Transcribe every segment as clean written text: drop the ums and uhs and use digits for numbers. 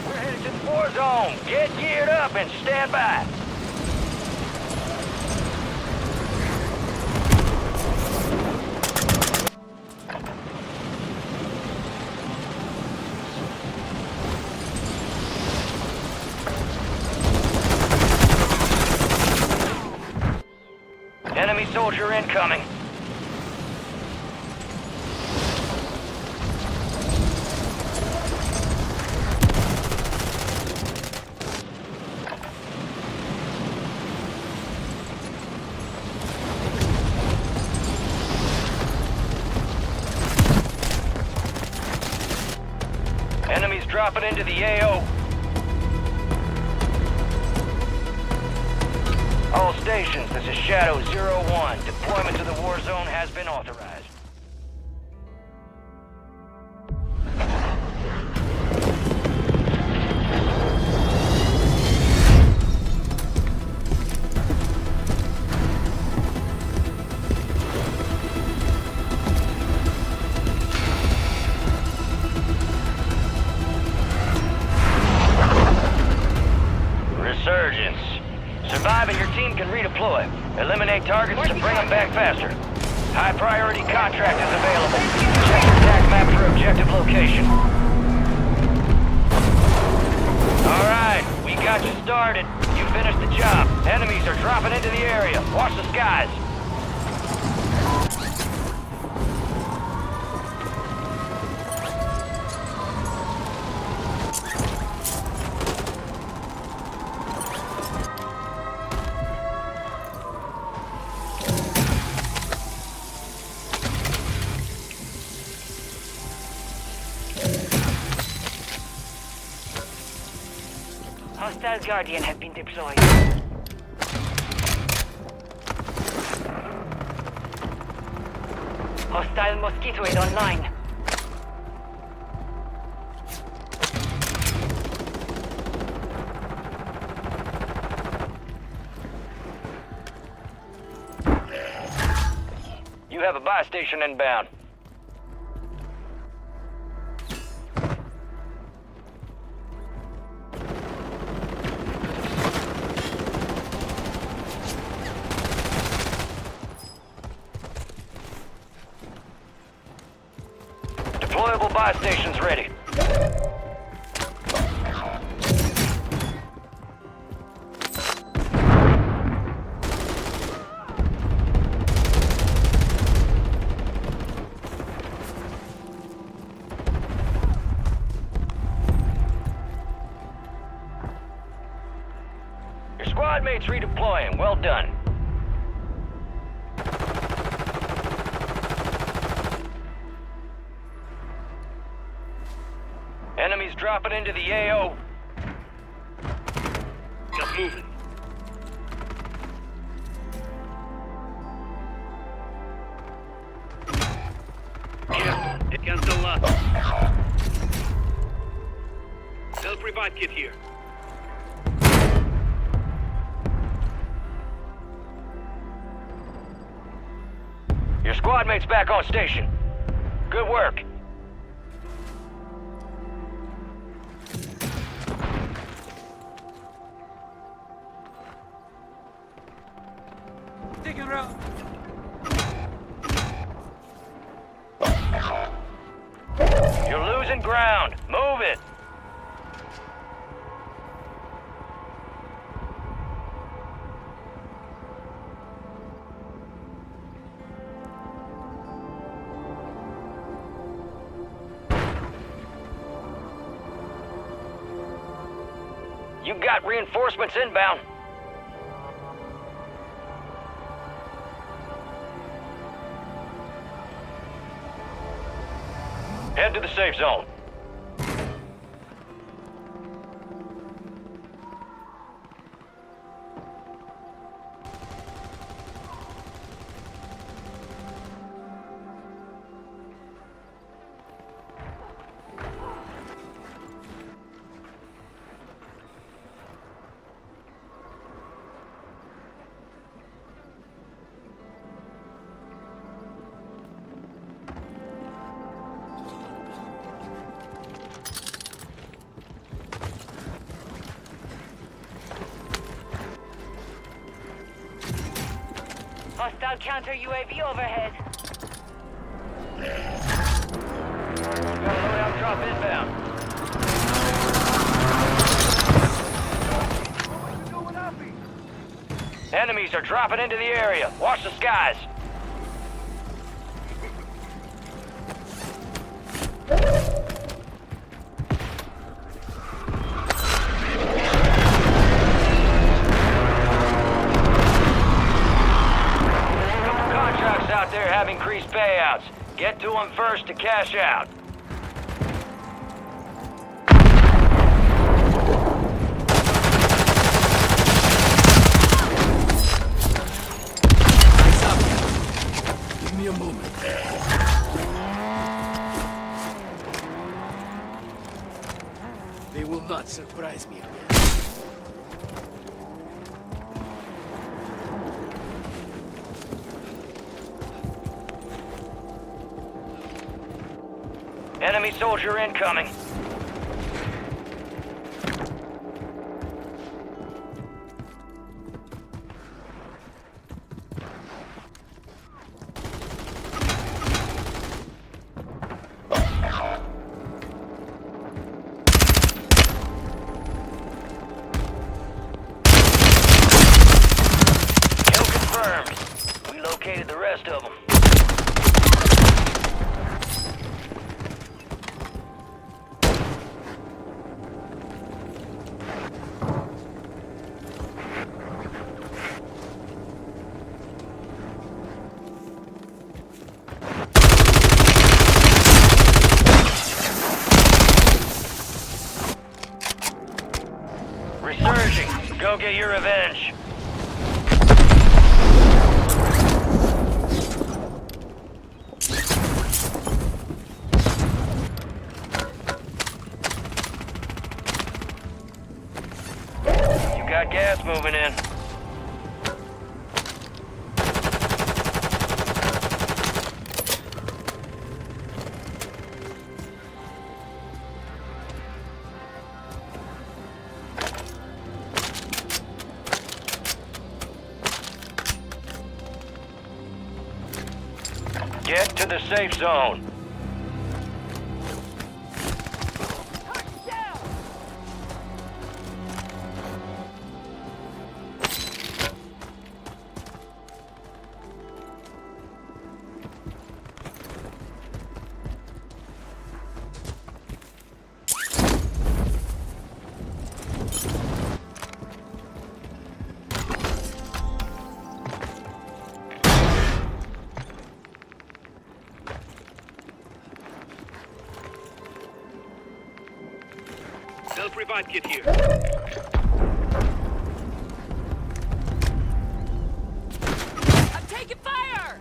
We're headed to the war zone. Get geared up and stand by. soldier incoming. Enemies dropping into the AO. All stations, this is Shadow 01. Deployment to the war zone has been authorized. Resurgence. Survive and your team can redeploy. Eliminate targets to bring them back faster. High priority contract is available. Check your attack map for objective location. Alright, we got you started. You finished the job. Enemies are dropping into the area. Watch the skies. Hostile Guardian has been deployed. Hostile Mosquito is online. You have a buy station inbound. Deployable buy stations ready. Your squad mates redeploying. Well done. Enemies dropping into the AO. Just moving. Here, against the lot. Self-revive kit here. Your squad mates back on station. Good work. Taking route. You're losing ground. Move it. You got reinforcements inbound. Head to the safe zone. Hostile counter UAV overhead. Got a loadout drop inbound. enemies are dropping into the area. Watch the skies. Couple contracts out there have increased payouts. Get to them first to cash out. Eyes up. Give me a moment. They will not surprise me again. Enemy soldier incoming. Kill confirmed. We located the rest of them. Resurging. Go get your revenge. You got gas moving in. Get to the safe zone. Self-revive kit here. I'm taking fire!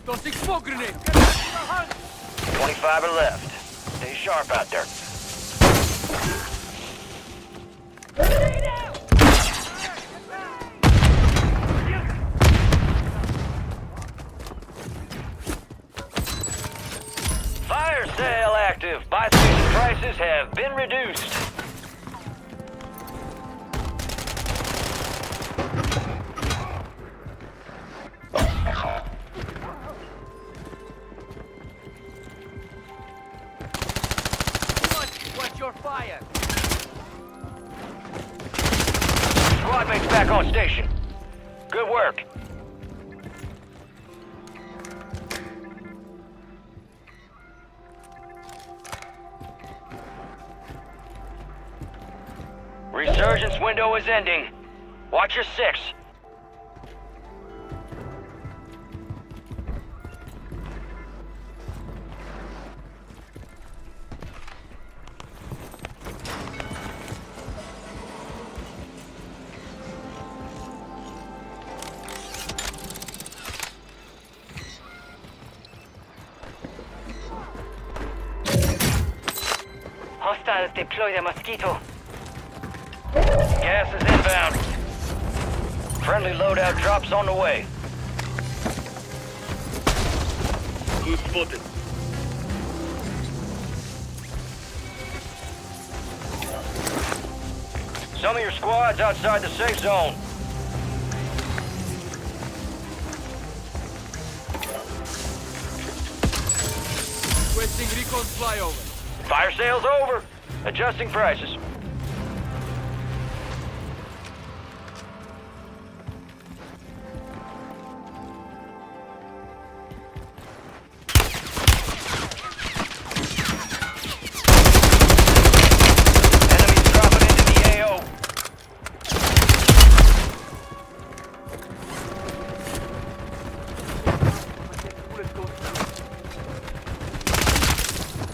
Tossing smoke grenade! 25 are left. Stay sharp out there. Fire sale active. Buy station prices have been reduced. Watch your fire! Squad mates back on station. Good work. Resurgence window is ending. Watch your six. Hostiles deploy the Mosquito. Gas is inbound. Friendly loadout drops on the way. Good spotted. Some of your squads outside the safe zone. Requesting recon flyover. Fire sale's over. Adjusting prices. Enemies dropping into the AO.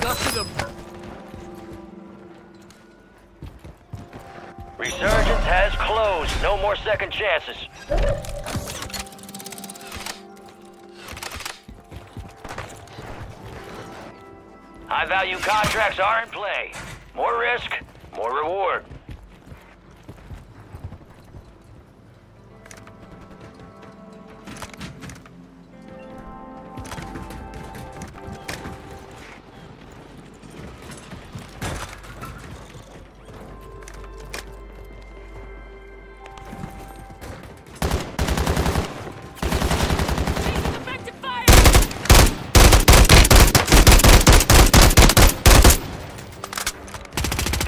Got to them. Resurgence has closed. No more second chances. High-value contracts are in play. More risk, more reward. Effective fire!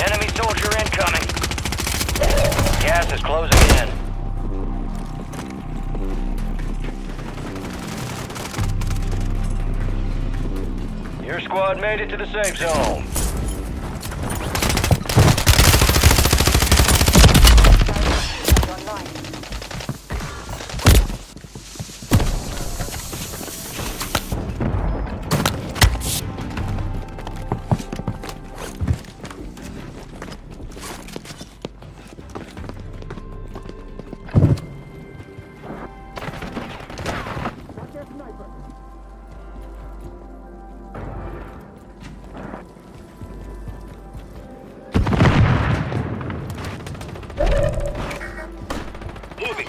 Enemy soldier incoming. Gas is closing in. Your squad made it to the safe zone. Moving.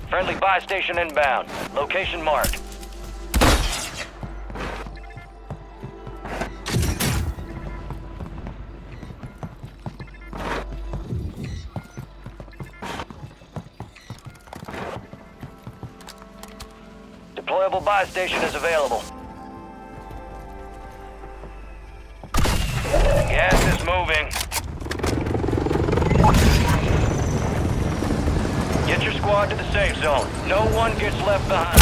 Friendly buy station inbound. Location marked. Deployable buy station is available. Gas is moving. Get your squad to the safe zone. No one gets left behind.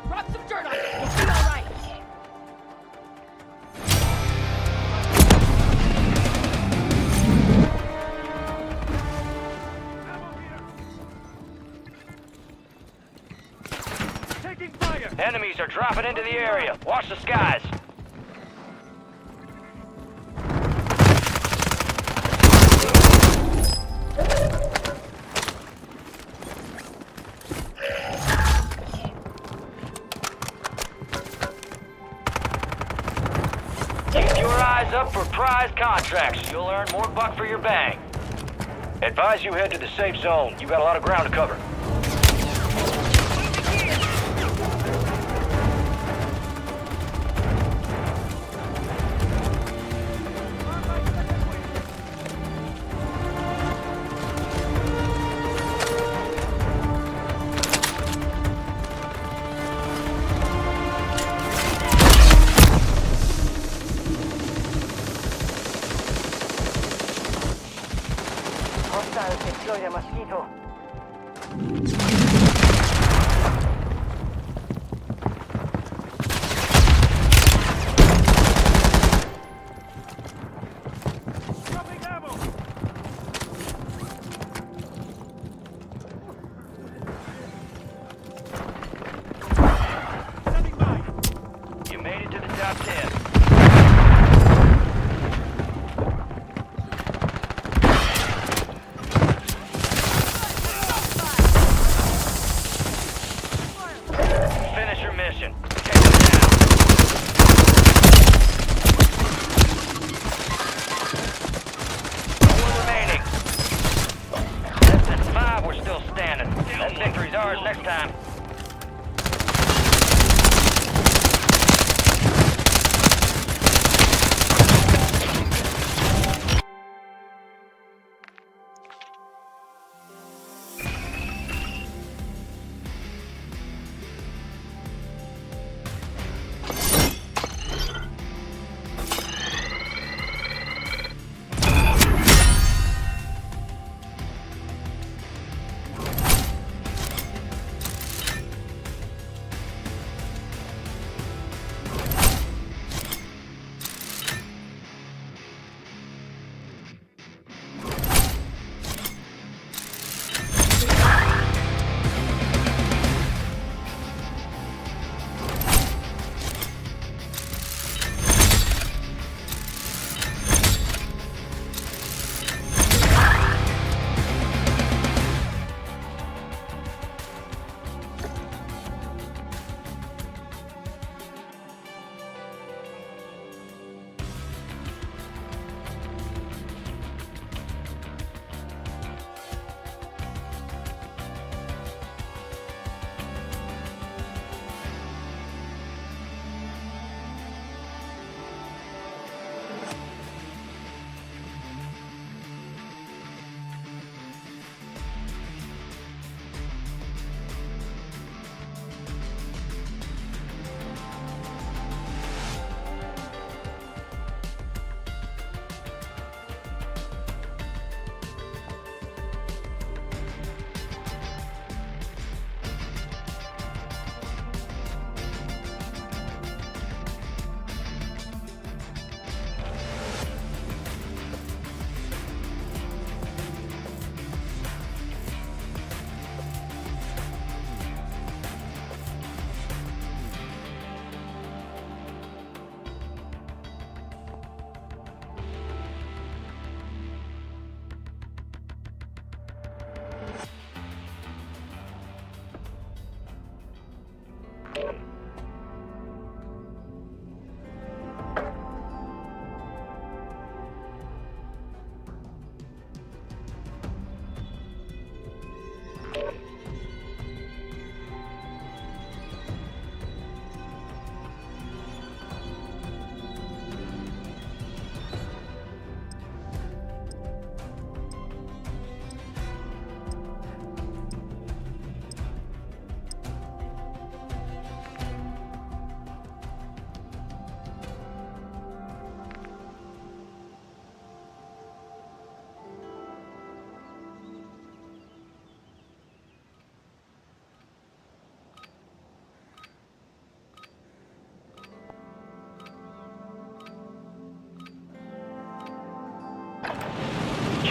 Drop some dirt on it! You'll be alright! Taking fire. Enemies are dropping into the area. Watch the skies. Keep your eyes up for prize contracts. You'll earn more buck for your bang. Advise you head to the safe zone. You got a lot of ground to cover. Hostiles deploy the Mosquito. Dropping ammo. Standing by. You made it to the top 10. Finish your mission. Take them down. Four remaining. Less than 5, we're still standing. That victory's ours next time.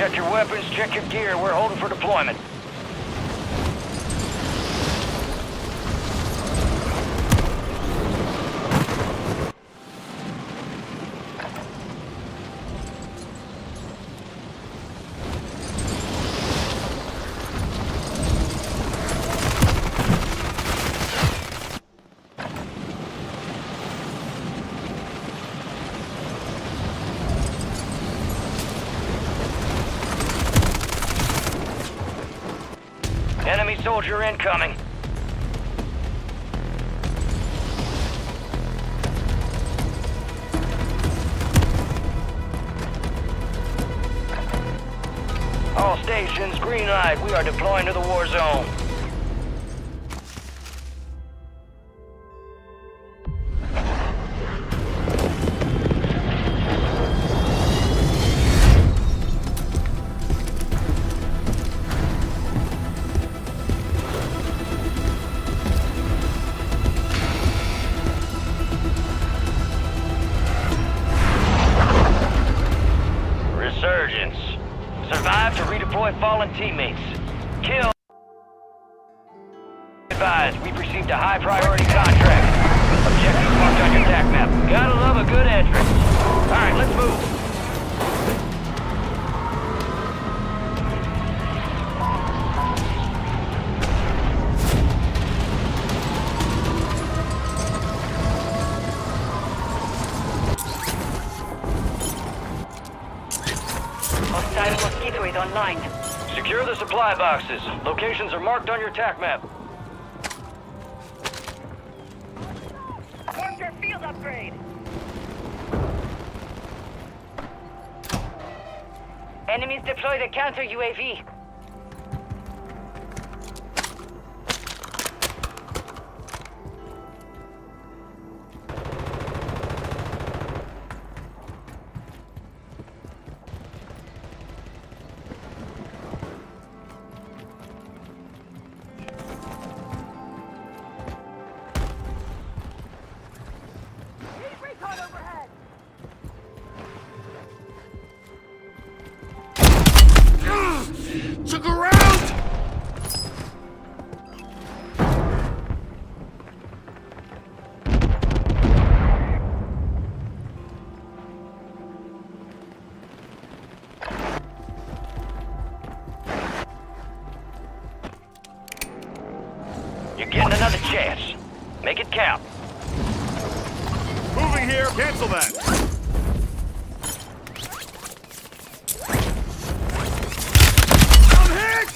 Check your weapons, check your gear. We're holding for deployment. Enemy soldier incoming. All stations, green light. We are deploying to the war zone. Resurgence. Survive to redeploy fallen teammates. Kill. Advised, we've received a high priority contract. Objectives marked on your attack map. Gotta love a good entrance. Alright, let's move. Hostile Mosquito is online. Secure the supply boxes. Locations are marked on your attack map. Worker field upgrade. Enemies deploy the counter UAV. Recon overhead. Took a round! You're getting another chance. Make it count. Moving here. Cancel that. I'm hit!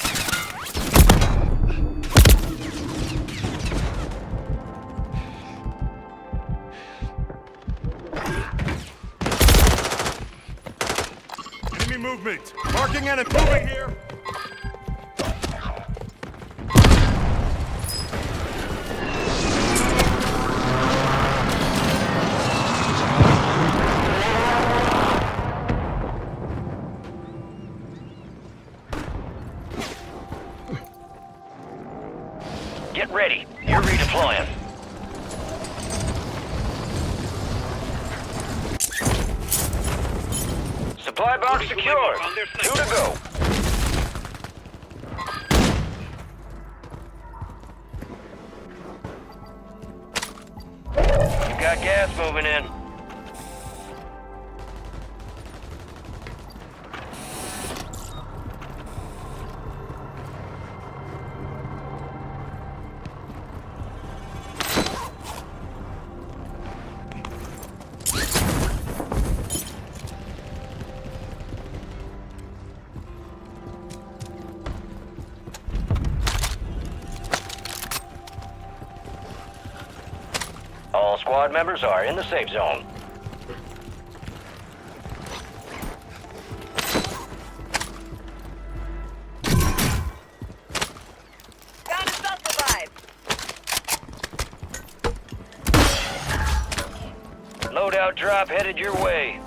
Enemy movement. Marking enemy. Moving here. Get ready. You're redeploying. Supply box secured. 2 to go. You got gas moving in. All squad members are in the safe zone. Found a self-revive. Loadout drop headed your way.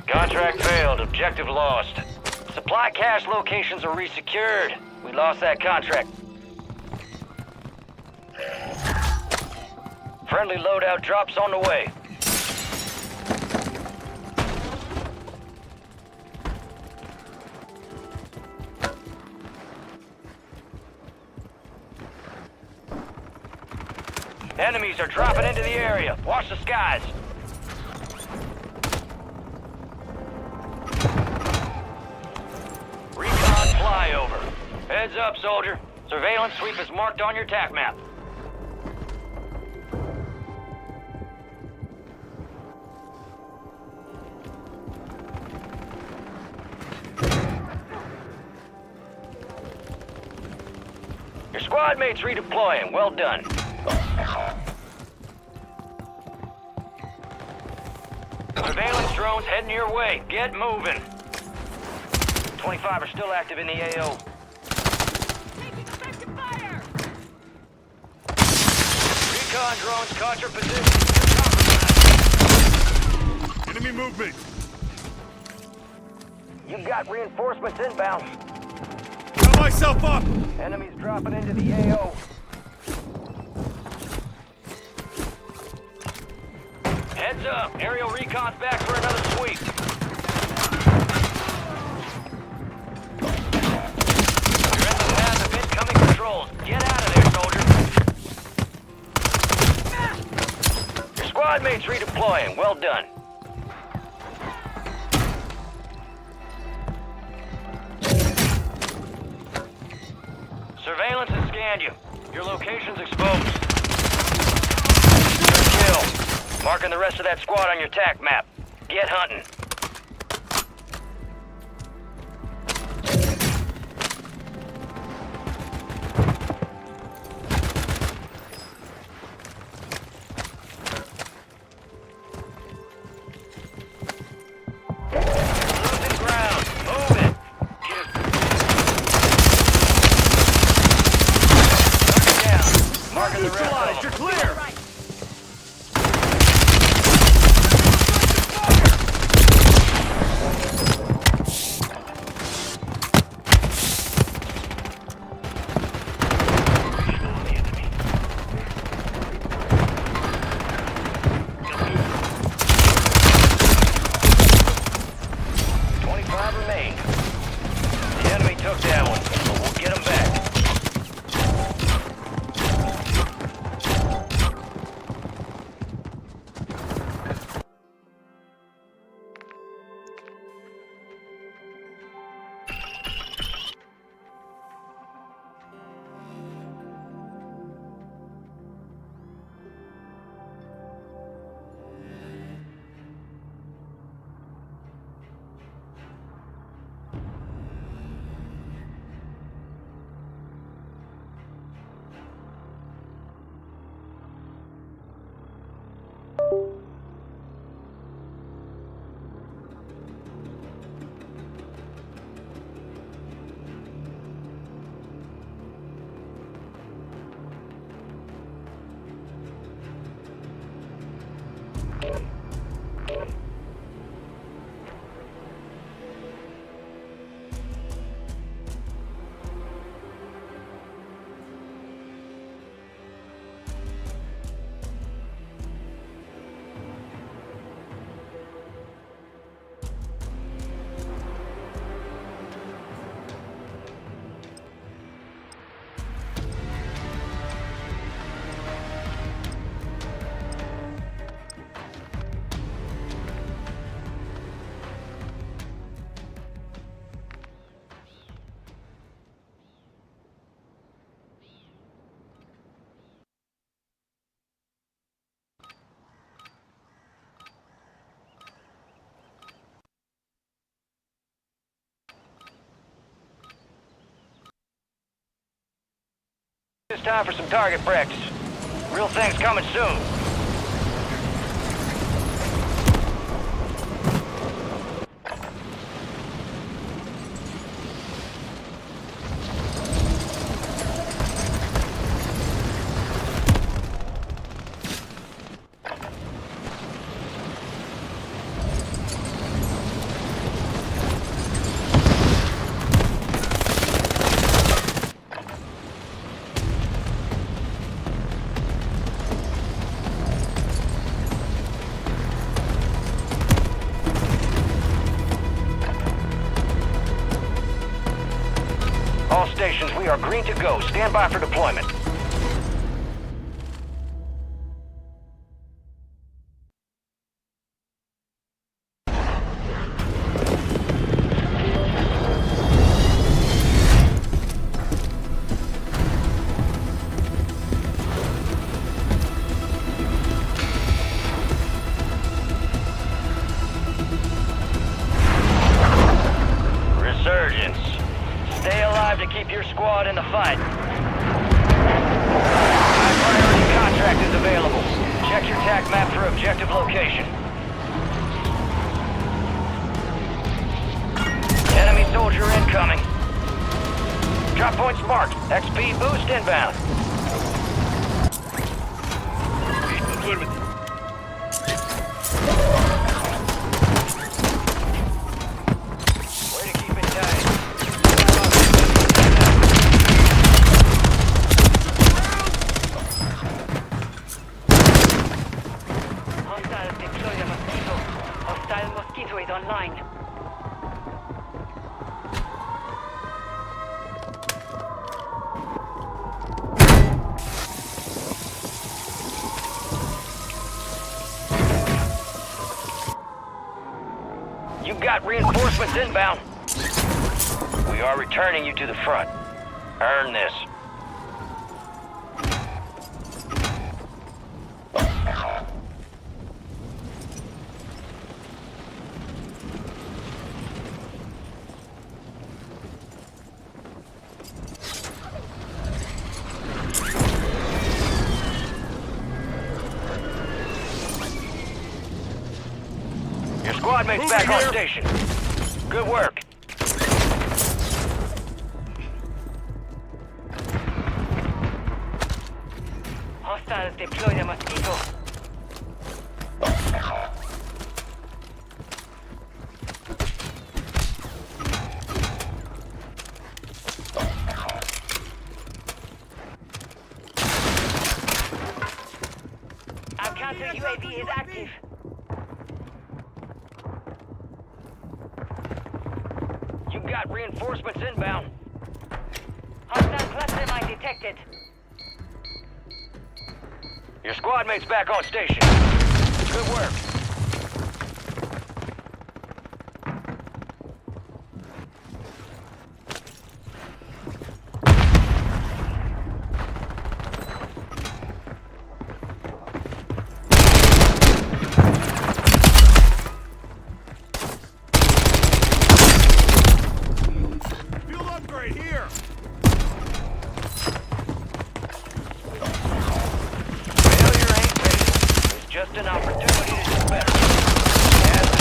Contract failed. Objective lost. Supply cache locations are resecured. We lost that contract. Friendly loadout drops on the way. Enemies are dropping into the area. Watch the skies. Recon flyover. Heads up, soldier. Surveillance sweep is marked on your TAC map. Your squad mates redeploying. Well done. Surveillance drones heading your way. Get moving. 25 are still active in the AO. Taking effective fire! Recon drones caught your position. You're compromised. Enemy movement. You've got reinforcements inbound. Got myself up. Enemies dropping into the AO. Heads up. Aerial recon's back for another sweep. You're in the path of incoming patrols. Get out of there, soldier. Your squad mates redeploying. Well done. Surveillance has scanned you. Your location's exposed. Good kill. Marking the rest of that squad on your TAC map. Get hunting. Losing ground. Move it. Target down. Marking the rest of Neutralized. them. You're clear. Right. Remain. The enemy took that one, but we'll get them back. It's time for some target practice. Real things coming soon. UAV are green to go. Stand by for deployment. Resurgence. Stay alive to keep your squad in the fight. High priority contract is available. Check your TAC map for objective location. Enemy soldier incoming. Drop points marked. XP boost inbound. Way to keep it tight. Hostiles deploy the Mosquito. Hostile Mosquito is online. You've got reinforcements inbound. We are returning you to the front. Earn this. Your squad mate's back on station. Good work. Hostiles deploy the Mosquito. Our counter UAV is active. You've got reinforcements inbound. Hostile cluster mine detected. Your squad mate's back on station. Good work. Fuel upgrade here! Failure ain't failure. It's just an opportunity to do better. As the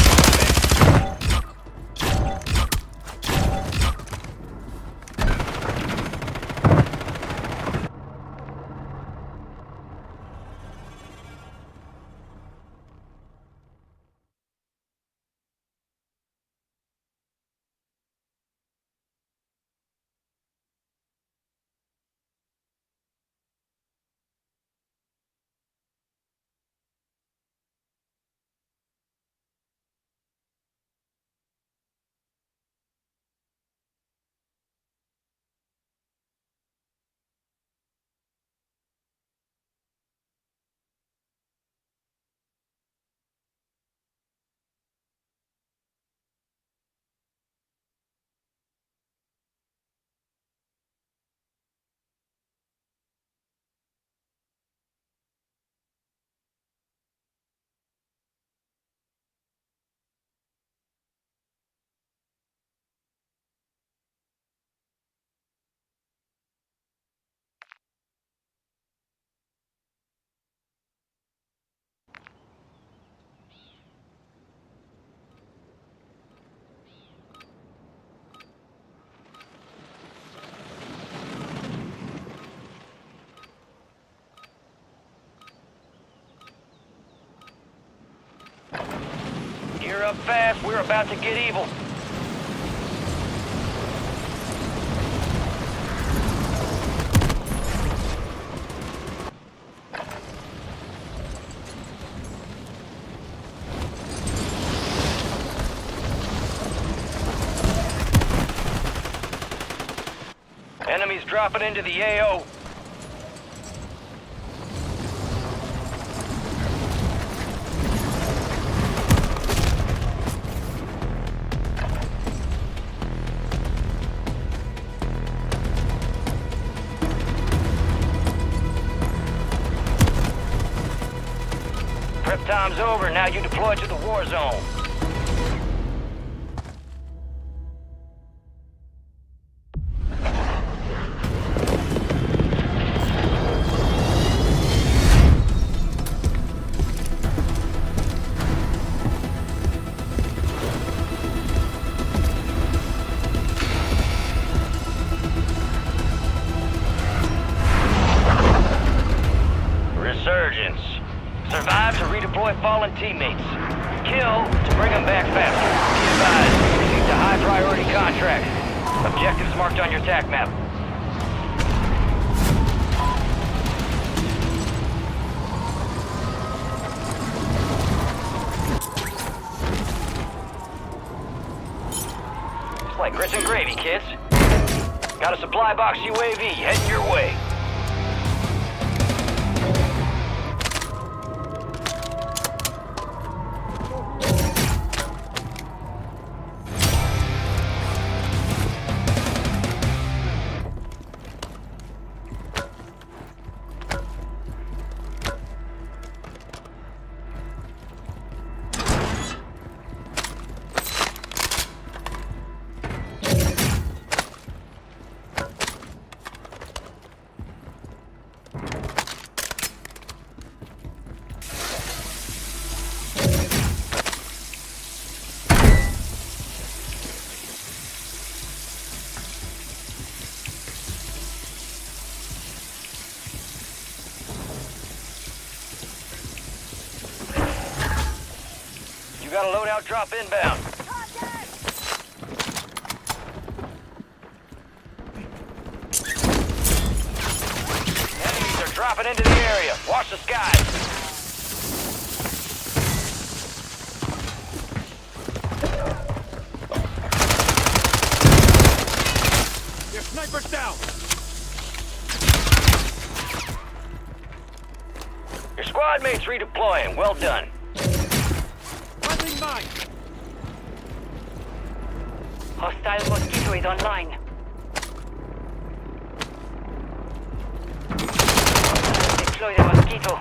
Gear up fast. We're about to get evil. Enemies dropping dropping into the AO. Prep time's over, now you deploy to the war zone. Resurgence. Survive to redeploy fallen teammates. Kill to bring them back faster. Be advised, you received a high priority contract. Objectives marked on your TAC map. It's like grits and gravy, kids. Got a supply box UAV heading your way. You got a loadout drop inbound. Enemies are dropping into the area. Watch the skies. Your sniper's down! Your squad mates redeploying. Well done. Planting mine! Hostile Mosquito is online. Deploy the Mosquito.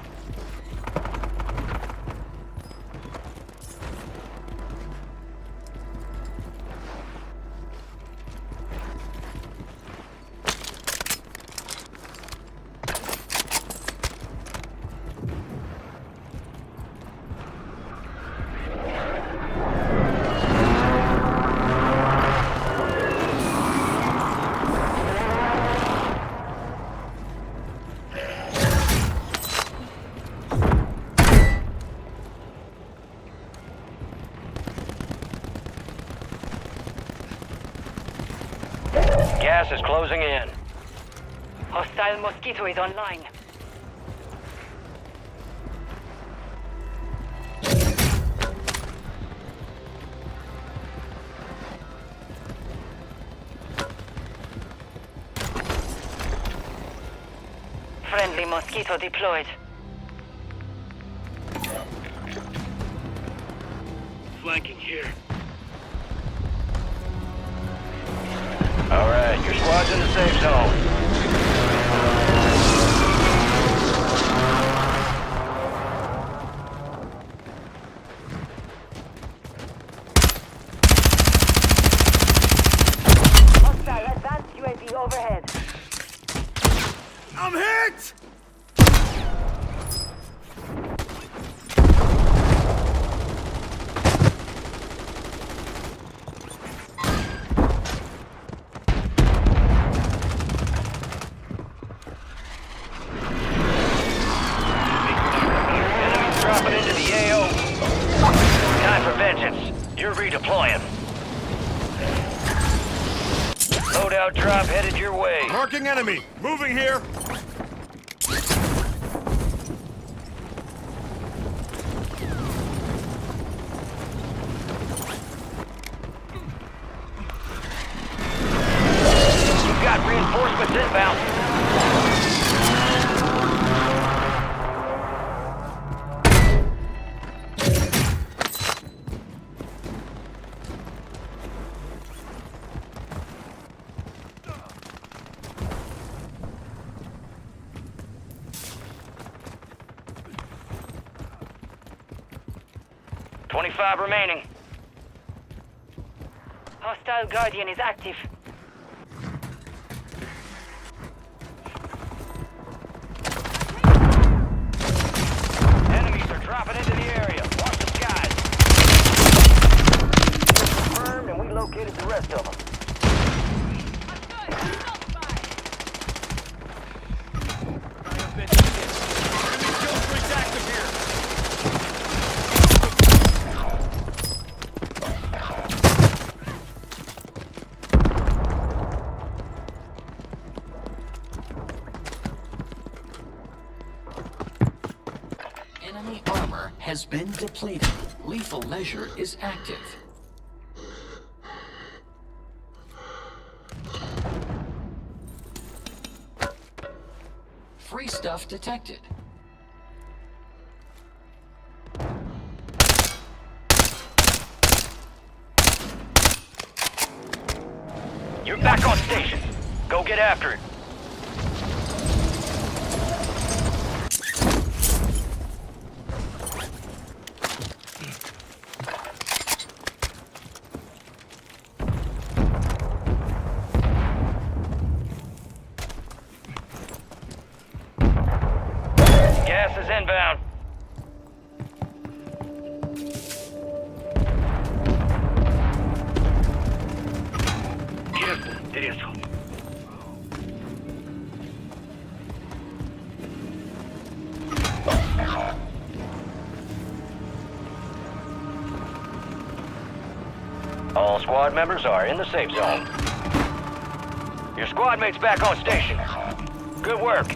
Gas is closing in. Hostile Mosquito is online. Friendly Mosquito deployed. Flanking here. All right, your squad's in the safe zone. Hostile advanced UAV overhead. I'm hit! Enemies dropping into the AO. Time for vengeance. You're redeploying. Loadout drop headed your way. Marking enemy! Moving here! You've got reinforcements inbound. 25 remaining. Hostile Guardian is active. Enemies are dropping into the area. Watch the skies. Confirmed, and we located the rest of them. Enemy kill streak's active here. Enemy armor has been depleted. Lethal measure is active. Free stuff detected. You're back on station. Go get after it. Gas is inbound. All squad members are in the safe zone. Your squad mate's back on station. Good work.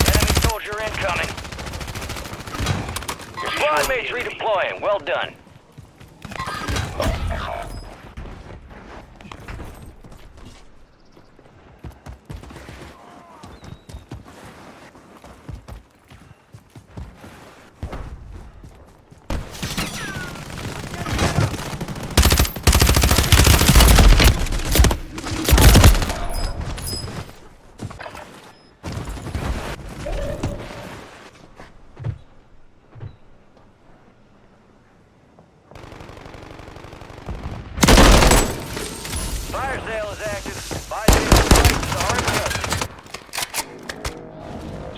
Enemy soldier incoming. Your squad mate's redeploying. Well done. Fire sale is active. Buy sale prices are adjusted.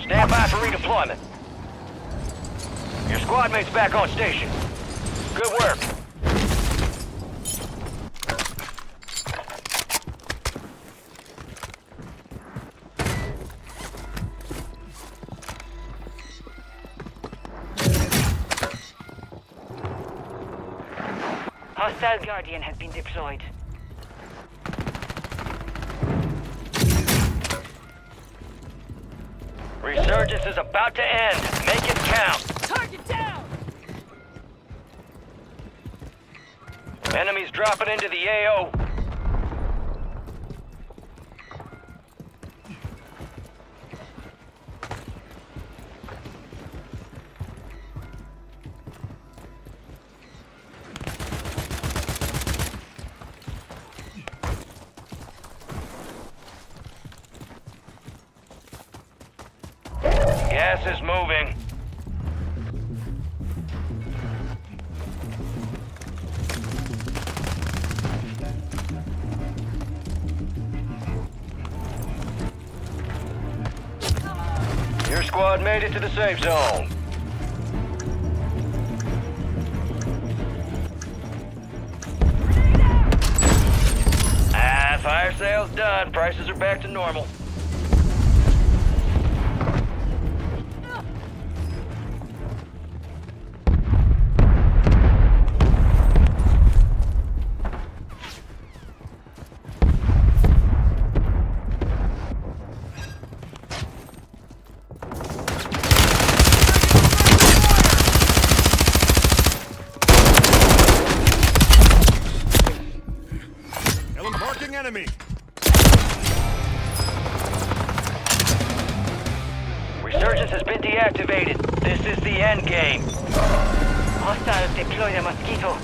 Stand by for redeployment. Your squad mate's back on station. Good work. Hostile Guardian has been deployed. Resurgence is about to end. Make it count. Target down! Enemies dropping into the AO. Gas is moving. Your squad made it to the safe zone. Fire sale's done. Prices are back to normal. Marking enemy. Resurgence has been deactivated. This is the end game. Hostiles deploy the Mosquito.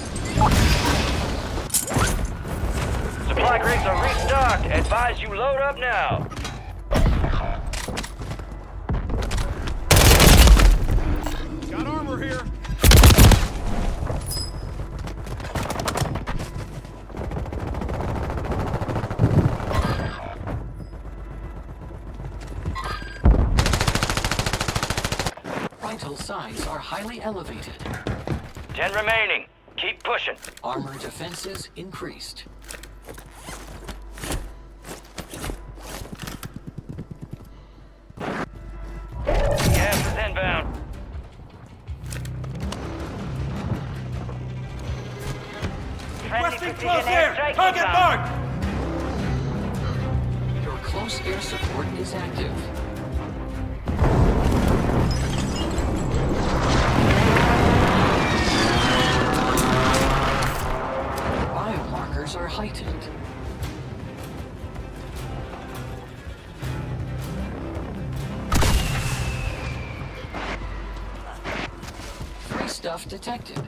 Supply crates are restocked. Advise you load up now. Got armor here. Vital signs are highly elevated. 10 remaining. Keep pushing. Armor defenses increased. Gas is inbound. Friendly Requesting precision close air. airstrike Target inbound. marked. Your close air support is active. Biomarkers are heightened. Free stuff detected.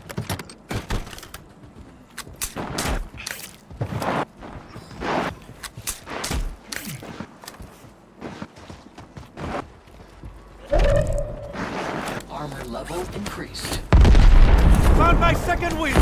Armor level increased. Found my second wheel.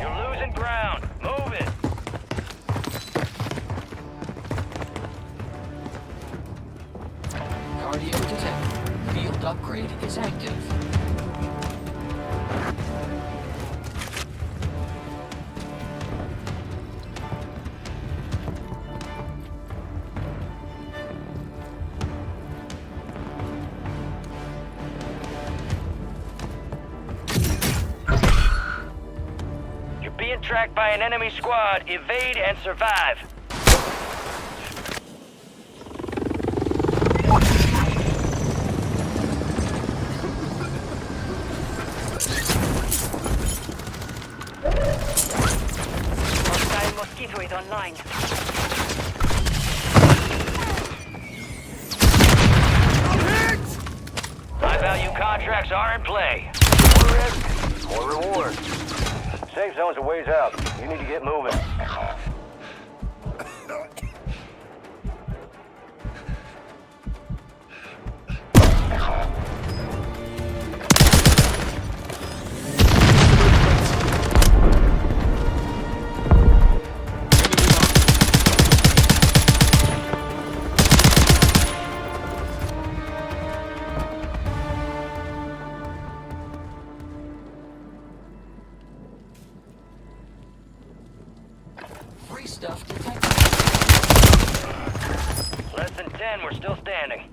You're losing ground. Move it. Cardio detected. Field upgrade is active. You're being tracked by an enemy squad. Evade and survive. Hostile Mosquito is online. High value contracts are in play. More risk, more reward. Safe zone's a ways out. You need to get moving. Free stuff detected. Less than 10, we're still standing.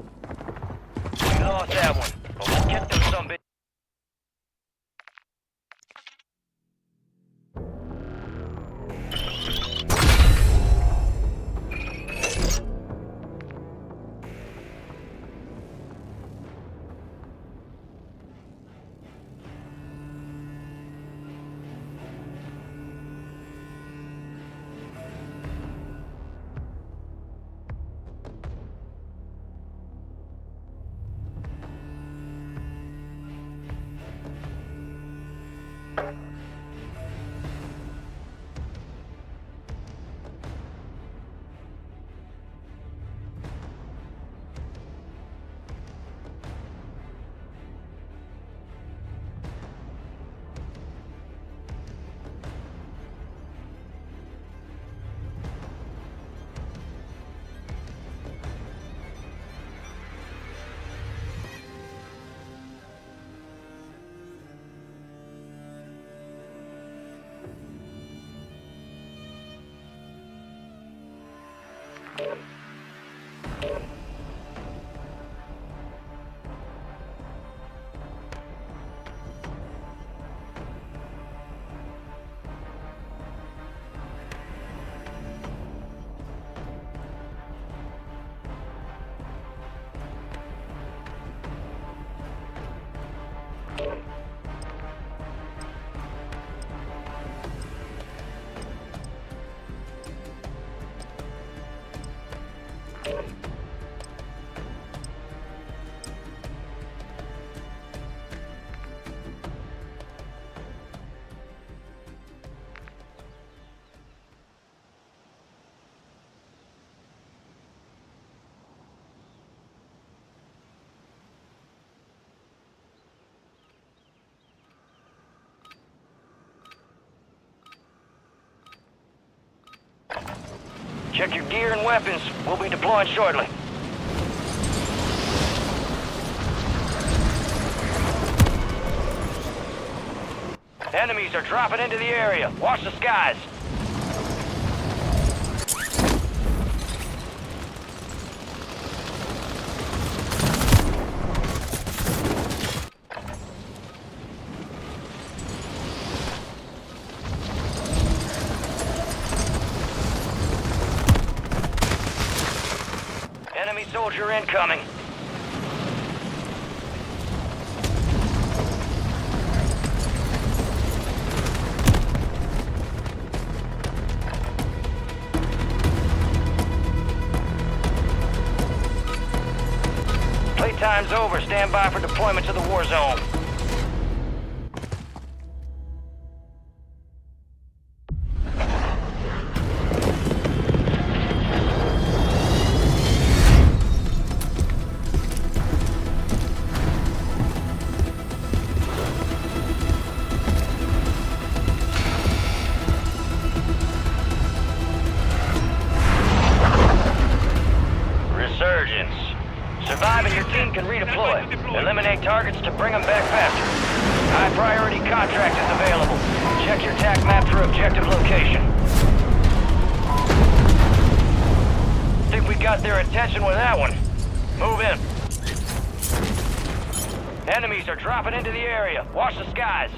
We lost that one, but we'll get them some bit. Check your gear and weapons. We'll be deploying shortly. Enemies are dropping into the area. Watch the skies. Enemy soldier incoming. Playtime's over. Stand by for deployment to the war zone. Resurgence. Survive and your team can redeploy. Eliminate targets to bring them back faster. High priority contract is available. Check your TAC map for objective location. Think we got their attention with that one. Move in. Enemies are dropping into the area. Watch the skies.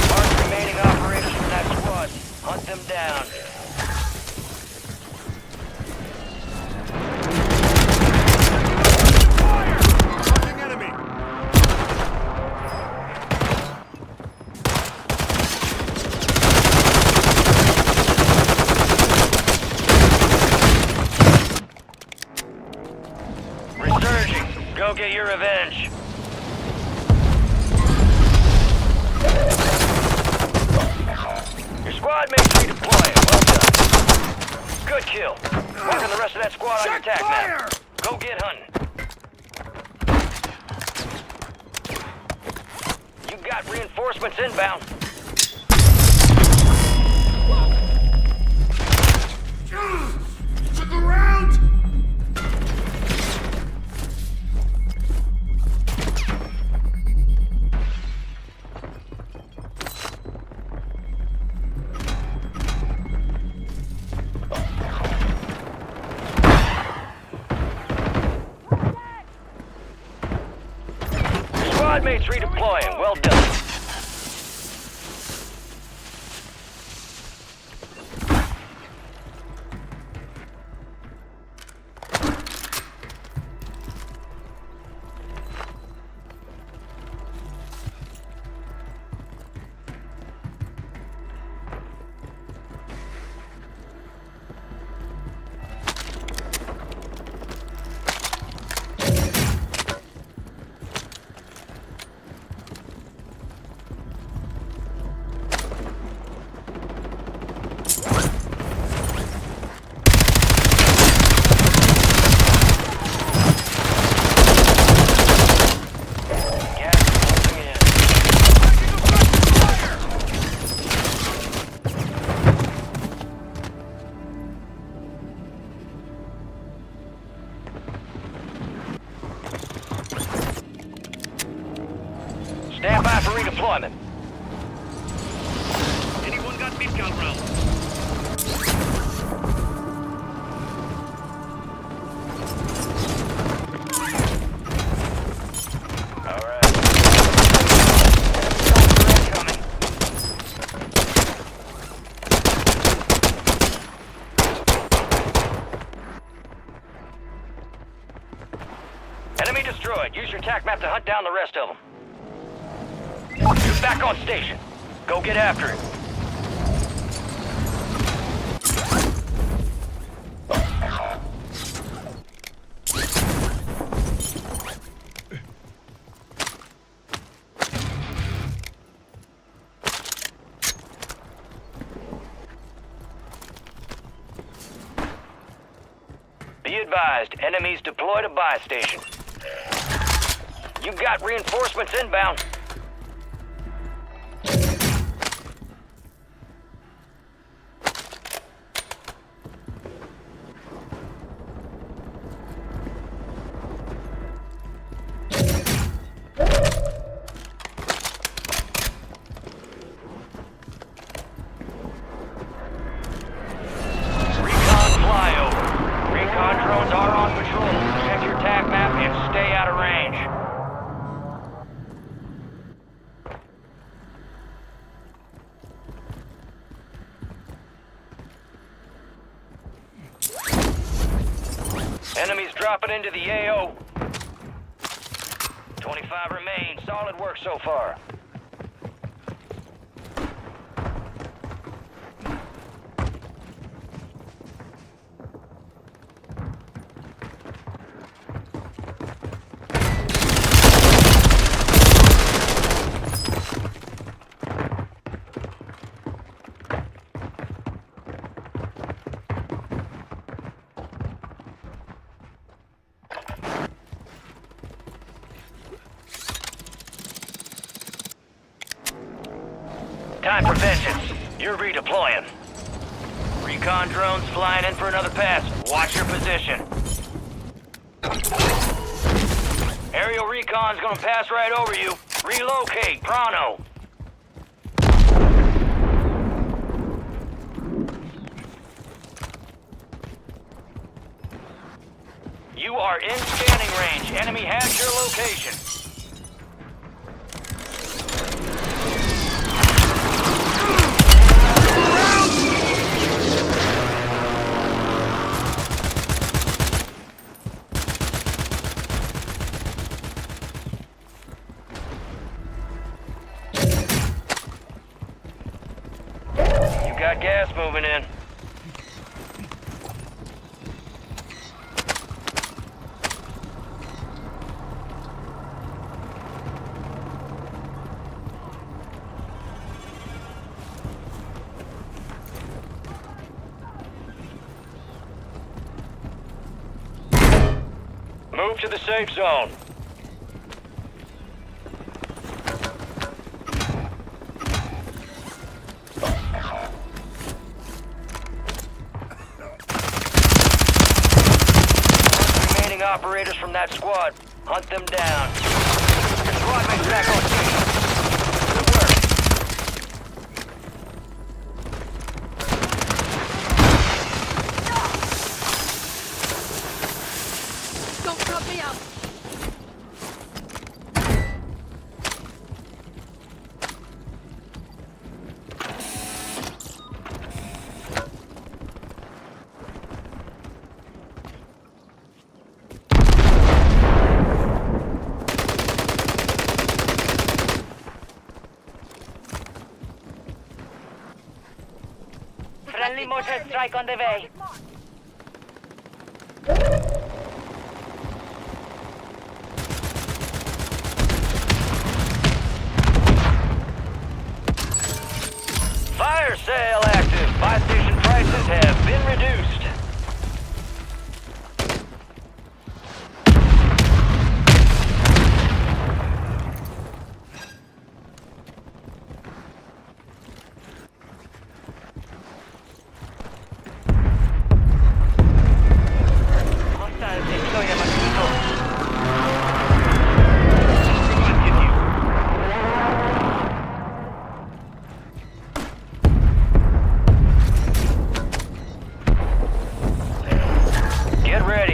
Mark remaining operators from that squad. Hunt them down. Marking enemy! Resurging. Go get your revenge. Your squad mates redeploying. Well done. Good kill. Marking the rest of that squad on your TAC map. Go get hunting. You got reinforcements inbound. To the ground! Your squad mates redeploying. Well done. Gas is closing in. Stand by for redeployment. Anyone got beat count rounds? Enemy destroyed. Use your TAC map to hunt down the rest of them. You're back on station. Go get after it. Be advised, enemies deployed a buy station. You've got reinforcements inbound. Recon flyover. Recon drones are on patrol. Check your TAC map and stay out of range. Enemies dropping into the AO. 25 remain. Solid work so far. Time for vengeance. You're redeploying. Recon drones flying in for another pass. Watch your position. Aerial recon's gonna pass right over you. Relocate, pronto. You are in scanning range. Enemy has your location. Got gas moving in. Move to the safe zone. Operators from that squad. Hunt them down. Your squad mates back on station. Good work. Don't cut me out! Friendly mortar strike on the way. Fire sale active. Buy station prices have been reduced.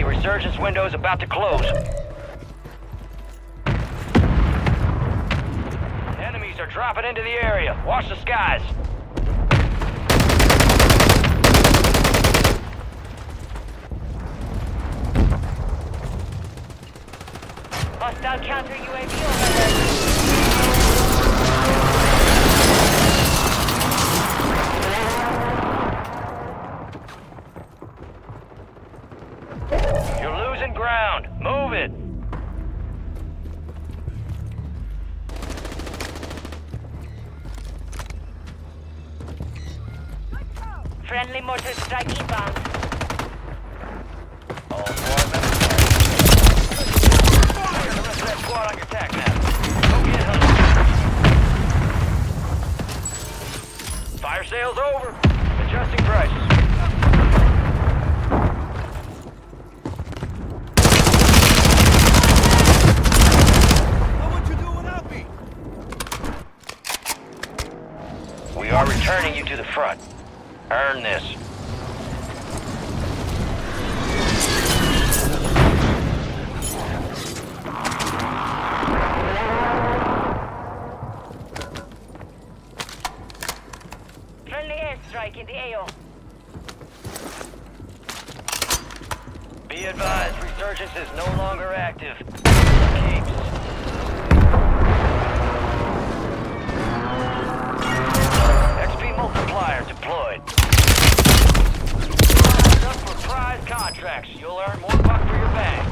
Resurgence window is about to close. Enemies are dropping into the area. Watch the skies. Hostile counter UAV overhead. You're losing ground. Move it. Friendly mortar strike inbound. All squad members. Here's the rest of that squad on your tac map. Go get hunting. Fire sale's over. Adjusting prices. Know what you do without me? We are returning you to the front. Earn this. Friendly airstrike in the AO. Be advised, Resurgence is no longer active. Keeps. XP multiplier deployed. Up for prize contracts. You'll earn more buck for your bang.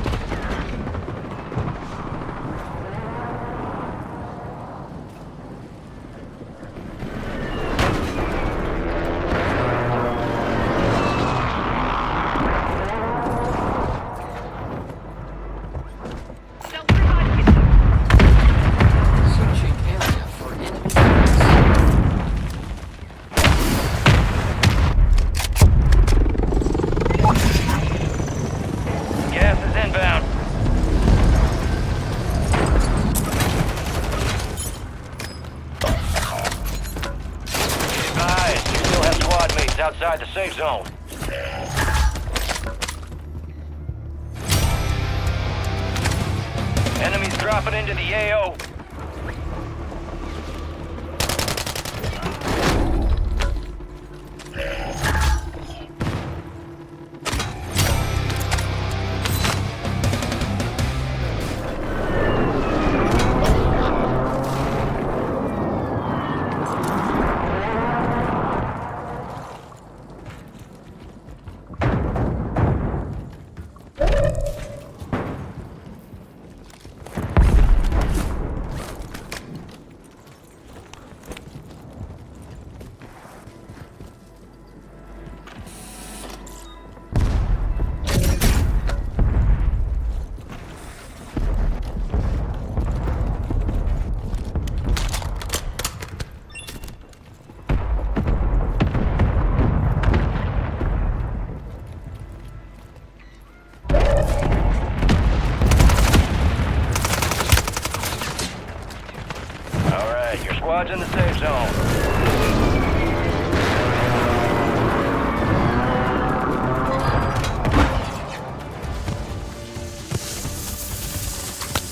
Searching area for enemy threats. Gas is inbound. Be advised, you still have squad mates outside the safe zone. Enemies dropping into the AO. Your squad's in the safe zone.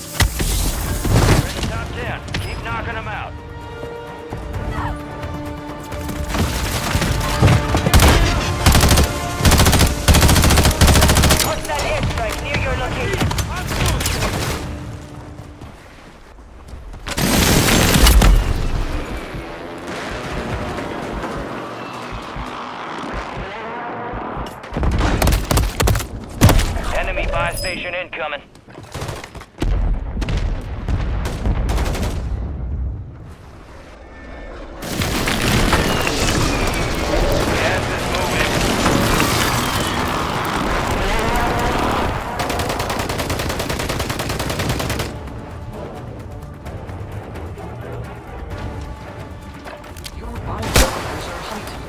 We're in the top 10. Keep knocking them out. Hostile airstrike near your location. Enemy buy station incoming. Gas is moving. Your biomarkers are heightened.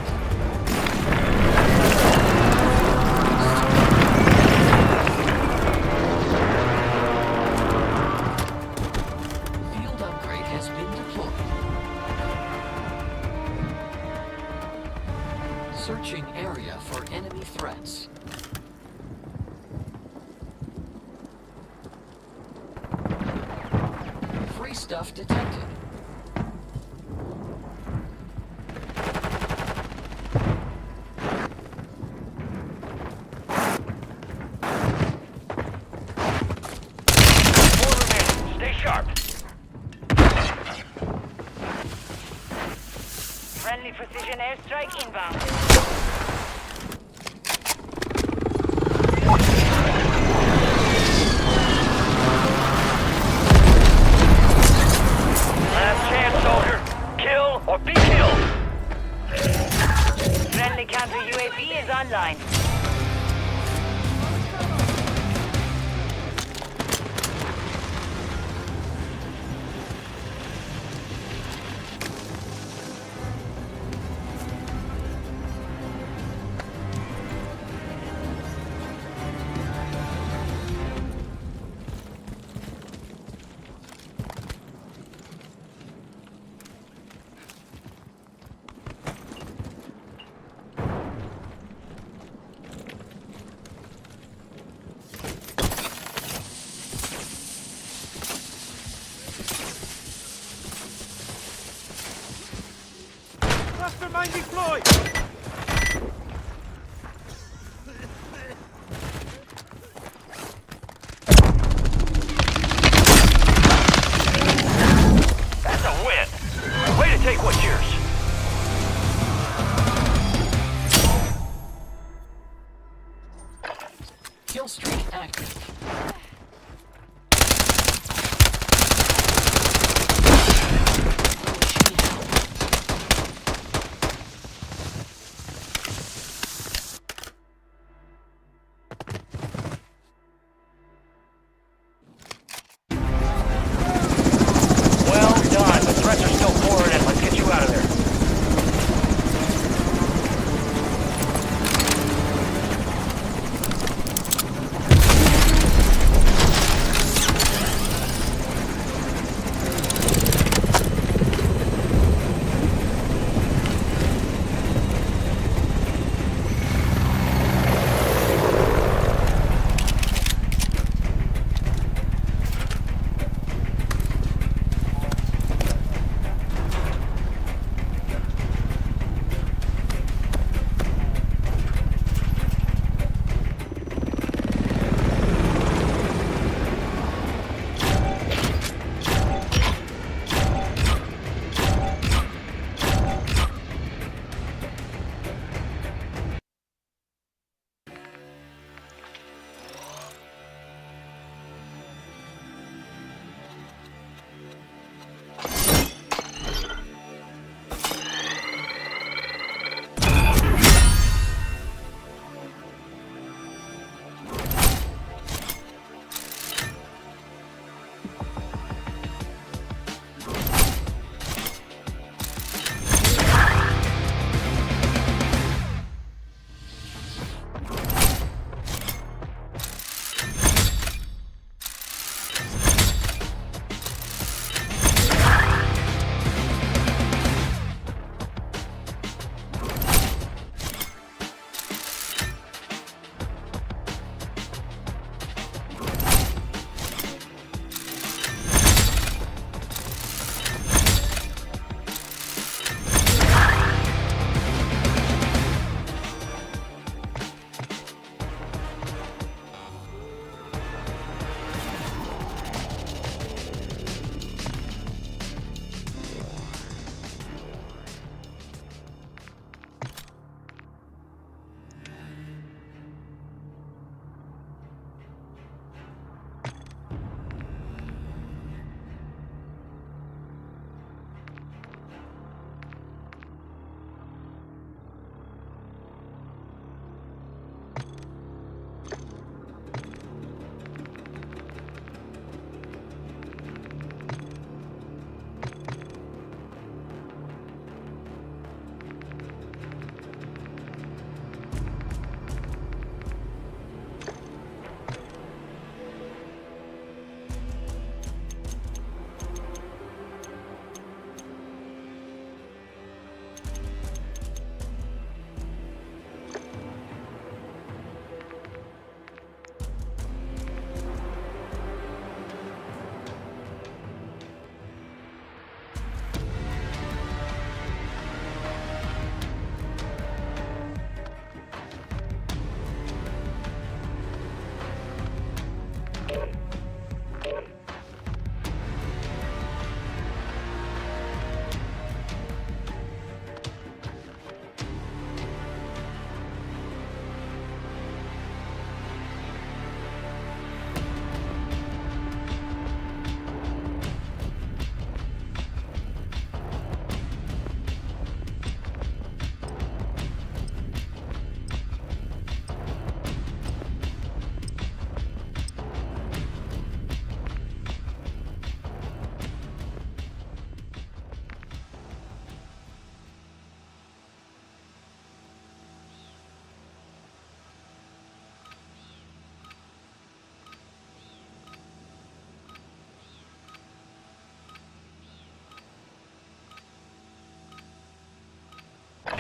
Field upgrade has been deployed. Searching area for enemy threats. Free stuff detected. Four remaining. Friendly precision airstrike inbound. Last chance, soldier. Kill or be killed. Friendly counter UAV is online. Mastermind deployed! That's a win. Way to take what's yours. Kill streak active. Well done. The threats are still pouring in. Let's get you out of there.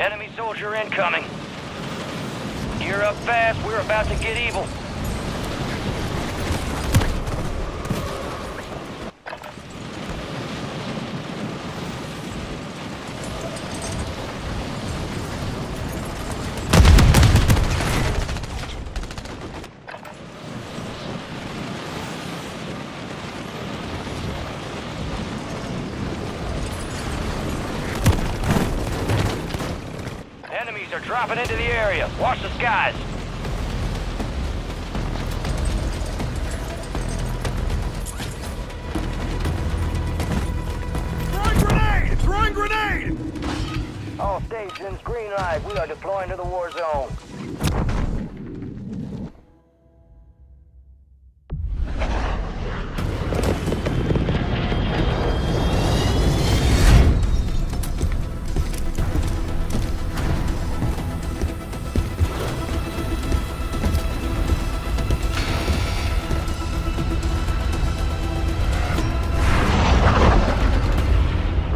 Enemy soldier incoming. Gear up fast, we're about to get evil. Enemies are dropping into the area. Watch the skies. Throwing grenade! Throwing grenade! All stations, green light. We are deploying to the war zone.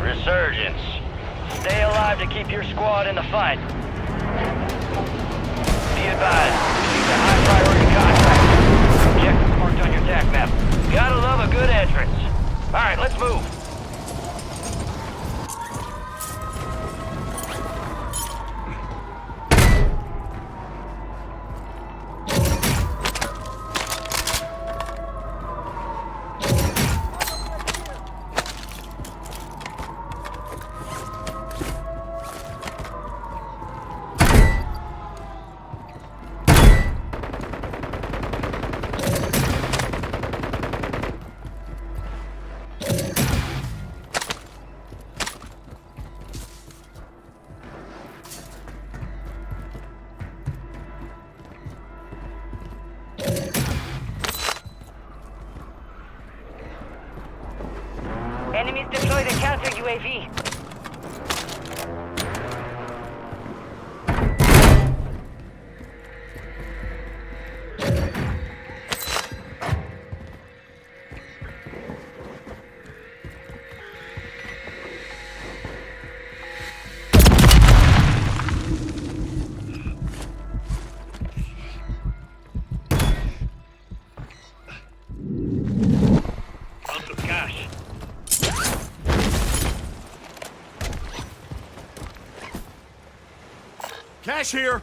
Resurgence. Stay alive to keep your squad in the fight. Be advised, received a high priority contract. Objective marked on your attack map. Gotta love a good entrance. Alright, let's move. Enemies deploy the counter UAV. Out of cash. Cash here!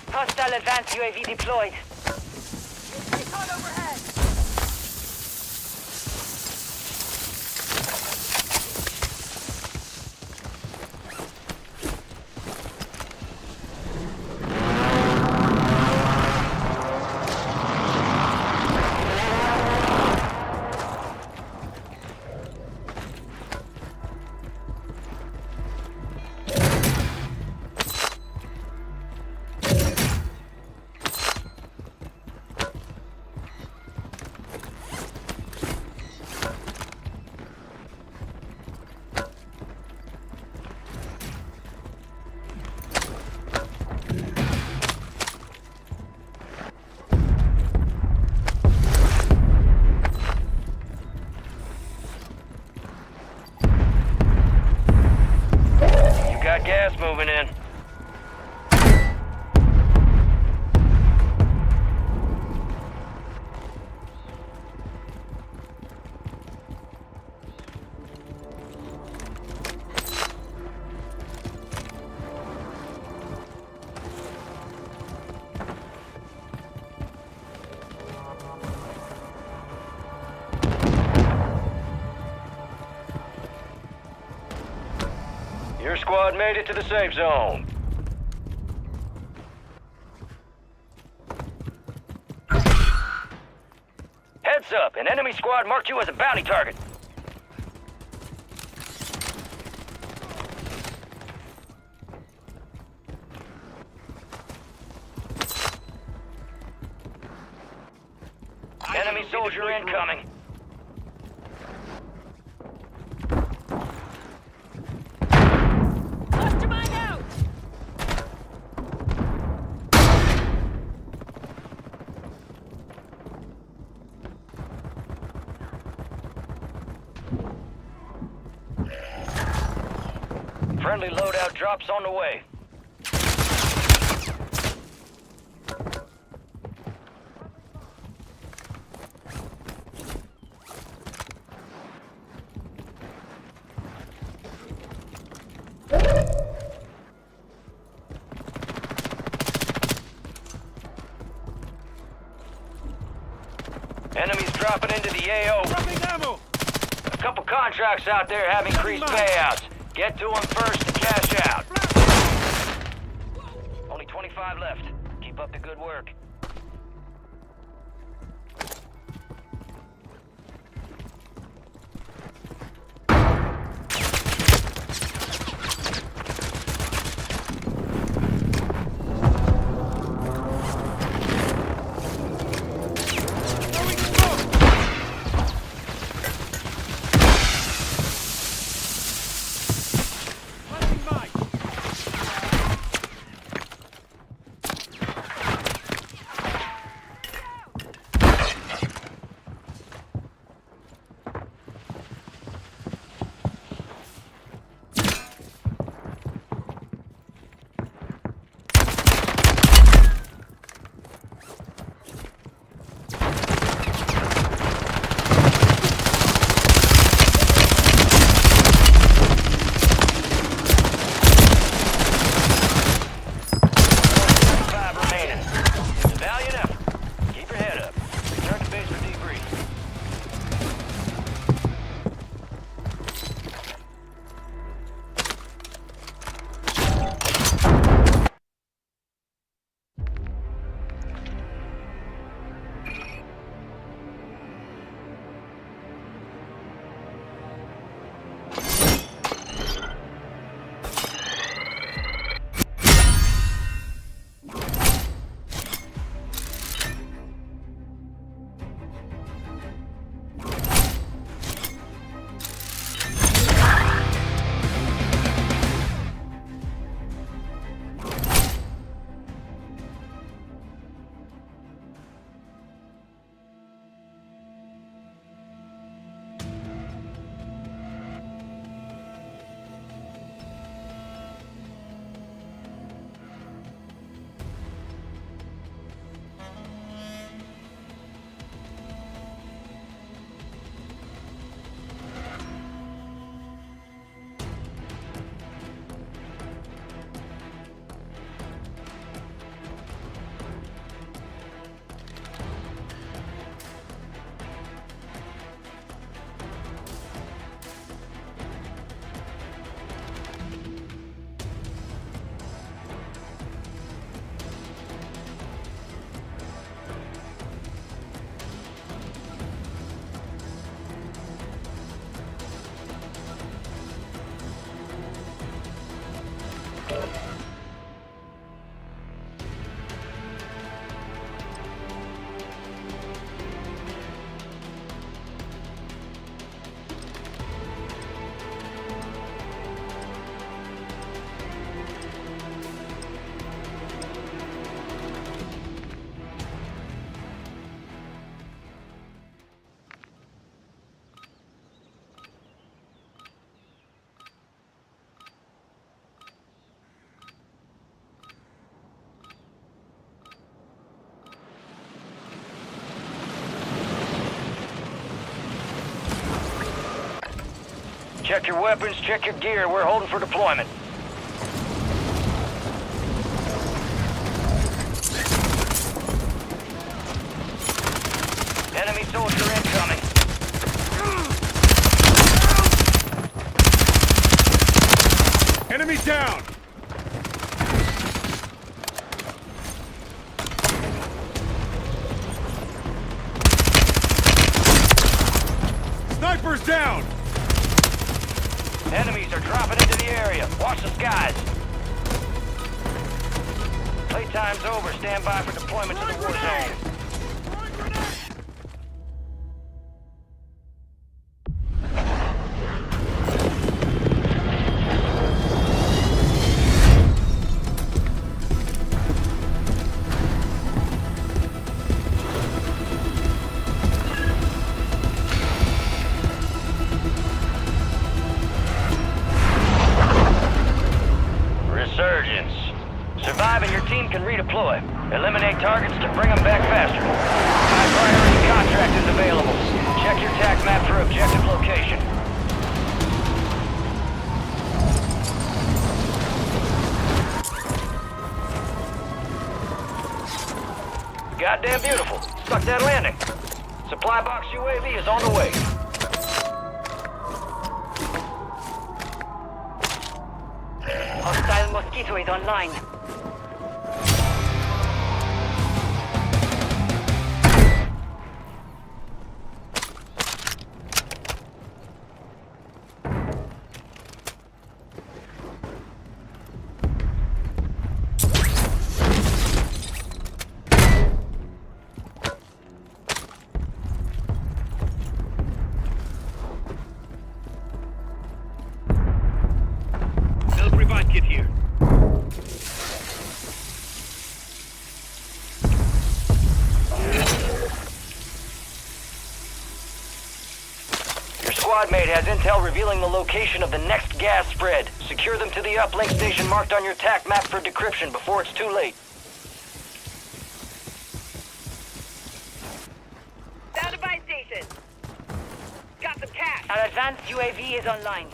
Hostile advanced UAV deployed. Got gas moving in. Your squad made it to the safe zone. Heads up, an enemy squad marked you as a bounty target. Enemy soldier incoming. Friendly loadout drops on the way. Enemies dropping into the AO. Dropping ammo! A couple contracts out there have increased payouts. Get to them first to cash out. Only 25 left. Keep up the good work. Check your weapons, check your gear. We're holding for deployment. Enemy soldier incoming. Enemy down! Snipers down! Enemies are dropping into the area. Watch the skies. Playtime's over. Stand by for deployment to the war zone. can redeploy. Eliminate targets to bring them back faster. High priority contract is available. Check your TAC map for objective location. Goddamn beautiful. Stuck that landing. Supply box UAV is on the way. Hostile Mosquito is online. Self-revive kit here. Your squad mate has intel revealing the location of the next gas spread. Secure them to the uplink station marked on your TAC map for decryption before it's too late. Found a buy station. Got some cash. Our advanced UAV is online.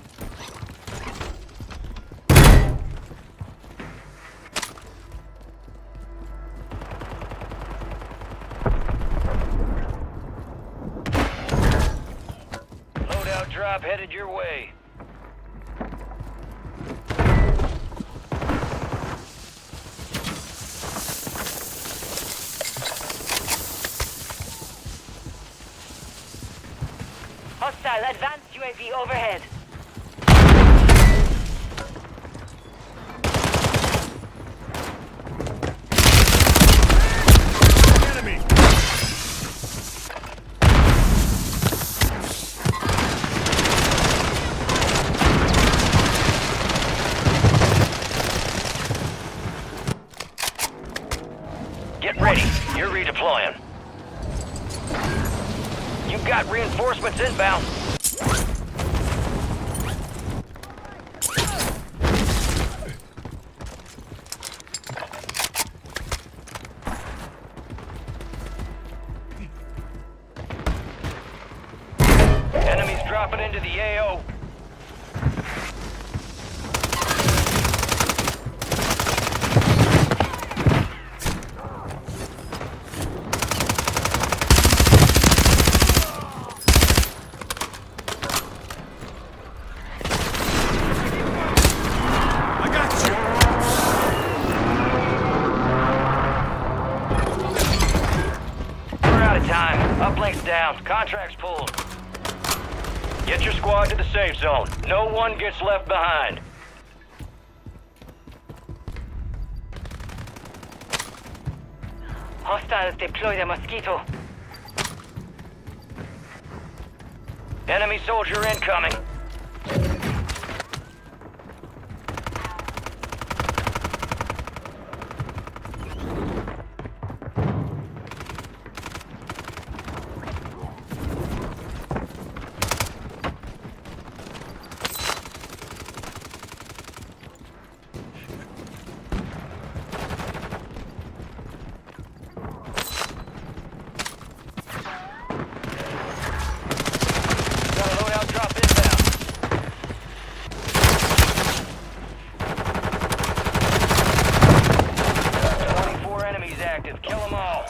Loadout drop headed your way. Hostile advanced UAV overhead. Enemy! Get ready. You're redeploying. You've got reinforcements inbound. Enemies dropping into the AO. I got you! We're out of time. Uplink's down. Contract's pulled. Get your squad to the safe zone. No one gets left behind. Hostiles deploy the Mosquito. Enemy soldier incoming. Got a loadout drop inbound. 24 enemies active. Kill them all.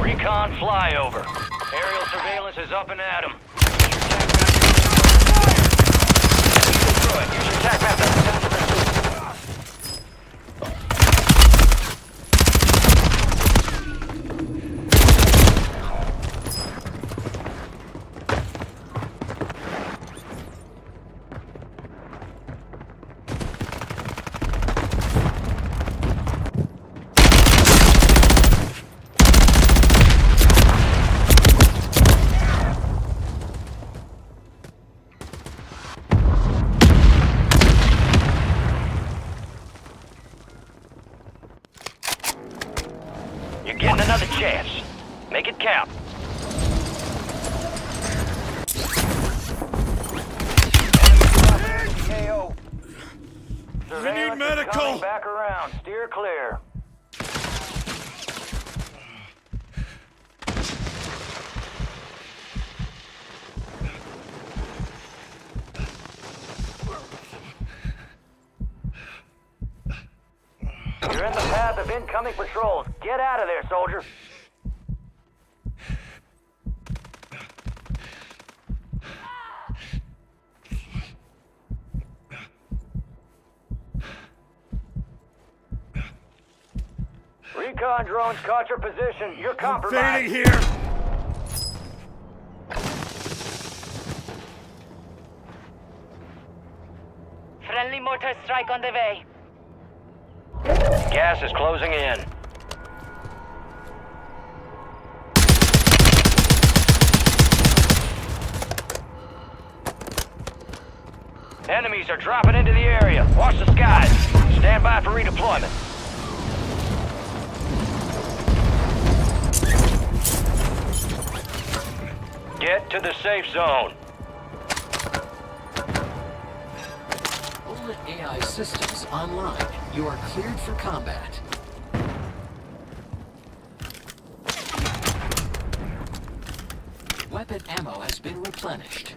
Recon flyover. Aerial surveillance is up and at 'em. Use your TAC map. Use your TAC map. getting another chance. Make it count. KO. I need medical. Coming back around. Steer clear. You're in the path of incoming patrols. Get out of there, soldier. Recon drones caught your position. You're compromised. Fading here. Friendly mortar strike on the way. Gas is closing in. Enemies are dropping into the area. Watch the skies. Stand by for redeployment. Get to the safe zone. Bullet AI systems online. You are cleared for combat. Weapon ammo has been replenished.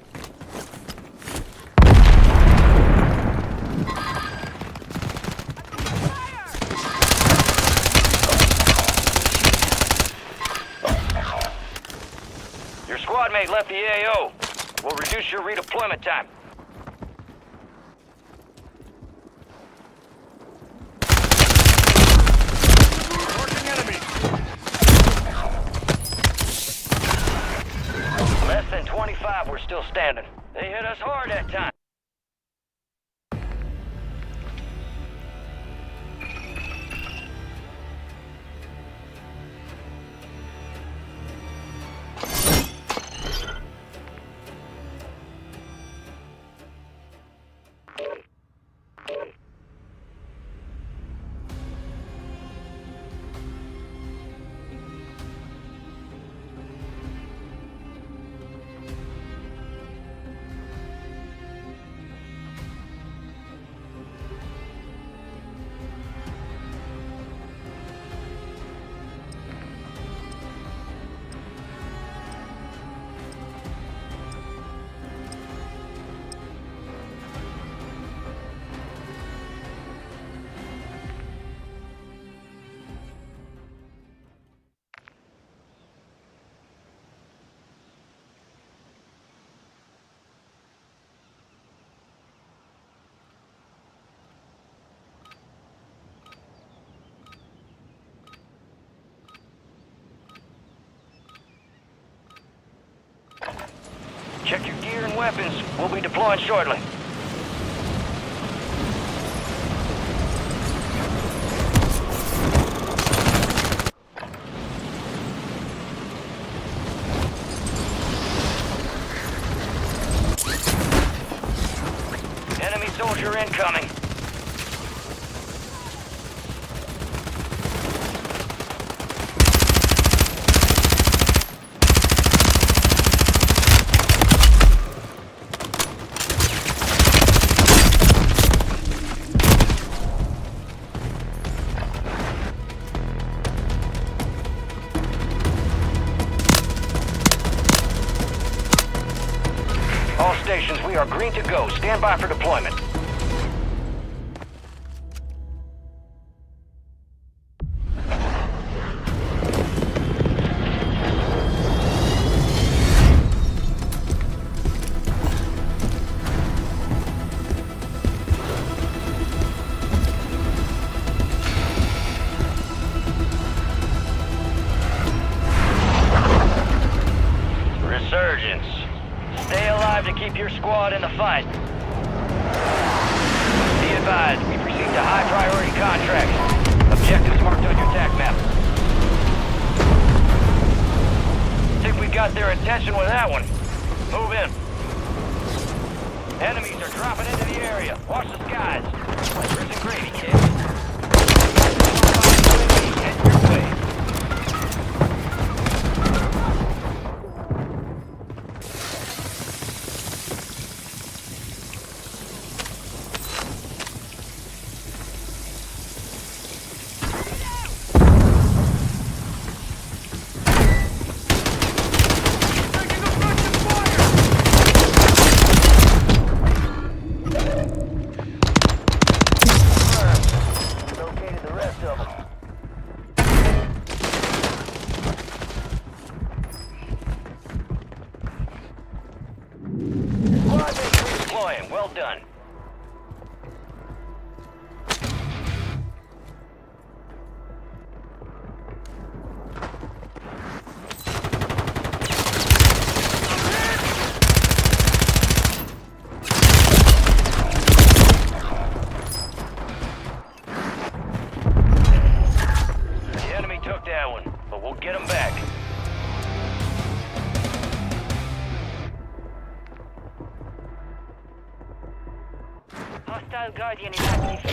Your squad mate left the AO. Will reduce your redeployment time. Marking enemy. Less than 25, we're still standing. They hit us hard that time. Check your gear and weapons. We'll be deploying shortly. Enemy soldier incoming. All stations, we are green to go. Stand by for deployment. Resurgence. Stay alive to keep your squad in the fight. Be advised, we've received a high priority contract. Objectives marked on your TAC map. Think we got their attention with that one. Move in. Enemies are dropping into the area. Watch the skies. Chris and Grady, kid. Head your way. Guardian is active.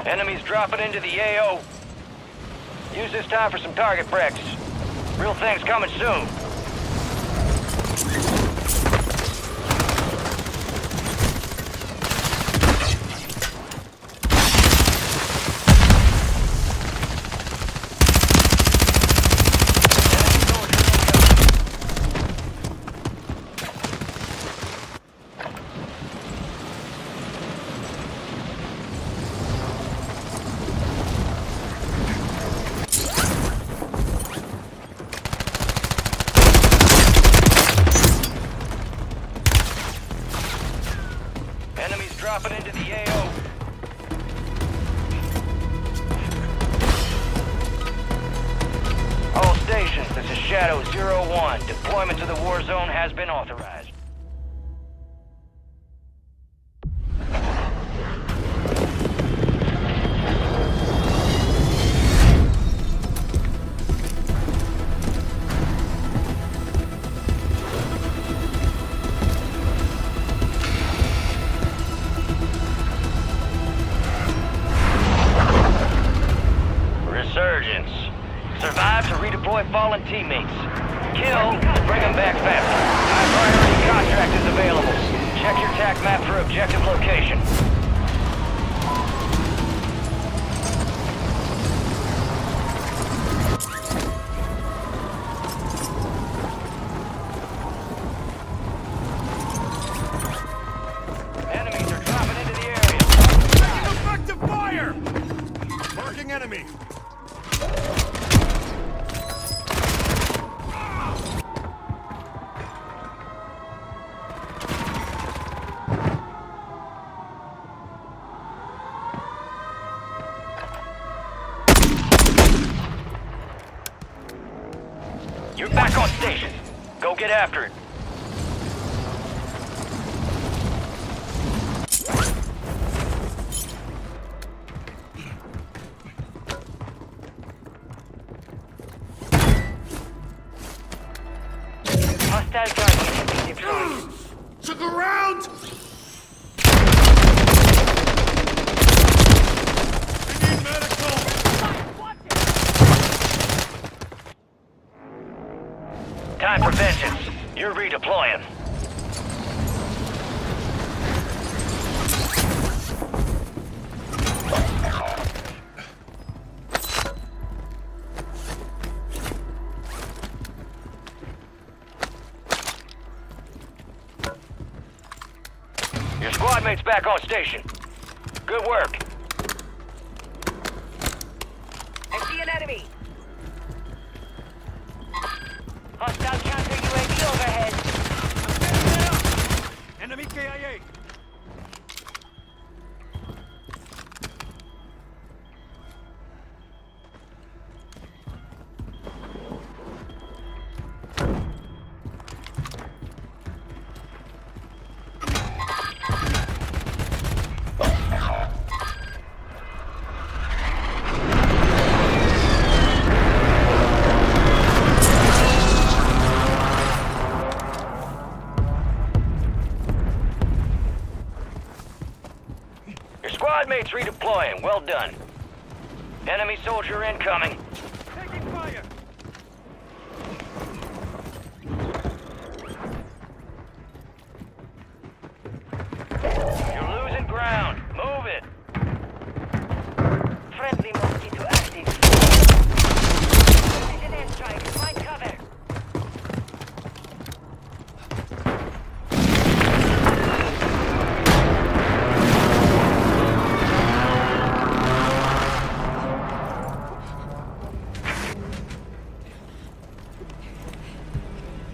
Enemies dropping into the AO. Use this time for some target practice. Real thing's coming soon. Enemies dropping into the AO. All stations, this is Shadow 01. Deployment to the war zone has been authorized. Resurgence. Survive to redeploy fallen teammates. Kill to bring them back faster. High priority contract is available. Check your TAC map for objective location. Enemies are dropping into the area. Effective fire! Marking enemy. You're back on station. Go get after it. Hostile Guardian has been deployed. Took a round! We need medical! Time for vengeance. You're redeploying. mate's back on station. Good work. I see an enemy. Hostile counter UAV overhead. Enemy KIA. Your squad mate's redeploying. Well done. Enemy soldier incoming. Taking fire. You're losing ground. Move it. Friendly mosquito active. Precision airstrike. Find cover.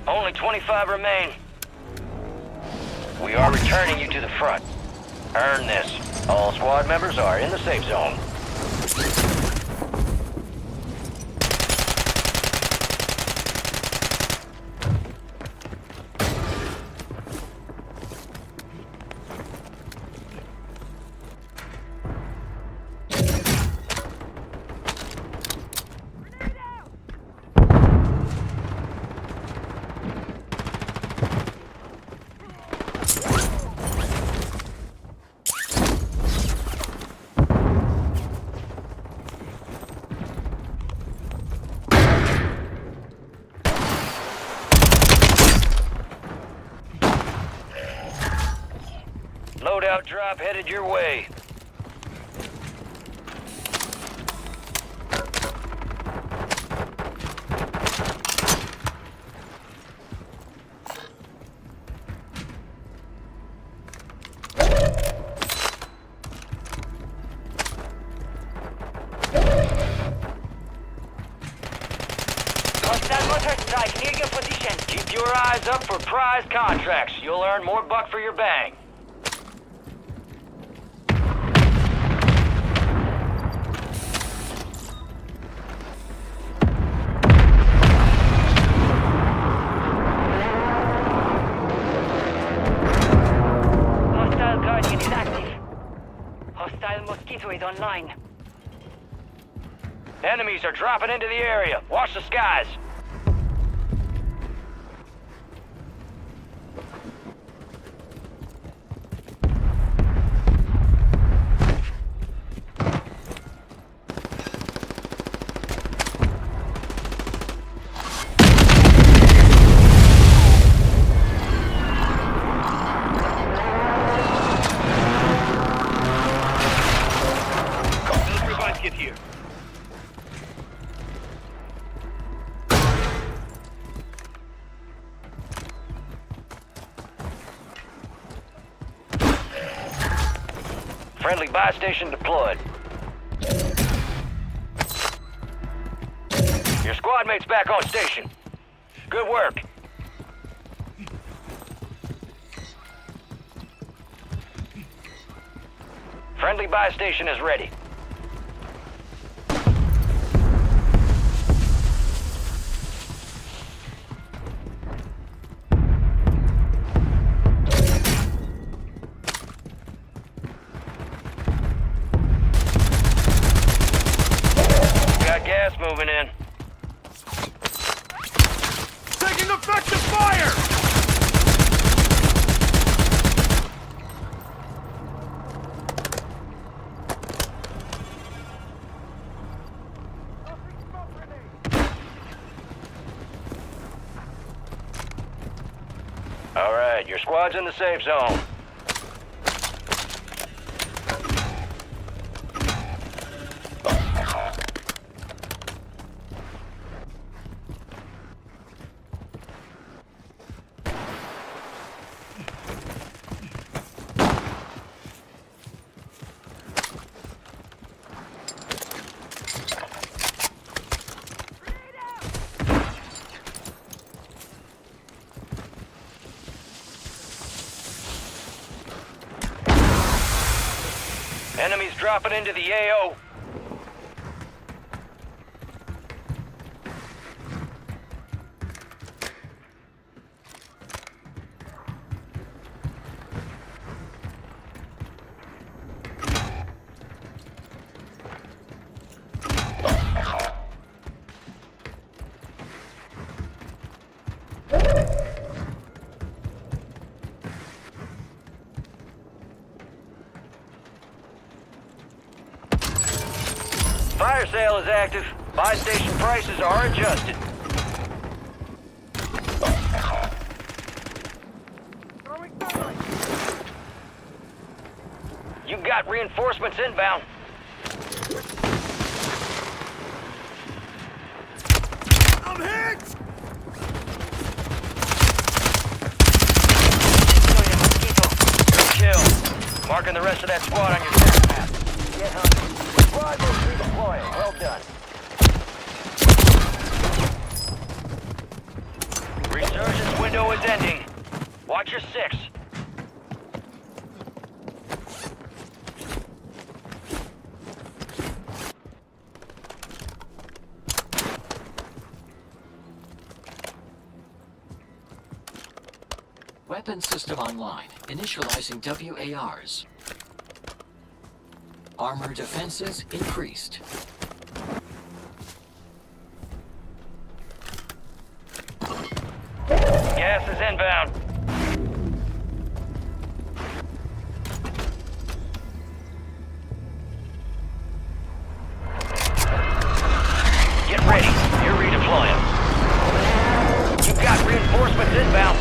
Only 25 remain. We are returning you to the front. Earn this. All squad members are in the safe zone. Loadout drop headed your way. Hostile motor strike near your position. Keep your eyes up for prize contracts. You'll earn more buck for your bang. Hostile Guardian is active. Hostile Mosquito is online. Enemies are dropping into the area. Watch the skies. Revive kit here. Friendly buy station deployed. Your squad mate's back on station. Good work. Friendly buy station is ready. Got gas moving in. Taking effective fire! All right, your squad's in the safe zone. dropping into the AO. Fire sale is active. Buy station prices are adjusted. You got reinforcements inbound. I'm hit! Kill. Marking the rest of that squad on your attack map. Get hunting. Squad will redeploying. Well done. Resurgence window is ending. Watch your six. Weapon system online. Initializing WARs. Armor defenses increased. Gas is inbound. Get ready. You're redeploying. You've got reinforcements inbound.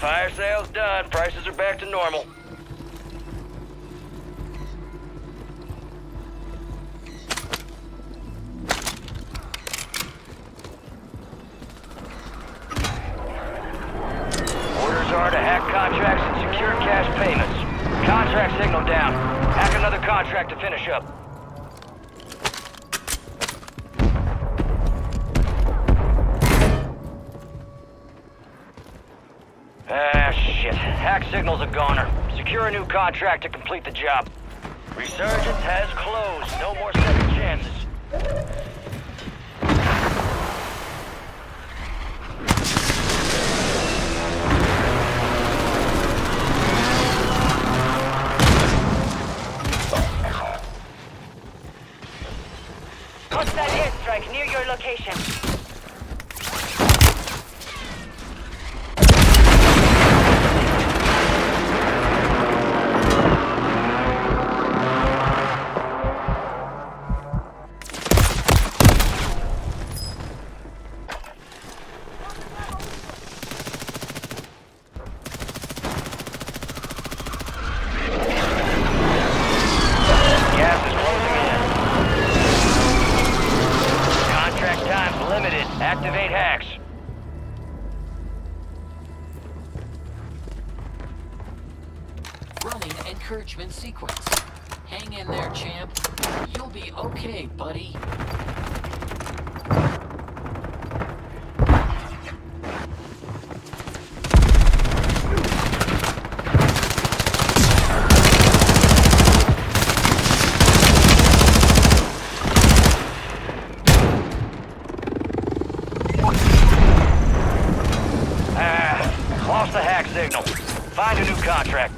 Fire sale's done. Prices are back to normal. Orders are to hack contracts and secure cash payments. Contract signal down. Hack another contract to finish up. Ah, shit. Hack signal's a goner. Secure a new contract to complete the job. Resurgence has closed. No more second chances. Hostile airstrike near your location. Gas is closing in. Contract time's limited. Activate hacks. Running encouragement sequence. Hang in there, champ. You'll be okay, buddy. Lost the hack signal. Find a new contract.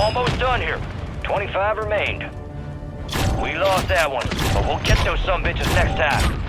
Almost done here. 25 remained. We lost that one, but we'll get those sumbitches next time.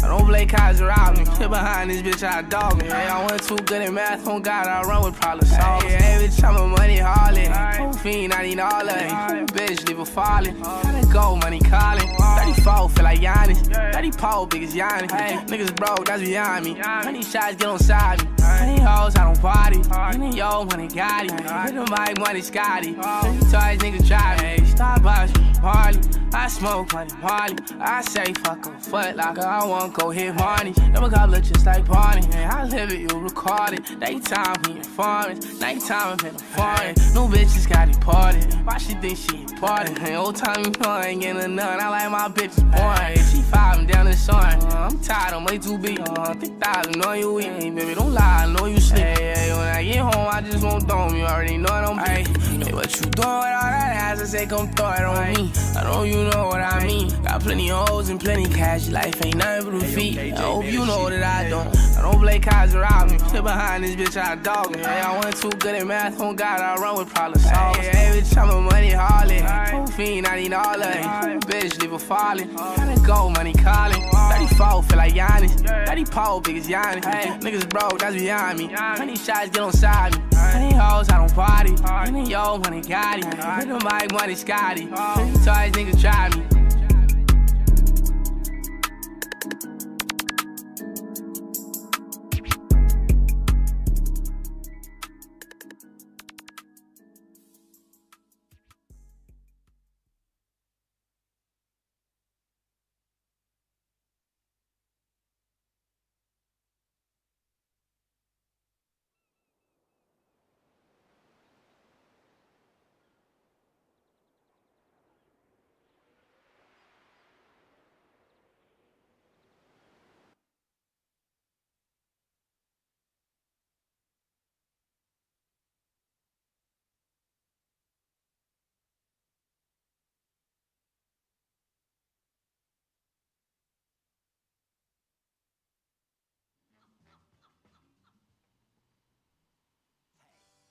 I don't blame Kaiser out me. Get behind this bitch, I dog me. Hey, I went too good at math, on God, I run with problem solvers. Hey, bitch, I'm a money harlot. Cold fiend, I need all of it. Bitch, leave her falling. Gotta go, money calling. 34, feel like Giannis. 30 pole, big as Giannis. Hey, niggas broke, that's beyond me. 20 shots, get on side me. 20 hoes, I don't party. 20 yo, money got it. Hit the mic, money Scotty. 30 toys, niggas try me. Starbucks, Harley. I smoke money, Molly. I say fuck a foot locker. I won't go hit money. Never got look just like Barney. And I live it, you record it. Daytime, we informing. Nighttime, I'm in the foreign. New bitches got deported. Why she think she important? And old time, you know I ain't getting none. I like my bitches boring. She 5 and down the sun. I'm tired, I'm way too big. 3,000, know you eat. Hey, baby, don't lie, I know you sleep. Hey, when I get home, I just won't dome. You already know it on me. Hey, what you doing with all that ass? I say, come throw it on me. I know you know what I mean. Got plenty of hoes and plenty cash. Life ain't nothing but a feet. I hope you know that I don't play Kaiser out me. Sit behind this bitch, I dog me. Hey, I went too good at math. On God, I run with problem solvers. Hey, bitch, I'm a money harlot. Whole fiend, I need all of it. Bitch, leave her falling. Gotta go, money calling. 34, feel like Giannis. 30 pole, big as Giannis. Hey, niggas broke, that's behind me. 20 shots, get on side me. 20 hoes, I don't party. 20 yo, money got it. Hit the mic, money Scotty. 20 toys, niggas try me.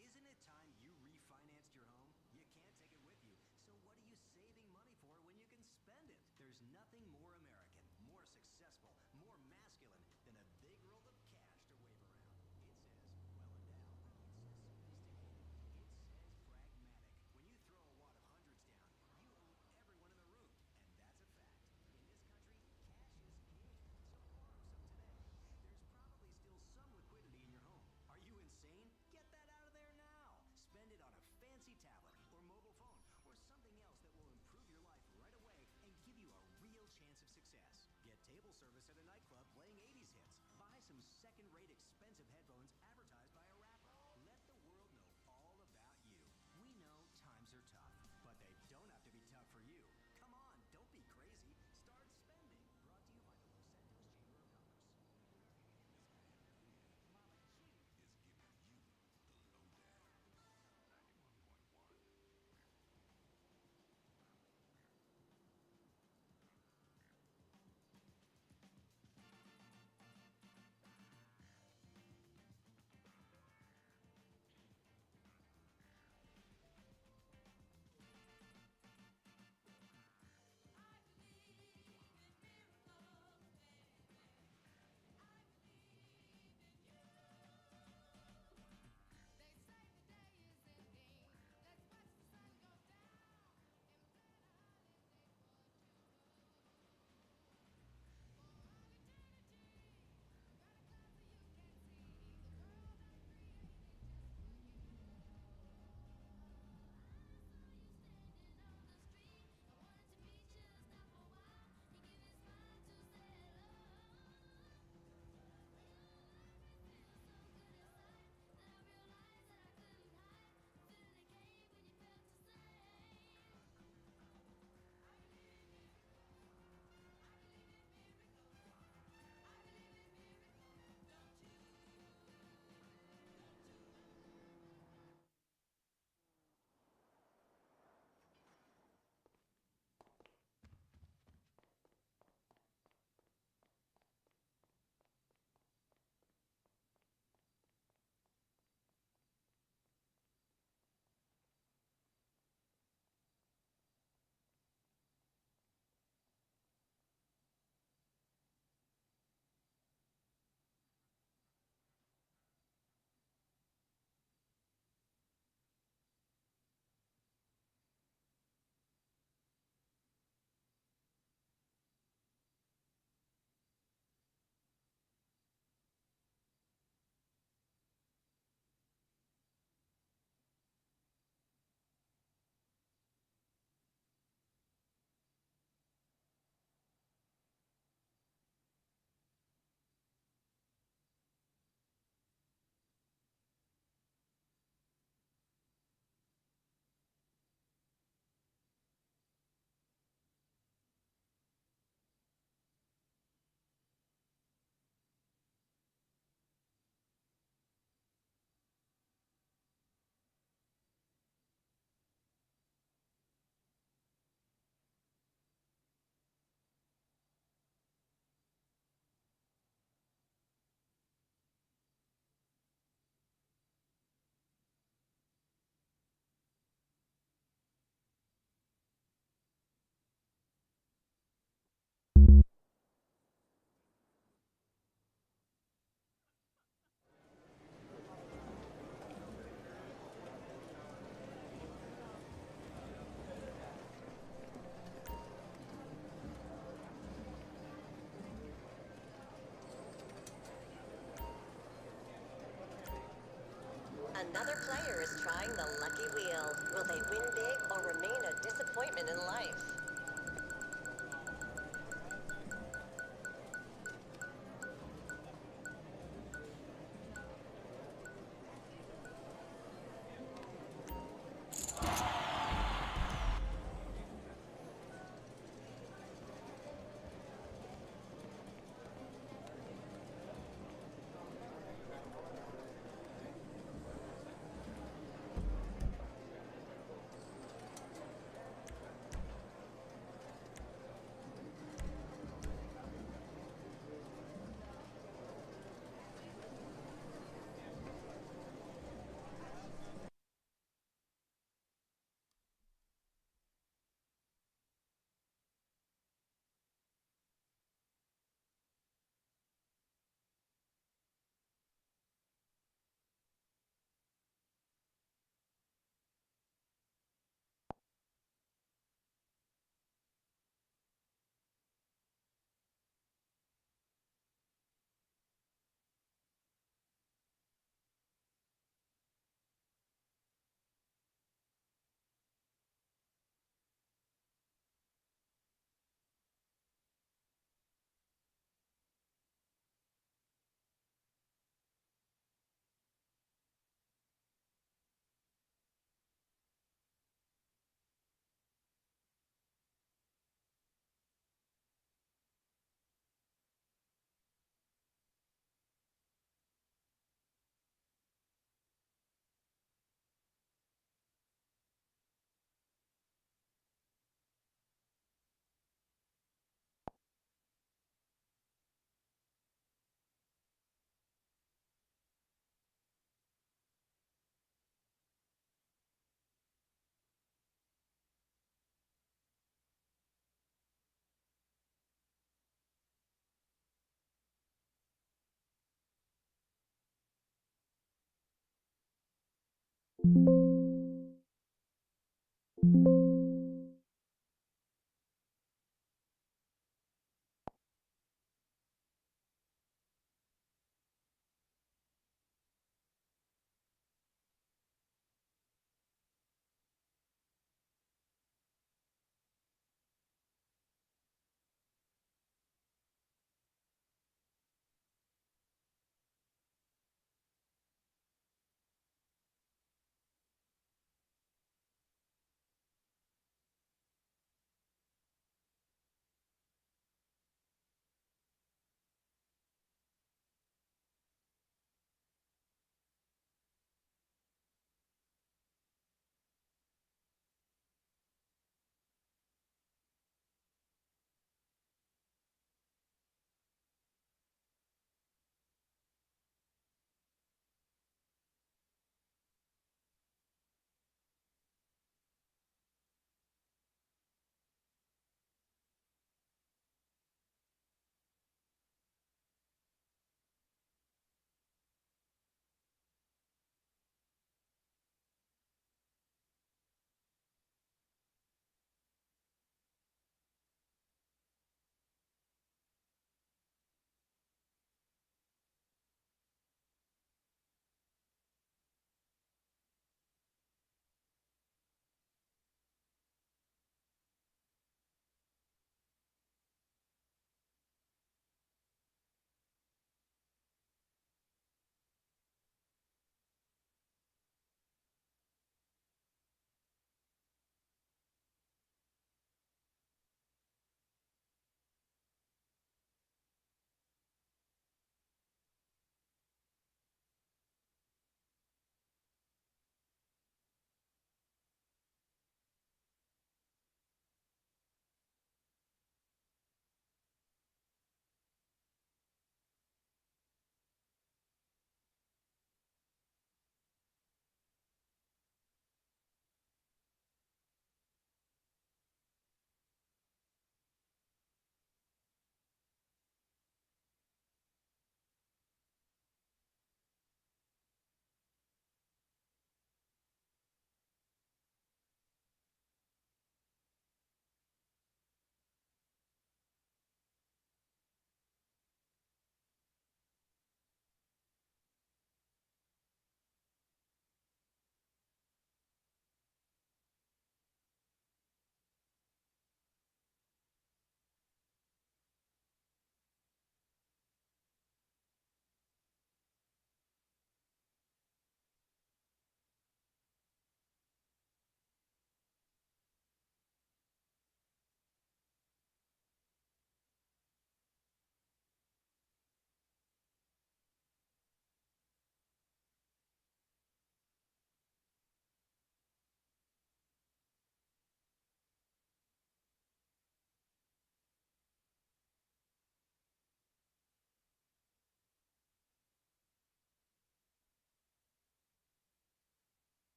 Isn't it time you refinanced your home? You can't take it with you, so what are you saving money for when you can spend it? There's nothing more American, more successful, more masculine than a big roll of cash to wave around. It says well endowed. It says sophisticated. It says pragmatic. When you throw a wad of hundreds down, you owe everyone in the room, and that's a fact. In this country, cash is king, so borrow some today. There's probably still some liquidity in your home. Are you insane? Get that out of there now. Spend it on a fancy tablet or mobile phone or something else that will improve your life right away and give you a real chance of success. Get table service at a nightclub playing 80s hits. Buy some second-rate expensive headphones advertised by a rapper. Let the world know all about you. We know times are tough, but they don't have to be tough for you. Come on, don't be crazy. Start spending. Brought to you by the Los Santos Chamber of Commerce. Another player is trying the lucky wheel. Will they win big or remain a disappointment in life?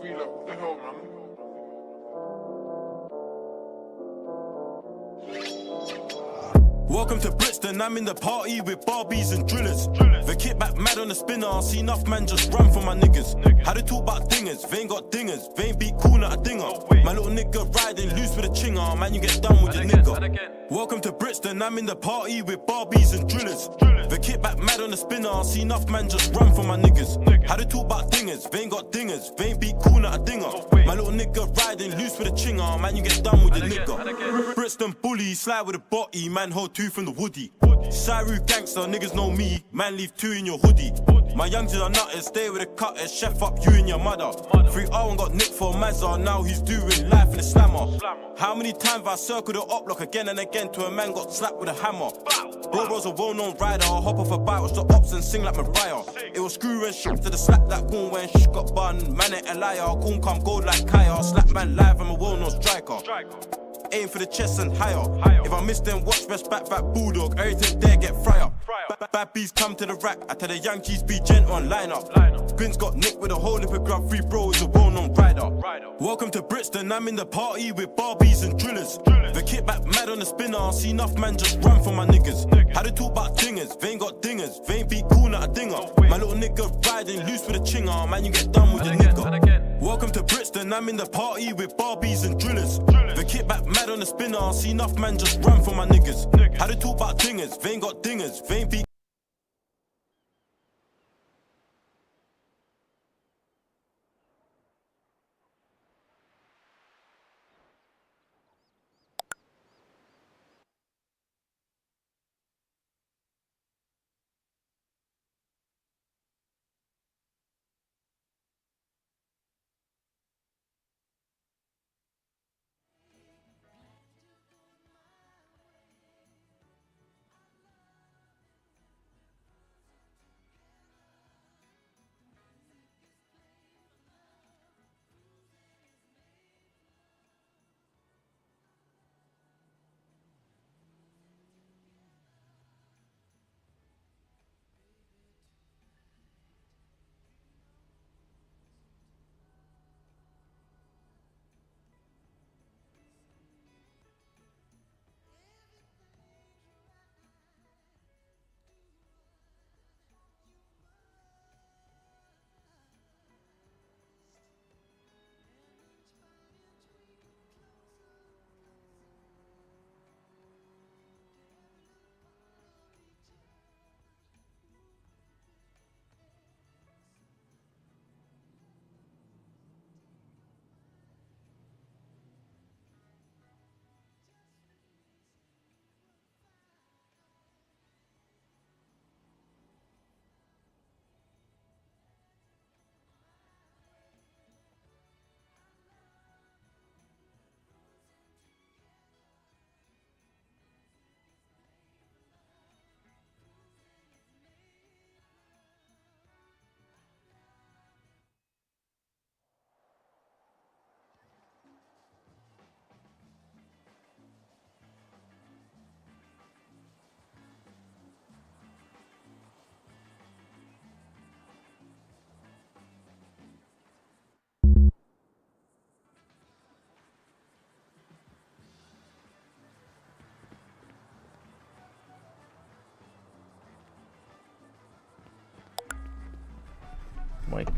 free, like, what the hell, man? Welcome to Brixton, I'm in the party with Barbies and drillers. The kit back mad on the spinner, see enough man just run for my niggas. How they talk about dingers, they ain't got dingers, they ain't beat cool, not a dinger. My little nigga riding loose with a chinger, man you get done with your nigga. Welcome to Brixton, I'm in the party with Barbies and drillers. The kit back mad on the spinner, see enough man just run for my niggas. How they talk about dingers, they ain't got dingers, they ain't beat cool, not a dinger. My little nigga riding loose with a chinger, man you get done with your nigga. Brixton bully, slide with a body, man hold two from the woody. Cyru gangster, niggas know me, man leave two in your hoodie. My youngs are nutters, stay with the cutters, chef up you and your mother. 3R got nicked for Mazza, now he's doing life in the slammer. How many times I circled the up block again and again till a man got slapped with a hammer? Bro was a well-known rider, hop off a bike, watch the ops and sing like Mariah. It was screw and shit to the slap that goon when shh got bun. Man ain't a liar, goon come gold like Kaya. Slap man live, I'm a well-known striker. Aim for the chest and higher. If I miss them, watch best back bulldog. Everything there get fryer. Bad bees come to the rack. I tell the young G's be gentle and line up. Grins got nicked with a whole lip of grub. Free bro is a well-known rider. Welcome to Brixton, I'm in the party with Barbies and drillers. The kit back mad on the spinner, see enough man just run for my niggas. How they talk about dingers, they ain't got dingers, they ain't beat cool, not a dinger. My little nigga riding loose with a chinger, man you get done with your nigga. Welcome to Brixton, I'm in the party with Barbies and drillers. The kit back mad on the spinner, see enough man just run for my niggas. How they talk about dingers, they ain't got dingers, they ain't beat. Mike.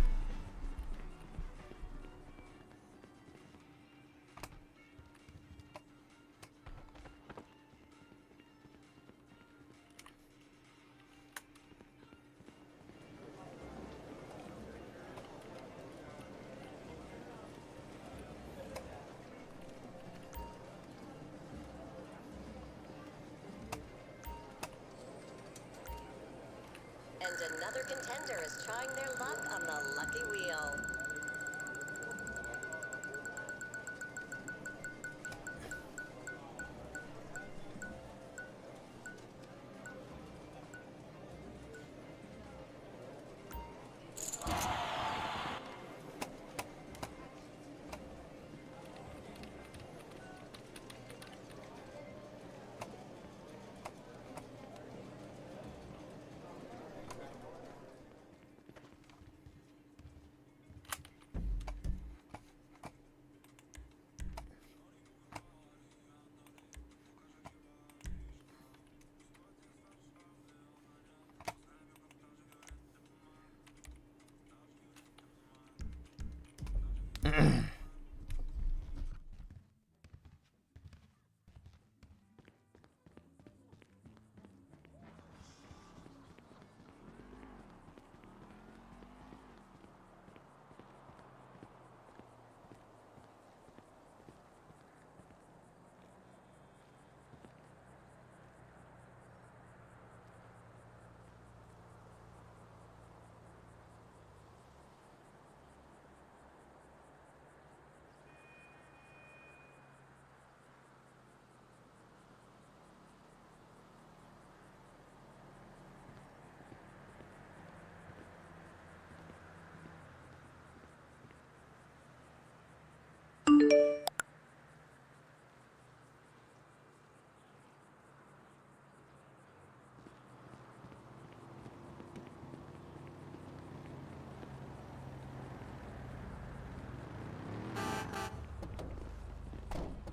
And another contender is trying their luck on the lucky wheel.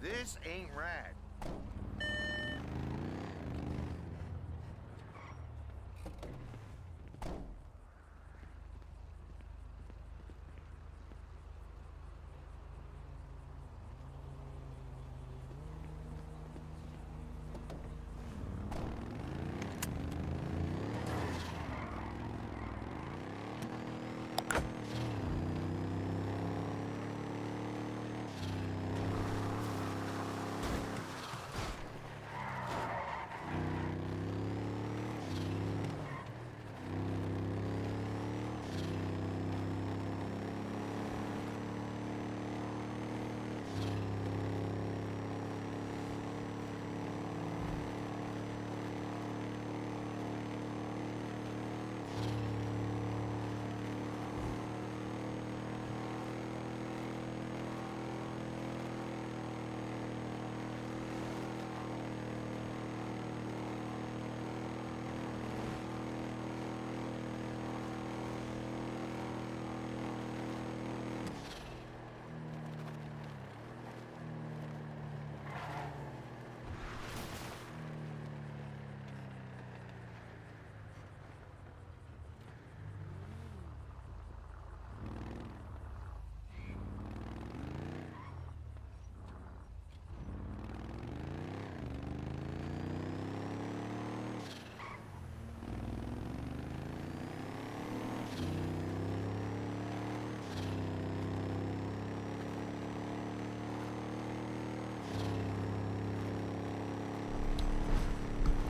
This ain't right.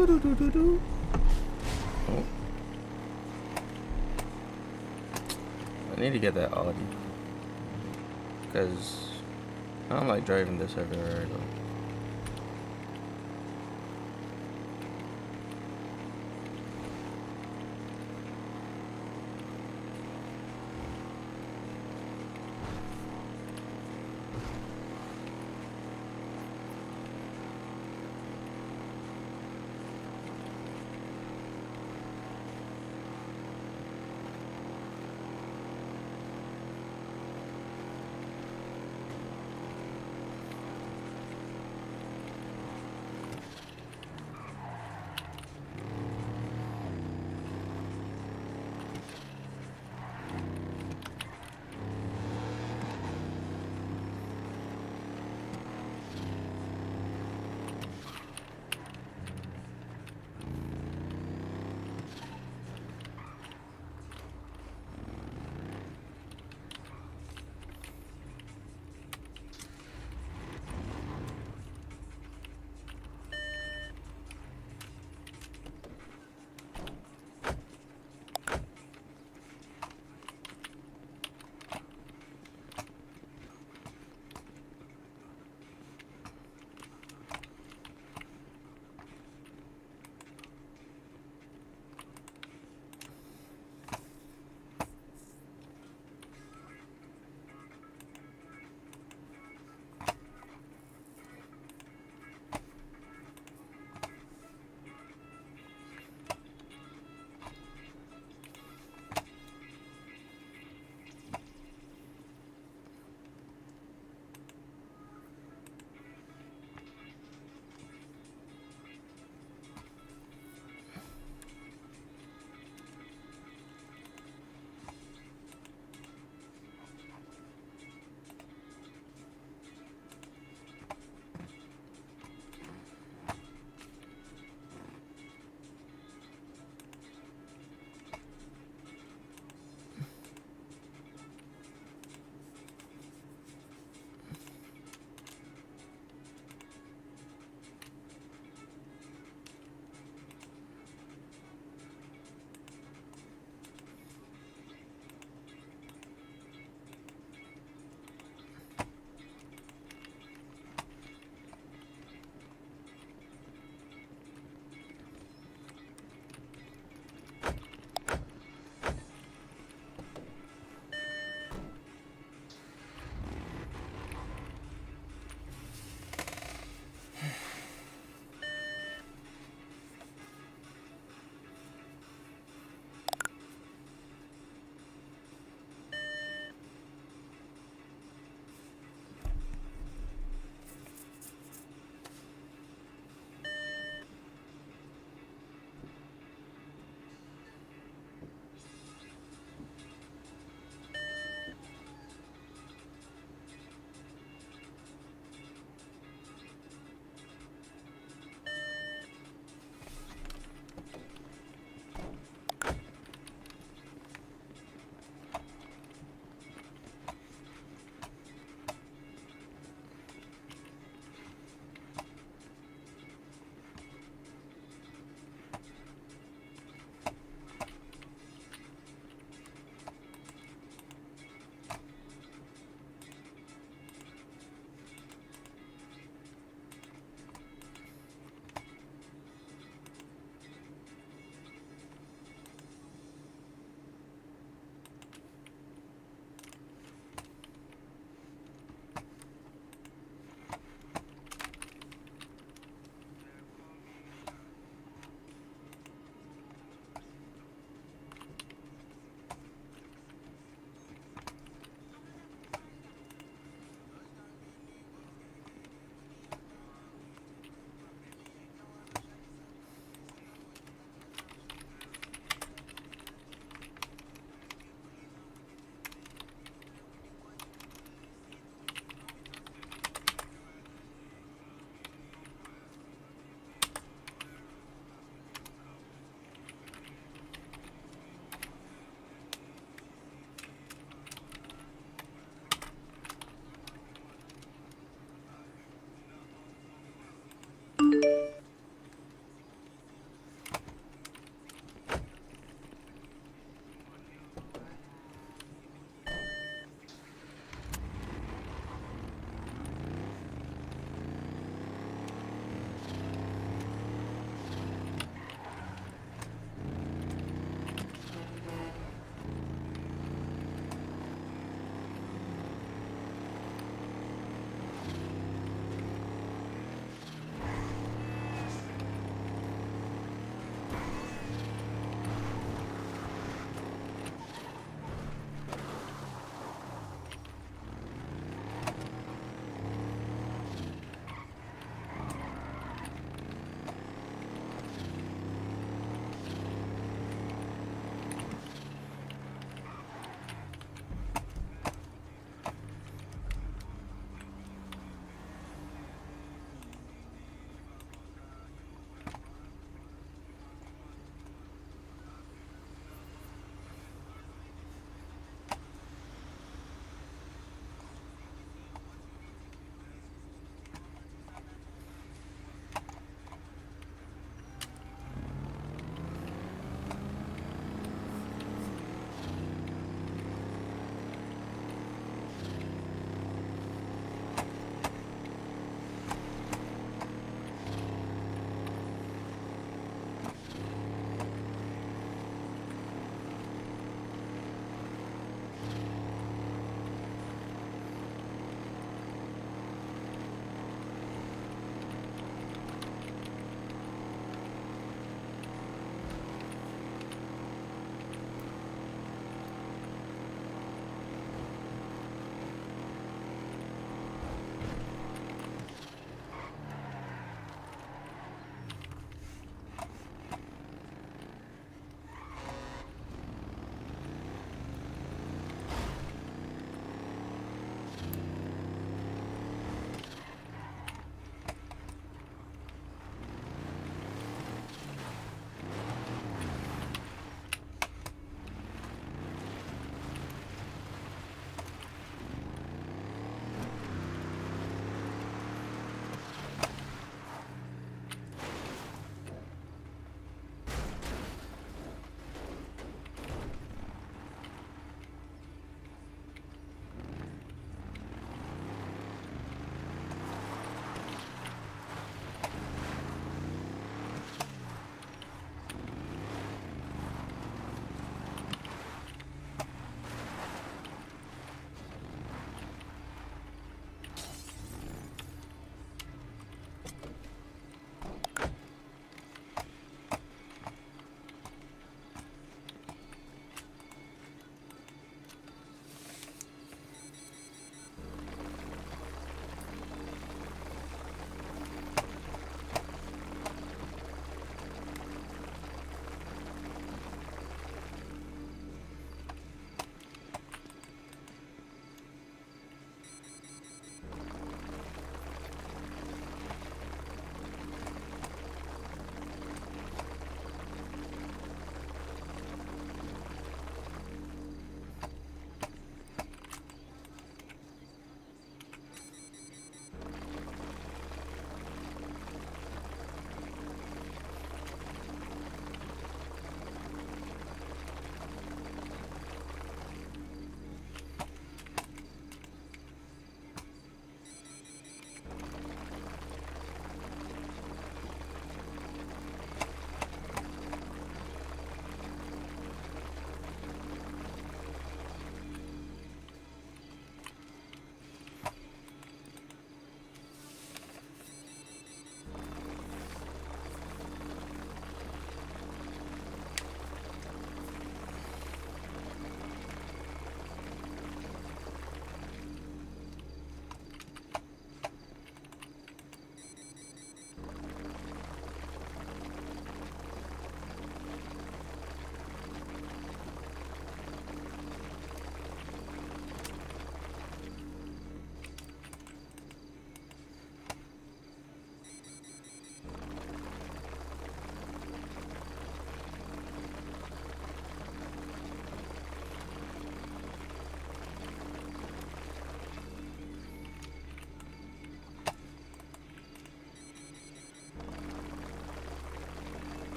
Oh. I need to get that Audi because I don't like driving this everywhere I go.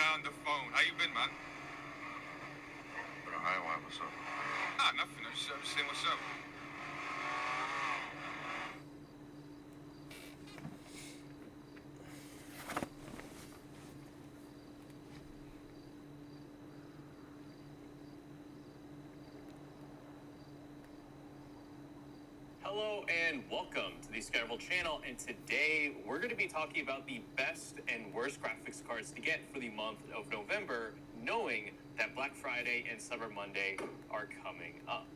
guy on the phone. How you been, man? Hi, why? What's up? Ah, nothing. I'm just saying what's up. Hello and welcome to the Skyfall channel, and today we're going to be talking about the best and worst graphics cards to get for the month of November, knowing that Black Friday and Cyber Monday are coming up.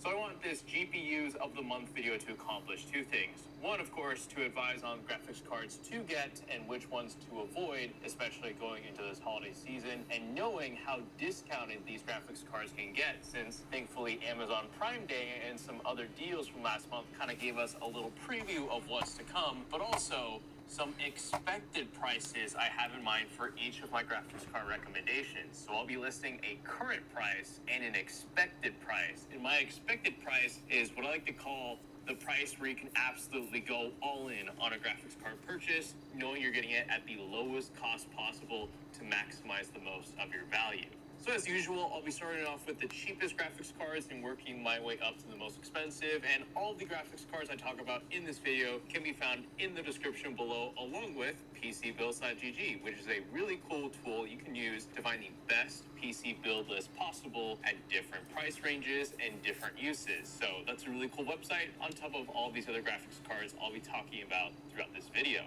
So I want this GPUs of the month video to accomplish two things. One, of course, to advise on graphics cards to get and which ones to avoid, especially going into this holiday season, and knowing how discounted these graphics cards can get, since thankfully Amazon Prime Day and some other deals from last month kind of gave us a little preview of what's to come, but also some expected prices I have in mind for each of my graphics card recommendations. So I'll be listing a current price and an expected price. And my expected price is what I like to call the price where you can absolutely go all in on a graphics card purchase, knowing you're getting it at the lowest cost possible to maximize the most of your value. So as usual, I'll be starting off with the cheapest graphics cards and working my way up to the most expensive, and all the graphics cards I talk about in this video can be found in the description below, along with PCBuilds.gg, which is a really cool tool you can use to find the best PC build list possible at different price ranges and different uses. So that's a really cool website on top of all these other graphics cards I'll be talking about throughout this video.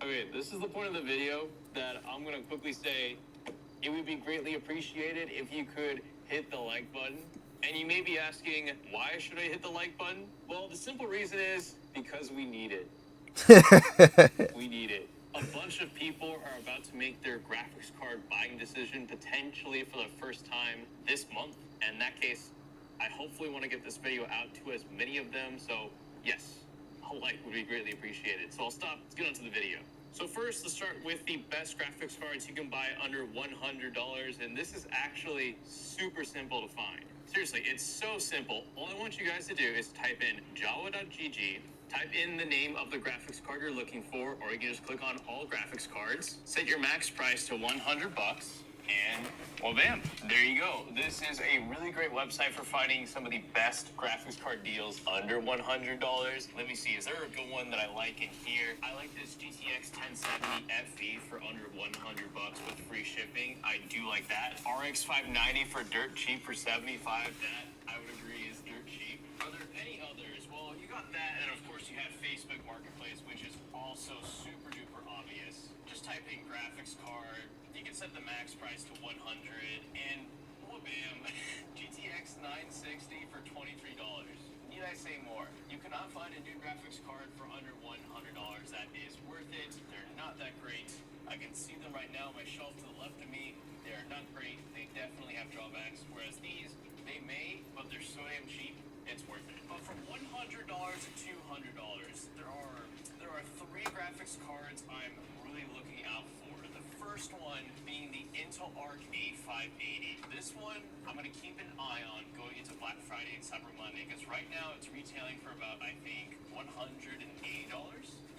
Okay, this is the point of the video that I'm gonna quickly say it would be greatly appreciated if you could hit the like button. And you may be asking, why should I hit the like button? Well, the simple reason is because we need it. We need it. A bunch of people are about to make their graphics card buying decision potentially for the first time this month. And in that case, I hopefully want to get this video out to as many of them. So yes, a like would be greatly appreciated. So I'll stop. Let's get on to the video. So first, let's start with the best graphics cards you can buy under $100, and this is actually super simple to find. Seriously, it's so simple. All I want you guys to do is type in Jawa.gg, type in the name of the graphics card you're looking for, or you can just click on all graphics cards, set your max price to $100, and well, bam, there you go. This is a really great website for finding some of the best graphics card deals under $100. Let me see, is there a good one that I like in here? I like this GTX 1070 FE for under $100 with free shipping. I do like that. RX 590 for dirt cheap for $75. That, I would agree, is dirt cheap. Are there any others? Well, you got that, and of course you have Facebook Marketplace, which is also super duper obvious. Just type in graphics card. You can set the max price to $100, and bam, GTX 960 for $23. Need I say more? You cannot find a new graphics card for under $100 that is worth it. They're not that great. I can see them right now on my shelf to the left of me. They are not great. They definitely have drawbacks, whereas these, they may, but they're so damn cheap, it's worth it. But from $100 to $200, there are three graphics cards I'm really looking out for. First one being the Intel Arc A580. This one I'm going to keep an eye on going into Black Friday and Cyber Monday, because right now it's retailing for about, I think, $180.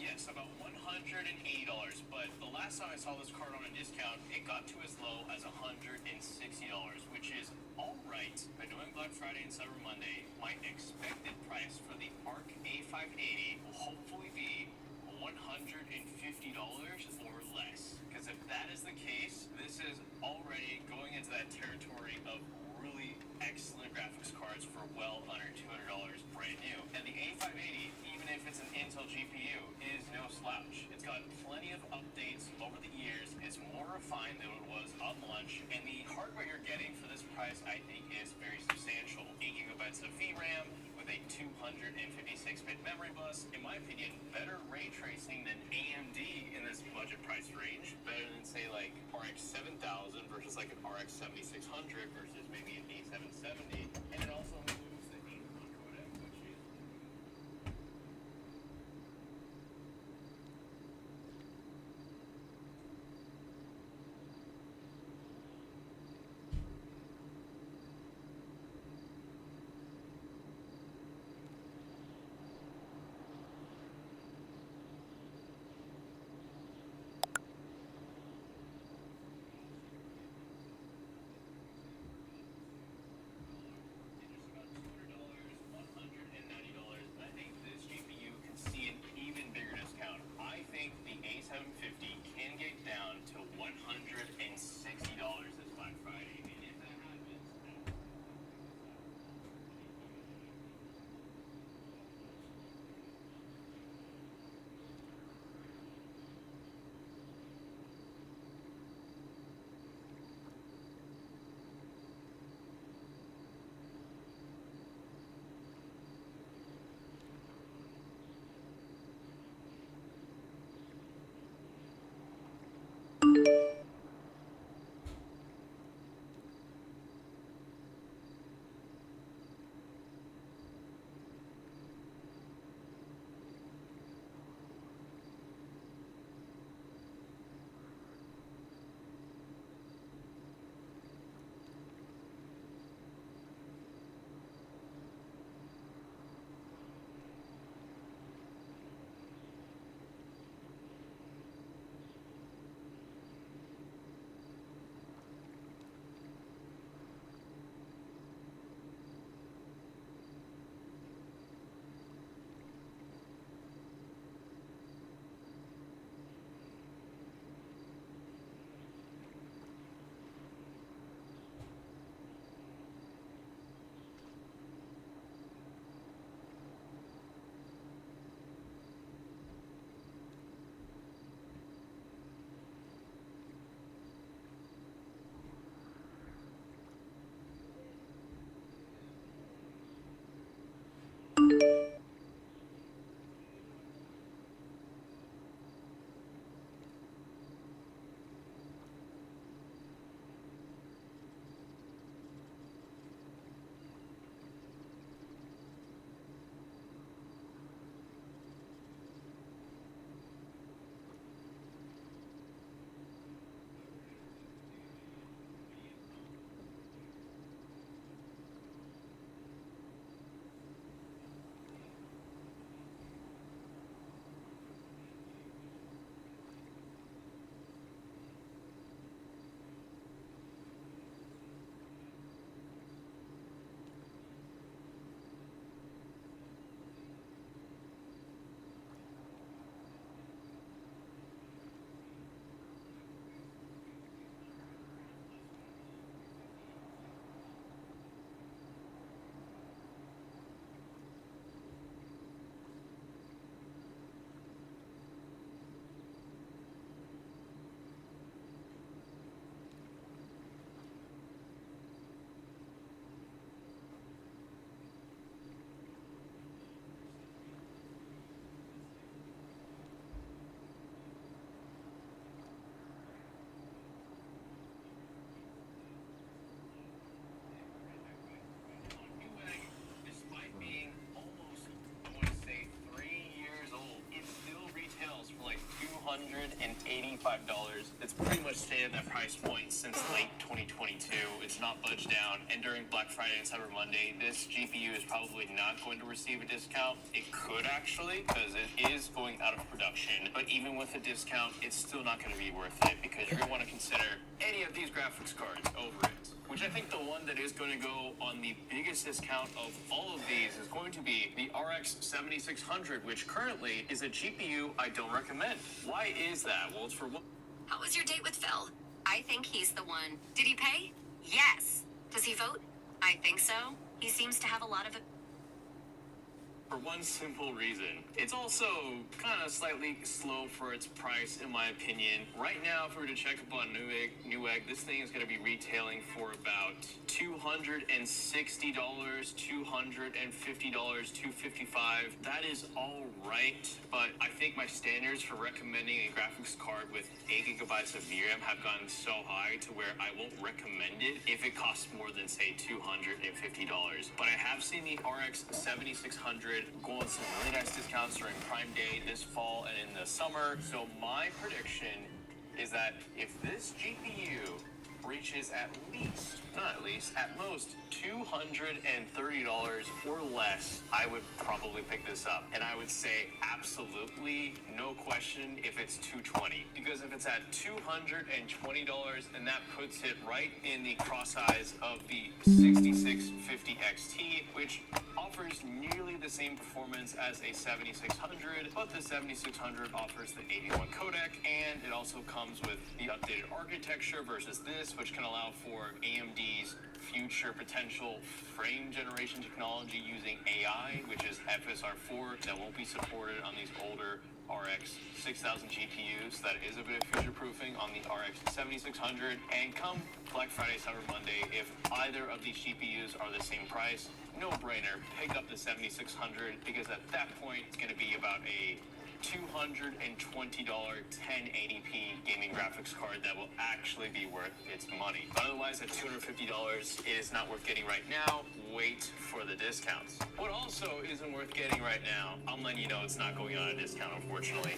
Yes, about $180. But the last time I saw this card on a discount, it got to as low as $160, which is all right. But knowing Black Friday and Cyber Monday, my expected price for the Arc A580 will hopefully be $150 or less. Because if that is the case, this is already going into that territory of really excellent graphics cards for well under $200 brand new. And the A580, even if it's an Intel GPU, is no slouch. It's got plenty of updates over the years. It's more refined than it was on launch, and the hardware you're getting for this price, I think, is very substantial. 8 gigabytes of VRAM with a 256-bit memory bus. In my opinion, better ray tracing than AMD in this budget price range. Better than, say, like RX 7000 versus like an RX 7600 versus maybe an A770. And it also includes the 800 codec, which is It's pretty much stayed at that price point since late 2022. It's not budged down. And during Black Friday and Cyber Monday, this GPU is probably not going to receive a discount. It could actually, because it is going out of production. But even with a discount, it's still not going to be worth it because you're going to want to consider any of these graphics cards over it. Which I think the one that is going to go on the biggest discount of all of these is going to be the RX 7600, which currently is a GPU I don't recommend. Why is that? Well, it's for one. How was your date with Phil? I think he's the one. Did he pay? Yes. Does he vote? I think so. He seems to have a lot of... For one simple reason. It's also kind of slightly slow for its price, in my opinion. Right now, if we were to check up on Newegg, this thing is going to be retailing for about $260, $250, $255. That is all right, but I think my standards for recommending a graphics card with 8 gigabytes of VRAM have gotten so high to where I won't recommend it if it costs more than, say, $250. But I have seen the RX 7600 go on some really nice discounts during Prime Day this fall and in the summer. So my prediction is that if this GPU reaches at most $230 or less, I would probably pick this up. And I would say absolutely no question if it's $220. Because if it's at $220, then that puts it right in the cross eyes of the 6650 XT, which offers nearly the same performance as a 7600, but the 7600 offers the 81 codec, and it also comes with the updated architecture versus this, which can allow for AMD's future potential frame generation technology using AI, which is FSR4, that won't be supported on these older RX 6000 GPUs. That is a bit of future proofing on the RX 7600. And come Black Friday, Cyber Monday, if either of these GPUs are the same price, no brainer, pick up the 7600, because at that point it's going to be about a $220 1080p gaming graphics card that will actually be worth its money. Otherwise, at $250, it is not worth getting right now. Wait for the discounts. What also isn't worth getting right now, I'm letting you know it's not going on a discount, unfortunately,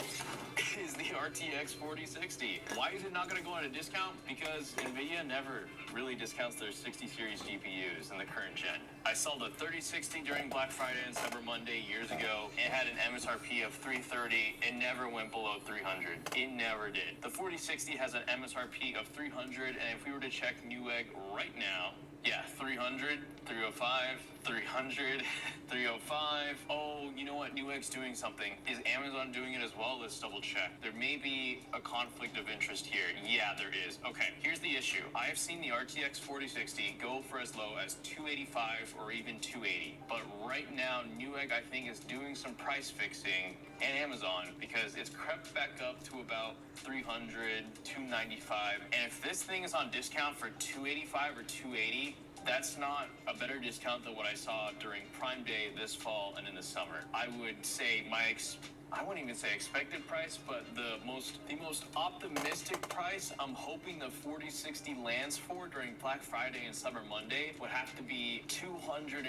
is the RTX 4060. Why is it not going to go on a discount? Because NVIDIA never really discounts their 60 series GPUs in the current gen. I saw the 3060 during Black Friday and Cyber Monday years ago. It had an MSRP of $330. It never went below $300. It never did. The 4060 has an MSRP of $300, and if we were to check Newegg right now, yeah, $300, $305, $300, $305. Oh, you know what? Newegg's doing something. Is Amazon doing it as well? Let's double check. There may be a conflict of interest here. Yeah, there is. Okay, here's the issue. I have seen the RTX 4060 go for as low as $285 or even $280. But right now, Newegg, I think, is doing some price fixing, and Amazon, because it's crept back up to about $300, $295. And if this thing is on discount for $285 or $280, that's not a better discount than what I saw during Prime Day this fall and in the summer. I would say I wouldn't even say expected price, but the most optimistic price I'm hoping the 4060 lands for during Black Friday and Cyber Monday would have to be $250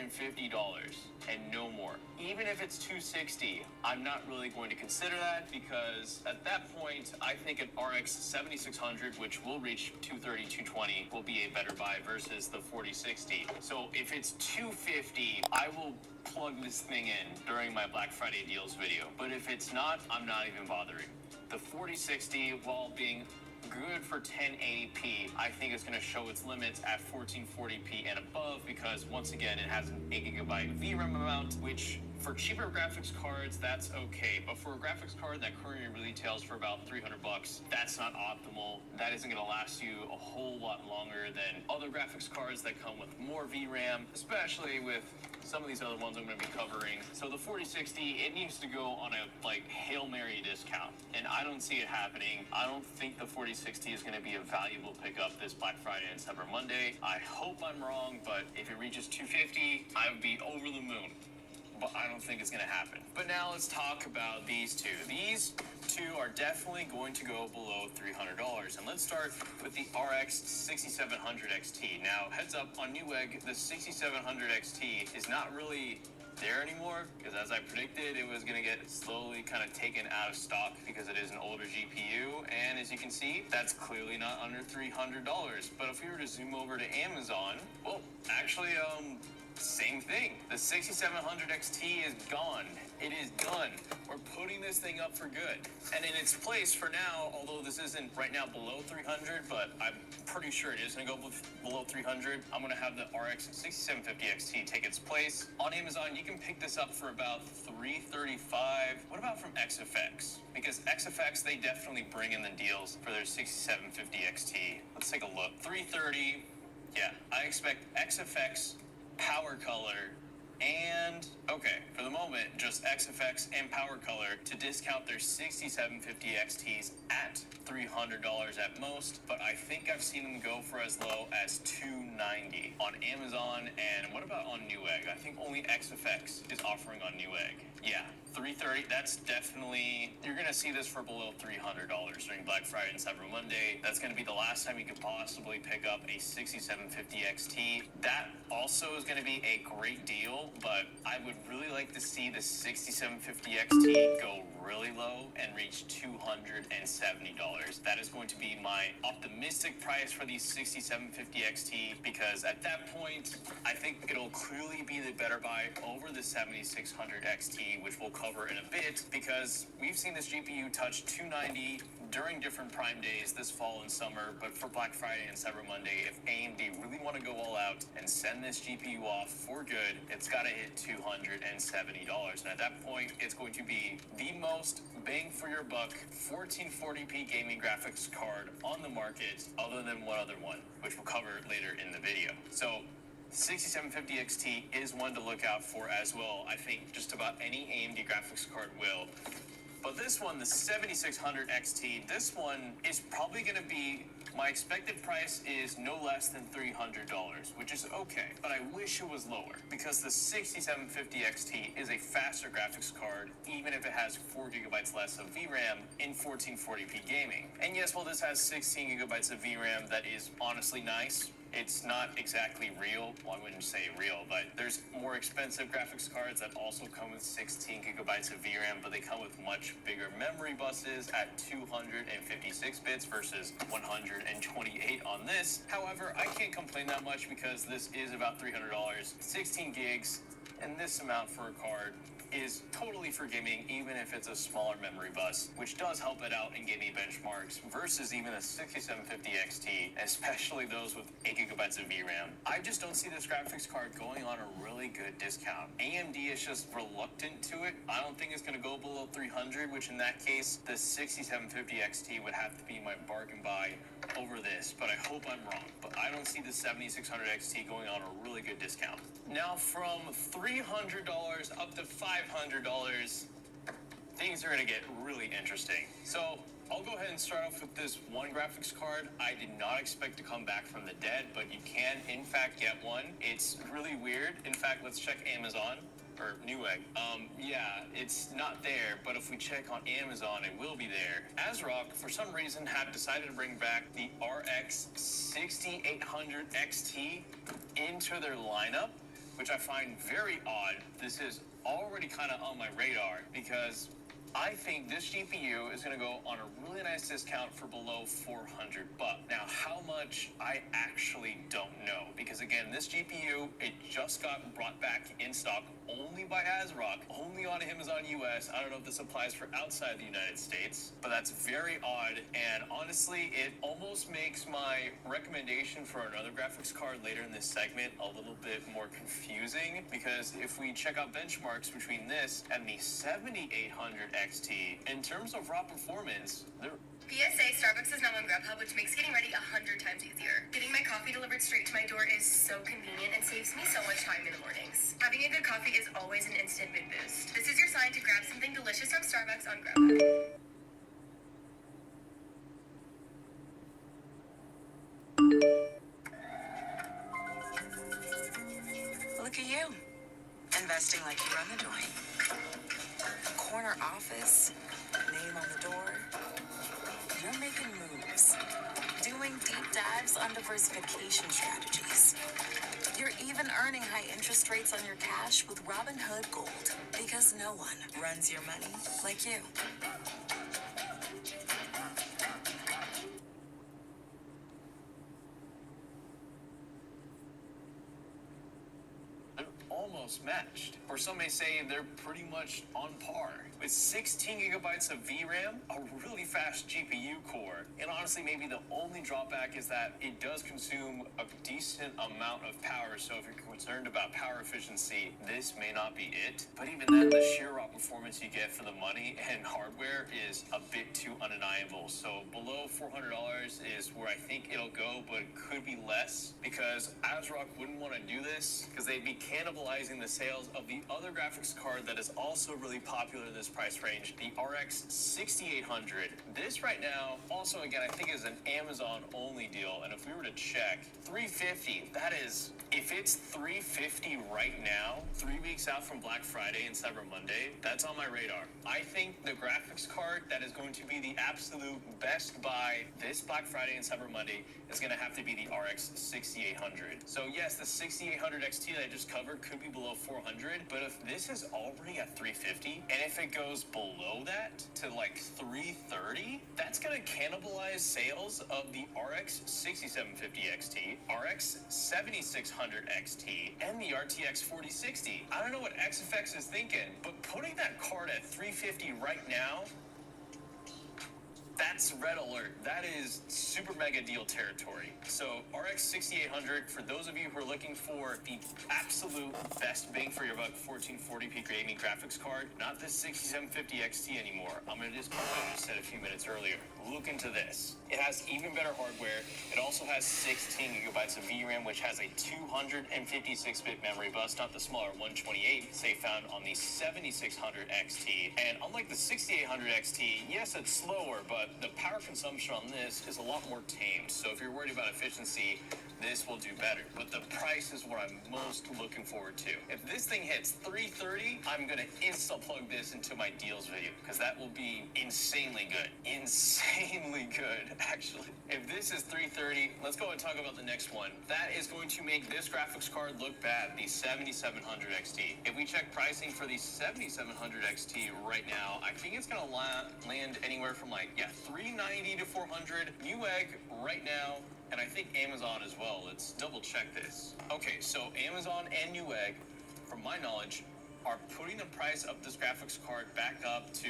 and no more. Even if it's $260, I'm not really going to consider that, because at that point, I think an RX 7600, which will reach $230, $220, will be a better buy versus the 4060. So if it's $250, I will plug this thing in during my Black Friday deals video. But if it's not, I'm not even bothering. The 4060, while being good for 1080p, I think it's going to show its limits at 1440p and above, because once again, it has an 8GB VRAM amount, which for cheaper graphics cards, that's okay. But for a graphics card that currently retails for about $300, that's not optimal. That isn't going to last you a whole lot longer than other graphics cards that come with more VRAM, especially with some of these other ones I'm going to be covering. So the 4060, it needs to go on a Hail Mary discount, and I don't see it happening. I don't think the 4060 is going to be a valuable pickup this Black Friday and Cyber Monday. I hope I'm wrong, but if it reaches $250, I would be over the moon. But I don't think it's going to happen. But now let's talk about these two. These two are definitely going to go below $300. And let's start with the RX 6700 XT. Now, heads up on Newegg, the 6700 XT is not really there anymore, because as I predicted, it was going to get slowly kind of taken out of stock because it is an older GPU, and as you can see, that's clearly not under $300. But if we were to zoom over to Amazon, well, actually, same thing. The 6700 XT is gone. It is done. We're putting this thing up for good. And in its place for now, although this isn't right now below 300, but I'm pretty sure it is going to go below 300, I'm going to have the RX 6750 XT take its place. On Amazon, you can pick this up for about $335. What about from XFX? Because XFX, they definitely bring in the deals for their 6750 XT. Let's take a look. $330. Yeah, I expect XFX, Power Color, and, okay, for the moment, just XFX and Power Color to discount their 6750 XTs at $300 at most, but I think I've seen them go for as low as $290 on Amazon. And what about on Newegg? I think only XFX is offering on Newegg. Yeah, $330, that's definitely, you're gonna see this for below $300 during Black Friday and Cyber Monday. That's gonna be the last time you could possibly pick up a 6750 XT. That also is gonna be a great deal, but I would really like to see the 6750 XT go really low and reach $270. That is going to be my optimistic price for the 6750 XT, because at that point, I think it'll clearly be the better buy over the 7600 XT, which we'll cover in a bit, because we've seen this GPU touch $290 during different Prime days this fall and summer. But for Black Friday and Cyber Monday, if AMD really want to go all out and send this GPU off for good, it's got to hit $270. And at that point, it's going to be the most bang for your buck 1440p gaming graphics card on the market, other than one other one, which we'll cover later in the video. So 6750 XT is one to look out for as well. I think just about any AMD graphics card will. But this one, the 7600 XT, this one is probably going to be, my expected price is no less than $300, which is okay. But I wish it was lower, because the 6750 XT is a faster graphics card, even if it has 4 gigabytes less of VRAM in 1440p gaming. And yes, while this has 16 gigabytes of VRAM, that is honestly nice. It's not exactly real. Well, I wouldn't say real, but there's more expensive graphics cards that also come with 16 gigabytes of VRAM, but they come with much bigger memory buses at 256 bits versus 128 on this. However, I can't complain that much, because this is about $300, 16 gigs, and this amount for a card is totally forgiving, even if it's a smaller memory bus, which does help it out in gaming benchmarks versus even a 6750 XT, especially those with 8 gigabytes of VRAM. I just don't see this graphics card going on a really good discount. AMD is just reluctant to it. I don't think it's going to go below 300, which in that case, the 6750 XT would have to be my bargain buy over this, but I hope I'm wrong. But I don't see the 7600 XT going on a really good discount. Now, from $300 up to $500, things are going to get really interesting. So I'll go ahead and start off with this one graphics card. I did not expect to come back from the dead, but you can, in fact, get one. It's really weird. In fact, let's check Amazon. Or Newegg. Yeah, it's not there, but if we check on Amazon, it will be there. ASRock, for some reason, have decided to bring back the RX 6800 XT into their lineup, which I find very odd. This is already kind of on my radar, because I think this GPU is going to go on a really nice discount for below $400. Now, how much, I actually don't know, because again, this GPU, it just got brought back in stock only by ASRock, only on Amazon US. I don't know if this applies for outside the United States, but that's very odd. And honestly, it almost makes my recommendation for another graphics card later in this segment a little bit more confusing, because if we check out benchmarks between this and the 7800 XT, in terms of raw performance, they're PSA, Starbucks is now on Grubhub, which makes getting ready 100 times easier. Getting my coffee delivered straight to my door is so convenient and saves me so much time in the mornings. Having a good coffee is always an instant mood boost. This is your sign to grab something delicious from Starbucks on Grubhub. Look at you, investing like you run the joint. Corner office, name on the door. You're making moves, doing deep dives on diversification strategies. You're even earning high interest rates on your cash with Robinhood Gold, because no one runs your money like you. Almost matched. Or some may say they're pretty much on par. With 16 gigabytes of VRAM, a really fast GPU core, and honestly maybe the only drawback is that it does consume a decent amount of power, so if you're concerned about power efficiency, this may not be it. But even then, the sheer raw performance you get for the money and hardware is a bit too undeniable. So below $400 is where I think it'll go, but it could be less, because ASRock wouldn't want to do this, because they'd be cannibalizing the sales of the other graphics card that is also really popular in this price range, the RX 6800. This right now, also again, I think is an Amazon only deal, and if we were to check, $350, that is, if it's $350 right now, 3 weeks out from Black Friday and Cyber Monday, that's on my radar. I think the graphics card that is going to be the absolute best buy this Black Friday and Cyber Monday is going to have to be the RX 6800. So yes, the 6800 XT that I just covered could be below 400, but if this is already at 350, and if it goes below that to like 330, that's going to cannibalize sales of the RX 6750 XT, RX 7600 XT, and the RTX 4060. I don't know what XFX is thinking, but putting that card at 350 right now, that's red alert. That is super mega deal territory. So RX 6800, for those of you who are looking for the absolute best bang for your buck 1440p gaming graphics card, not this 6750 XT anymore. I'm going to just what I just said a few minutes earlier. Look into this. It has even better hardware. It also has 16 gigabytes of VRAM, which has a 256-bit memory bus, not the smaller 128, say found on the 7600 XT. And unlike the 6800 XT, yes, it's slower, but the power consumption on this is a lot more tamed. So if you're worried about efficiency, this will do better. But the price is what I'm most looking forward to. If this thing hits 330, I'm gonna insta plug this into my deals video, because that will be insanely good. Insanely good, actually. If this is 330, let's go and talk about the next one. That is going to make this graphics card look bad, the 7700 XT. If we check pricing for the 7700 XT right now, I think it's gonna land anywhere from like, yeah, 390 to 400. Newegg right now, and I think Amazon as well. Let's double check this. Okay, so Amazon and Newegg, from my knowledge, are putting the price of this graphics card back up to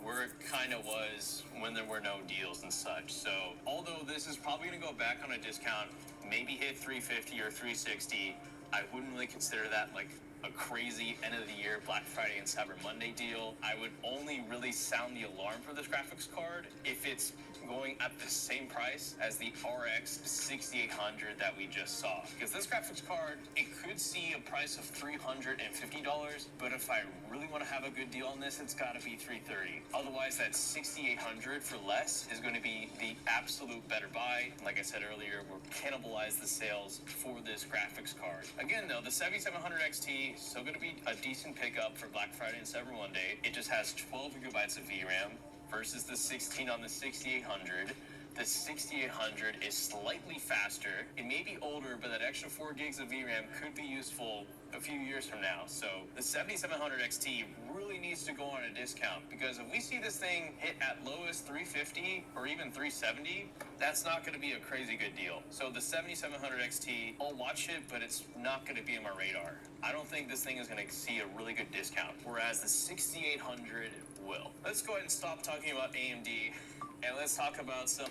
where it kind of was when there were no deals and such. So although this is probably going to go back on a discount, maybe hit 350 or 360, I wouldn't really consider that like a crazy end of the year Black Friday and Cyber Monday deal. I would only really sound the alarm for this graphics card if it's going at the same price as the RX 6800 that we just saw. Because this graphics card, it could see a price of $350, but if I really want to have a good deal on this, it's got to be $330. Otherwise, that 6800 for less is going to be the absolute better buy. Like I said earlier, we'll cannibalize the sales for this graphics card. Again, though, the 7700 XT still going to be a decent pickup for Black Friday and Cyber Monday. It just has 12 gigabytes of VRAM versus the 16 on the 6800. The 6800 is slightly faster. It may be older, but that extra 4 gigs of VRAM could be useful a few years from now. So the 7700 XT really needs to go on a discount, because if we see this thing hit at lowest 350 or even 370, that's not going to be a crazy good deal. So the 7700 XT, I'll watch it, but it's not going to be on my radar. I don't think this thing is going to see a really good discount, whereas the 6800 will. Let's go ahead and stop talking about AMD. And let's talk about some,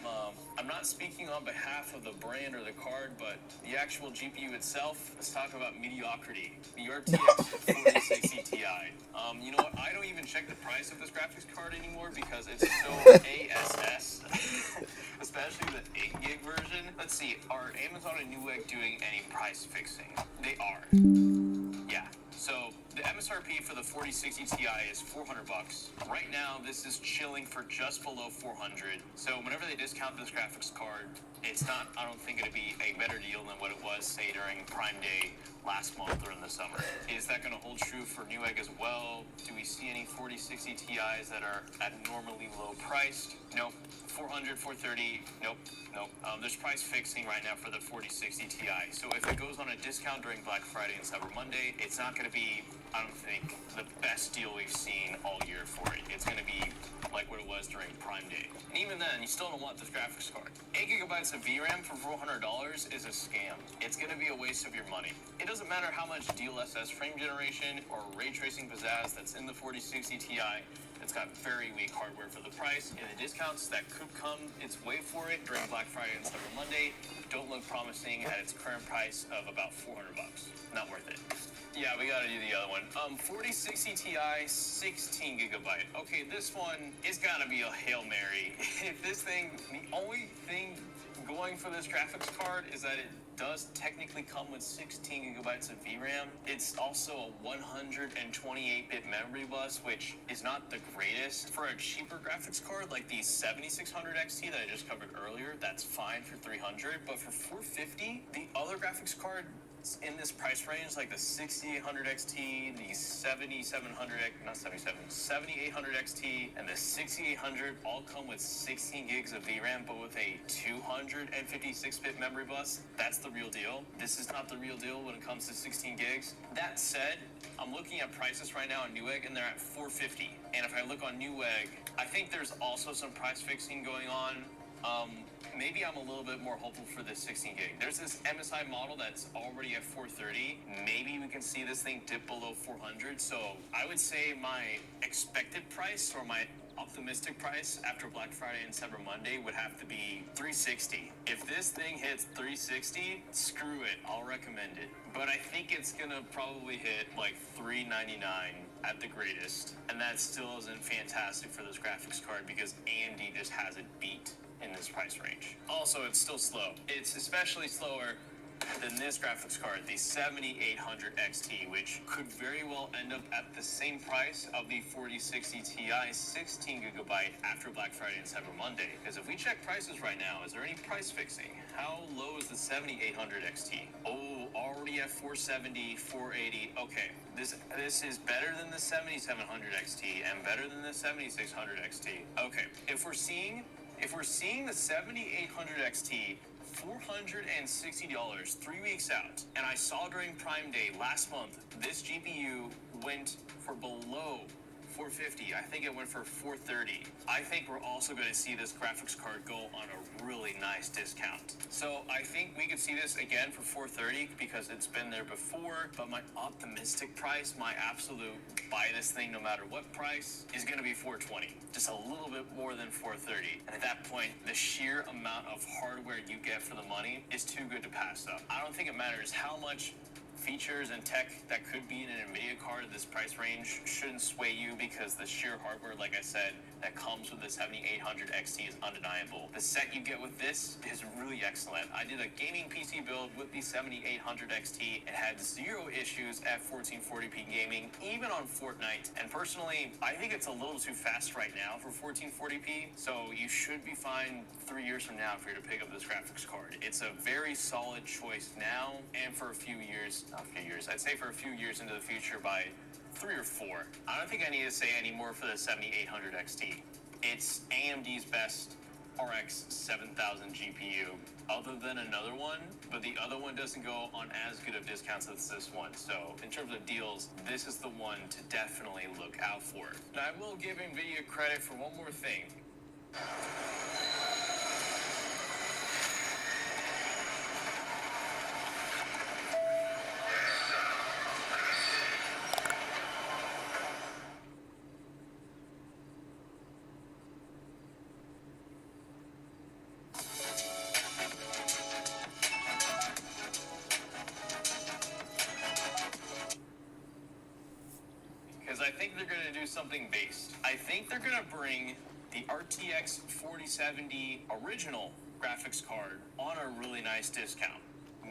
I'm not speaking on behalf of the brand or the card, but the actual GPU itself. Let's talk about mediocrity. The RTX 4060 Ti. You know what? I don't even check the price of this graphics card anymore because it's so ASS, especially the 8 gig version. Let's see, are Amazon and Newegg doing any price fixing? They are. Yeah. So The MSRP for the 4060 Ti is $400. Right now, this is chilling for just below 400. So whenever they discount this graphics card, it's not, I don't think it'd be a better deal than what it was, say, during Prime Day last month or in the summer. Is that going to hold true for Newegg as well? Do we see any 4060 Ti's that are abnormally low priced? Nope. 400, 430, nope. There's price fixing right now for the 4060 Ti. So if it goes on a discount during Black Friday and Cyber Monday, it's not going to be, I don't think, the best deal we've seen all year for it. It's going to be like what it was during Prime Day. And even then, you still don't want this graphics card. 8 gigabytes of VRAM for $400 is a scam. It's going to be a waste of your money. It doesn't matter how much DLSS frame generation or ray tracing pizzazz that's in the 4060 Ti. It's got very weak hardware for the price, and the discounts that could come its way for it during Black Friday and Cyber Monday don't look promising at its current price of about $400. Not worth it. Yeah, we gotta do the other one. 4060 Ti, 16 gigabyte. Okay, this one is gotta be a Hail Mary. If this thing, the only thing going for this graphics card is that it does technically come with 16 gigabytes of VRAM. It's also a 128-bit memory bus, which is not the greatest. For a cheaper graphics card like the 7600 XT that I just covered earlier, that's fine for 300, but for 450, the other graphics card in this price range, like the 6800 XT, the 7800 XT, and the 6800 all come with 16 gigs of VRAM, but with a 256-bit memory bus. That's the real deal. This is not the real deal when it comes to 16 gigs. That said, I'm looking at prices right now on Newegg, and they're at $450. And if I look on Newegg, I think there's also some price fixing going on. Maybe I'm a little bit more hopeful for this 16 gig. There's this MSI model that's already at 430. Maybe we can see this thing dip below 400. So I would say my expected price or my optimistic price after Black Friday and Cyber Monday would have to be 360. If this thing hits 360, screw it, I'll recommend it. But I think it's gonna probably hit like 399 at the greatest. And that still isn't fantastic for this graphics card because AMD just has it beat in this price range. Also, it's still slow. It's especially slower than this graphics card, the 7800 XT, which could very well end up at the same price of the 4060 Ti 16 gigabyte after Black Friday and Cyber Monday. Because if we check prices right now, is there any price fixing? How low is the 7800 XT? Oh, already at 470, 480. Okay, this is better than the 7700 XT and better than the 7600 XT. Okay, if we're seeing the 7800 XT $460 3 weeks out, and I saw during Prime Day last month, this GPU went for below 450. I think it went for 430. I think we're also going to see this graphics card go on a really nice discount. So I think we could see this again for 430 because it's been there before, but my optimistic price, my absolute buy this thing no matter what price, is going to be 420. Just a little bit more than 430. And at that point, the sheer amount of hardware you get for the money is too good to pass up. I don't think it matters how much features and tech that could be in an NVIDIA card at this price range shouldn't sway you because the sheer hardware, like I said, that comes with the 7800 XT is undeniable. The set you get with this is really excellent. I did a gaming PC build with the 7800 XT. It had zero issues at 1440p gaming, even on Fortnite. And personally, I think it's a little too fast right now for 1440p, so you should be fine 3 years from now for you to pick up this graphics card. It's a very solid choice now and for a few years, I'd say for a few years into the future by 3 or 4. I don't think I need to say any more for the 7800 XT. It's AMD's best RX 7000 GPU, other than another one, but the other one doesn't go on as good of discounts as this one. So in terms of deals, this is the one to definitely look out for. Now I will give NVIDIA credit for one more thing. I think they're going to do something based. I think they're going to bring the RTX 4070 original graphics card on a really nice discount.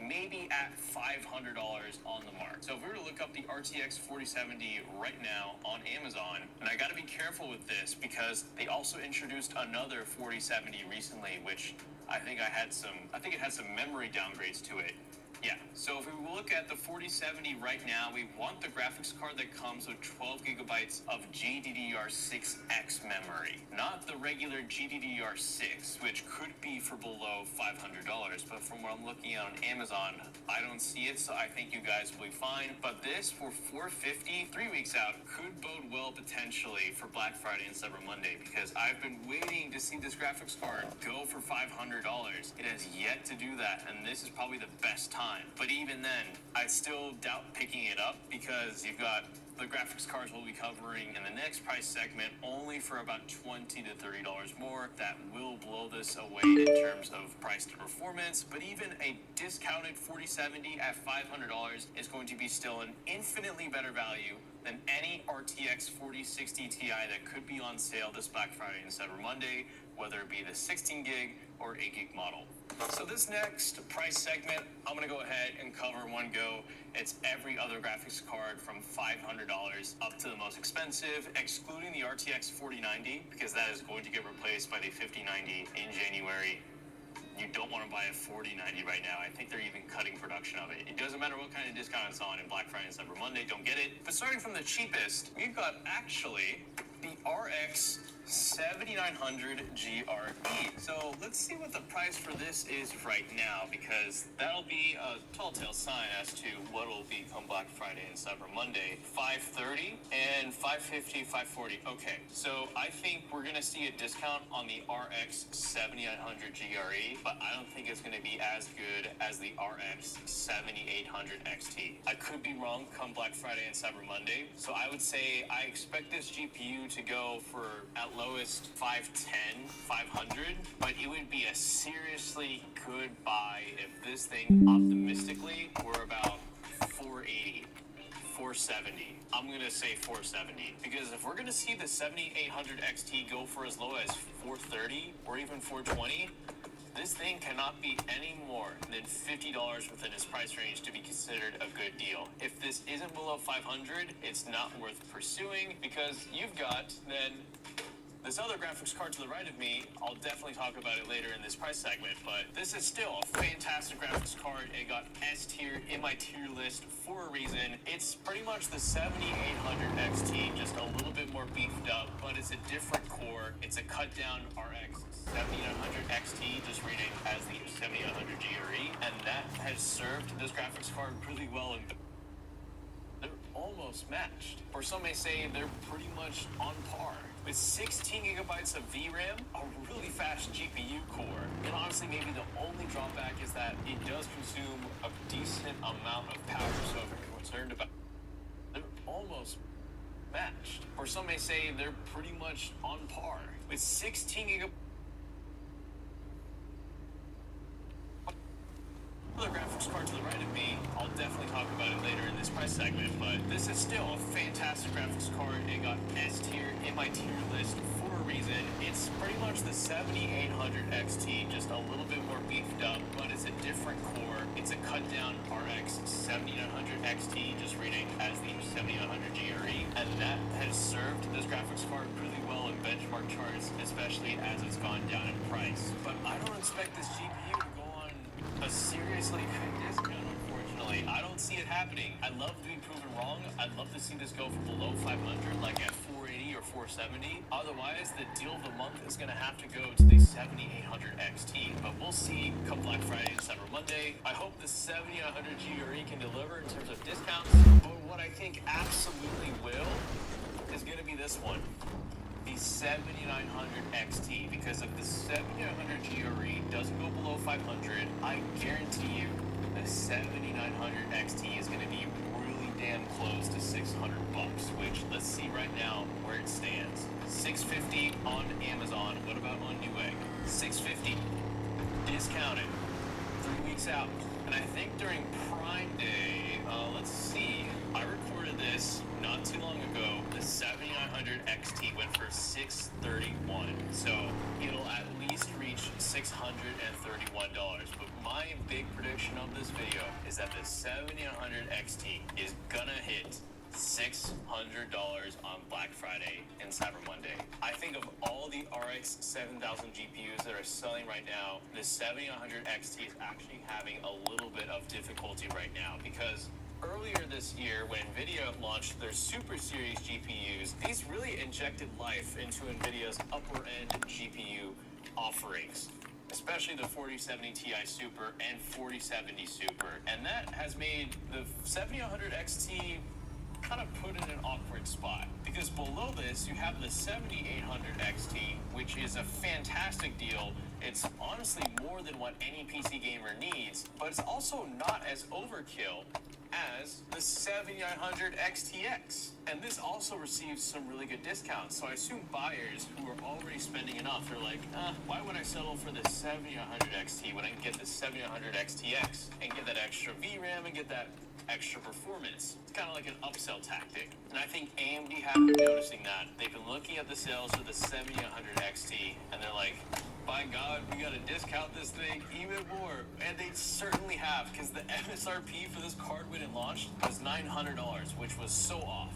maybe at $500 on the mark. So if we were to look up the RTX 4070 right now on Amazon, and I got to be careful with this because they also introduced another 4070 recently, which I think it had some memory downgrades to it. Yeah, so if we look at the 4070 right now, we want the graphics card that comes with 12 gigabytes of GDDR6X memory, not the regular GDDR6, which could be for below $500, but from what I'm looking at on Amazon, I don't see it, so I think you guys will be fine. But this for $450, 3 weeks out, could bode well potentially for Black Friday and Cyber Monday, because I've been waiting to see this graphics card go for $500. It has yet to do that, and this is probably the best time. But even then, I still doubt picking it up because you've got the graphics cards we'll be covering in the next price segment only for about $20 to $30 more. That will blow this away in terms of price to performance, but even a discounted 4070 at $500 is going to be still an infinitely better value than any RTX 4060 Ti that could be on sale this Black Friday and Cyber Monday, whether it be the 16 gig or 8 gig model. So this next price segment, I'm gonna go ahead and cover in one go. It's every other graphics card from $500 up to the most expensive, excluding the RTX 4090, because that is going to get replaced by the 5090 in January. You don't want to buy a 4090 right now. I think they're even cutting production of it. It doesn't matter what kind of discount it's on in Black Friday and Cyber Monday, don't get it. But starting from the cheapest, we've got actually the RX 7900 GRE. So let's see what the price for this is right now, because that'll be a tall tale sign as to what will be come Black Friday and Cyber Monday. $530 and $550, $540. Okay, so I think we're gonna see a discount on the RX 7900 GRE, but I don't think it's gonna be as good as the RX 7800 XT. I could be wrong come Black Friday and Cyber Monday, so I would say I expect this GPU to go for at lowest 510, 500, but it would be a seriously good buy if this thing optimistically were about 480, 470. I'm gonna say 470, because if we're gonna see the 7800 XT go for as low as 430 or even 420, this thing cannot be any more than $50 within its price range to be considered a good deal. If this isn't below 500, it's not worth pursuing, because you've got then this other graphics card to the right of me. I'll definitely talk about it later in this price segment, but this is still a fantastic graphics card. It got S tier in my tier list for a reason. It's pretty much the 7800 XT, just a little bit more beefed up, but it's a different core. It's a cut down RX 7900 XT, just reading as the 7800 GRE, and that has served this graphics card really well. And they're almost matched, or some may say they're pretty much on par. With 16 gigabytes of VRAM, a really fast GPU core, and honestly maybe the only drawback is that it does consume a decent amount of power, so if you're concerned about it, they're almost matched. Or some may say they're pretty much on par. With 16 gigabytes other graphics card to the right of me, I'll definitely talk about it later in this price segment, but this is still a fantastic graphics card. It got S tier in my tier list for a reason. It's pretty much the 7800 XT, just a little bit more beefed up, but it's a different core. It's a cut down RX 7900 XT, just reading as the 7900 GRE, and that has served this graphics card really well in benchmark charts, especially as it's gone down in price. But I don't expect this GPU to go on a seriously good discount, unfortunately. I don't see it happening. I'd love to be proven wrong. I'd love to see this go for below 500, like at 480 or 470. Otherwise, the deal of the month is going to have to go to the 7800 XT. But we'll see come Black Friday and Cyber Monday. I hope the 7800 GRE can deliver in terms of discounts. But what I think absolutely will is going to be this one. The 7900 XT, because if the 7900 GRE doesn't go below 500, I guarantee you the 7900 XT is going to be really damn close to $600, which let's see right now where it stands. $650 on Amazon. What about on Newegg? $650 discounted, 3 weeks out. And I think during Prime Day, let's see, I recorded this not too long ago. The 7900 XT went for $631, so it'll at least reach $631. But my my big prediction of this video is that the 7000 XT is gonna hit $600 on Black Friday and Cyber Monday. I think of all the RX 7000 GPUs that are selling right now, the 7000 XT is actually having a little bit of difficulty right now because earlier this year when NVIDIA launched their Super Series GPUs, these really injected life into NVIDIA's upper end GPU offerings, especially the 4070 Ti Super and 4070 Super. And that has made the 7000 XT kind of put in an awkward spot because below this you have the 7800 XT, which is a fantastic deal. It's honestly more than what any PC gamer needs, but it's also not as overkill as the 7900 XTX. And this also receives some really good discounts. So I assume buyers who are already spending enough, they're like, why would I settle for the 7900 XT when I can get the 7900 XTX and get that extra VRAM and get that extra performance? It's kind of like an upsell tactic. And I think AMD have been noticing that. They've been looking at the sales for the 7800 XT and they're like, by God, we gotta discount this thing even more. And they certainly have, because the MSRP for this card when it launched was $900, which was so off.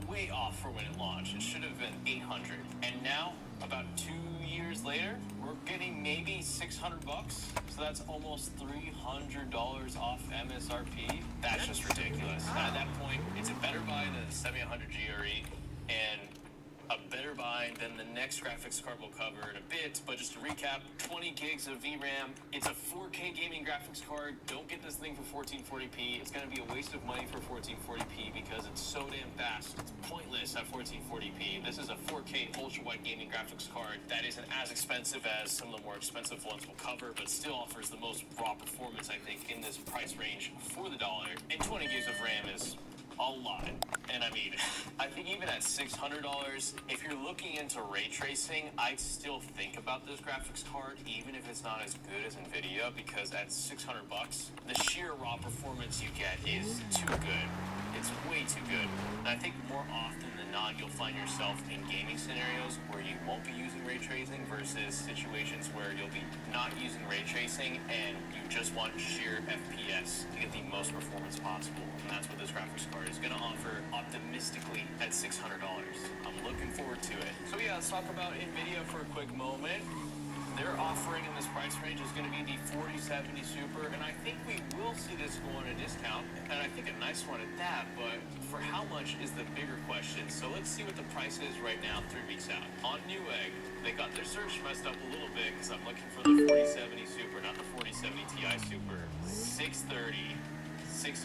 Way off for when it launched. It should have been $800. And now, about 2 years later, we're getting maybe $600. So that's almost $300 off MSRP. That's just ridiculous. At that point, it's a better buy than the 7800 GRE and a better buy than the next graphics card we'll cover in a bit. But just to recap, 20 gigs of VRAM. It's a 4K gaming graphics card. Don't get this thing for 1440p. It's going to be a waste of money for 1440p because it's so damn fast. It's pointless at 1440p. This is a 4K ultra-wide gaming graphics card that isn't as expensive as some of the more expensive ones we'll cover, but still offers the most raw performance, I think, in this price range for the dollar. And 20 gigs of RAM is a lot. And I mean, I think even at $600, if you're looking into ray tracing, I'd still think about this graphics card, even if it's not as good as NVIDIA, because at $600, the sheer raw performance you get is too good. It's way too good. And I think more often than not, you'll find yourself in gaming scenarios where you won't be using ray tracing versus situations where you'll be not using ray tracing and you just want sheer FPS to get the most performance possible. And that's what this graphics card is going to offer optimistically at $600. I'm looking forward to it. So yeah, let's talk about NVIDIA for a quick moment. Their offering in this price range is going to be the 4070 Super, and I think we will see this go on a discount, and I think a nice one at that, but for how much is the bigger question. So let's see what the price is right now, 3 weeks out. On Newegg, they got their search messed up a little bit because I'm looking for the 4070 Super, not the 4070 Ti Super. $630. $600.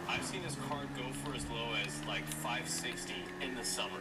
I've seen this card go for as low as like $560 in the summer.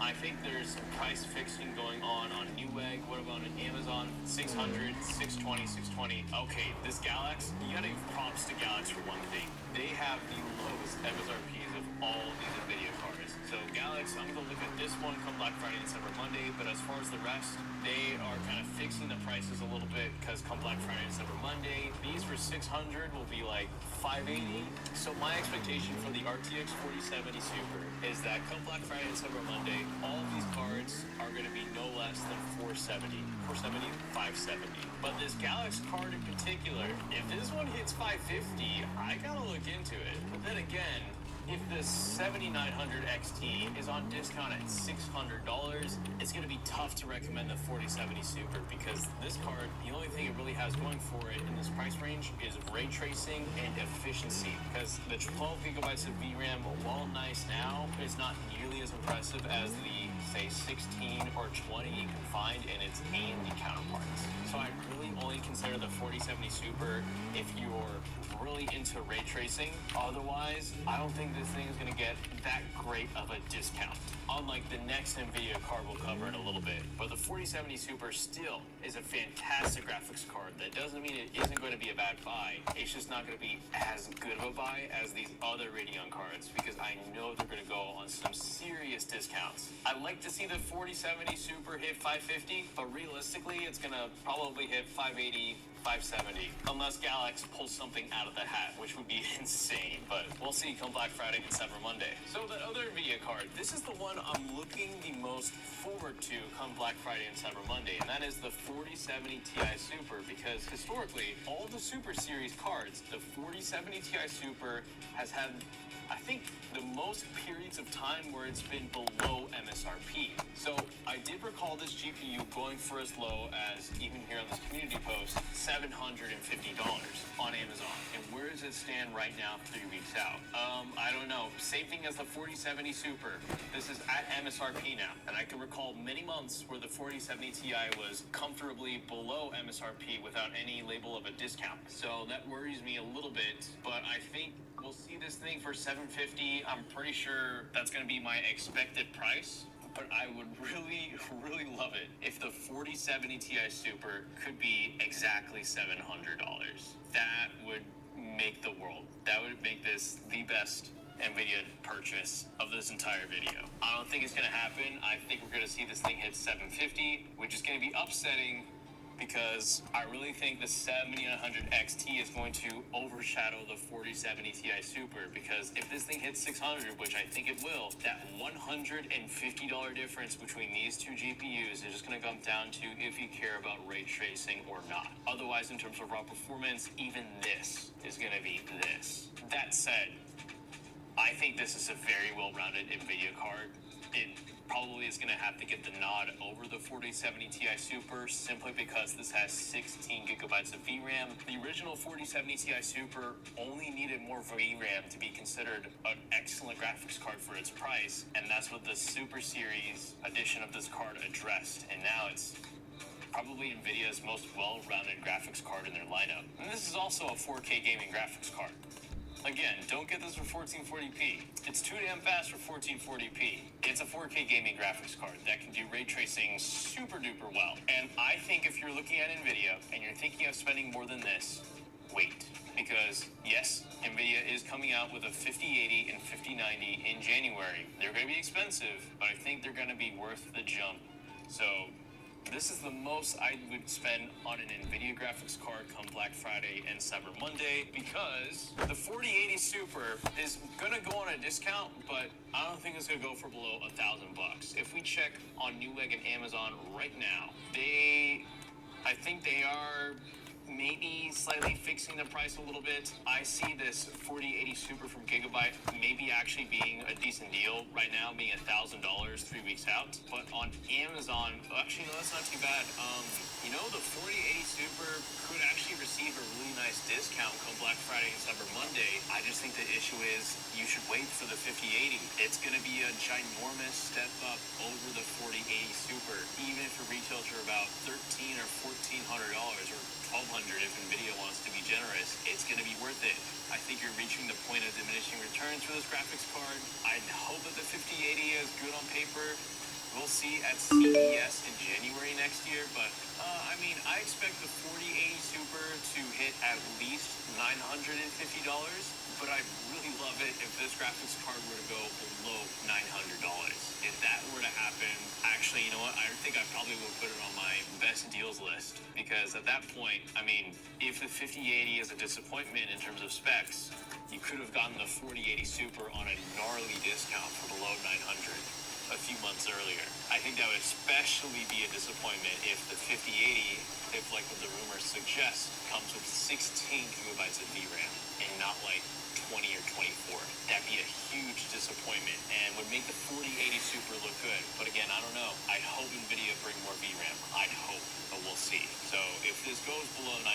I think there's some price fixing going on Newegg. What about on Amazon? $600, $620, $620. Okay, this Galax, you gotta give props to Galax for one thing. They have the lowest MSRPs of all these NVIDIA cards. So Galax, I'm gonna look at this one come Black Friday and Cyber Monday, but as far as the rest, they are kind of fixing the prices a little bit because come Black Friday and Cyber Monday, these for $600 will be like $580. So my expectation for the RTX 4070 Super is that come Black Friday and Cyber Monday, all of these cards are going to be no less than $470, $570. But this Galax card in particular, if this one hits $550, I gotta look into it. But then again, if the 7900 XT is on discount at $600, it's going to be tough to recommend the 4070 Super because this card, the only thing it really has going for it in this price range is ray tracing and efficiency, because the 12 gigabytes of VRAM, while nice now, is not nearly as impressive as the, say, 16 or 20 you can find in its AMD counterparts. So I really only consider the 4070 Super if you're really into ray tracing. Otherwise, I don't think this thing is going to get that great of a discount, unlike the next NVIDIA card we'll cover in a little bit. But the 4070 Super still is a fantastic graphics card. That doesn't mean it isn't going to be a bad buy. It's just not going to be as good of a buy as these other Radeon cards because I know they're going to go on some serious discounts. I'd like to see the 4070 Super hit $550, but realistically, it's going to probably hit $580, 570, unless Galax pulls something out of the hat, which would be insane, but we'll see come Black Friday and Cyber Monday. So that other NVIDIA card, this is the one I'm looking the most forward to come Black Friday and Cyber Monday, and that is the 4070 Ti Super, because historically, all the Super Series cards, the 4070 Ti Super has had, I think, the most periods of time where it's been below MSRP. So I did recall this GPU going for as low as, even here on this community post, $750 on Amazon. And where does it stand right now 3 weeks out? I don't know. Same thing as the 4070 Super. This is at MSRP now. And I can recall many months where the 4070 Ti was comfortably below MSRP without any label of a discount. So that worries me a little bit, but I think we'll see this thing for $750. I'm pretty sure that's going to be my expected price, but I would really, really love it if the 4070 Ti Super could be exactly $700. That would make the world. That would make this the best NVIDIA purchase of this entire video. I don't think it's going to happen. I think we're going to see this thing hit $750, which is going to be upsetting, because I really think the 7100 XT is going to overshadow the 4070 Ti Super, because if this thing hits 600, which I think it will, that $150 difference between these two GPUs is just going to come down to if you care about ray tracing or not. Otherwise, in terms of raw performance, even this is going to be this. That said, I think this is a very well-rounded NVIDIA card. It probably is going to have to get the nod over the 4070 Ti Super simply because this has 16 gigabytes of VRAM. The original 4070 Ti Super only needed more VRAM to be considered an excellent graphics card for its price, and that's what the Super Series edition of this card addressed, and now it's probably NVIDIA's most well-rounded graphics card in their lineup. And this is also a 4K gaming graphics card. Again, don't get this for 1440p. It's too damn fast for 1440p. It's a 4K gaming graphics card that can do ray tracing super duper well. And I think if you're looking at NVIDIA and you're thinking of spending more than this, wait. Because yes, NVIDIA is coming out with a 5080 and 5090 in January. They're going to be expensive, but I think they're going to be worth the jump. So this is the most I would spend on an NVIDIA graphics card come Black Friday and Cyber Monday, because the 4080 Super is going to go on a discount, but I don't think it's going to go for below $1,000. If we check on Newegg and Amazon right now, I think they are maybe slightly fixing the price a little bit. I see this 4080 Super from Gigabyte maybe actually being a decent deal right now, being $1,000 3 weeks out. But on Amazon, actually, no, that's not too bad. You know, the 4080 Super could actually receive a really nice discount come Black Friday and Cyber Monday. I just think the issue is you should wait for the 5080. It's going to be a ginormous step up over the 4080 Super, even if it retails for about $1,300 or $1,400 or $1,200 if NVIDIA wants to be generous. It's going to be worth it. I think you're reaching the point of diminishing returns for this graphics card. I hope that the 5080 is good on paper. We'll see at CES in January next year, but I mean, I expect the 4080 Super to hit at least $950, but I'd really love it if this graphics card were to go below $900. If that were to happen, actually, you know what? I think I probably would put it on my best deals list, because at that point, I mean, if the 5080 is a disappointment in terms of specs, you could have gotten the 4080 Super on a gnarly discount for below $900 a few months earlier. I think that would especially be a disappointment if the 5080, if like what the rumors suggest, comes with 16 gigabytes of VRAM and not like 20 or 24. That'd be a huge disappointment and would make the 4080 Super look good. But again, I don't know. I'd hope NVIDIA bring more VRAM. I'd hope, but we'll see. So if this goes below 900,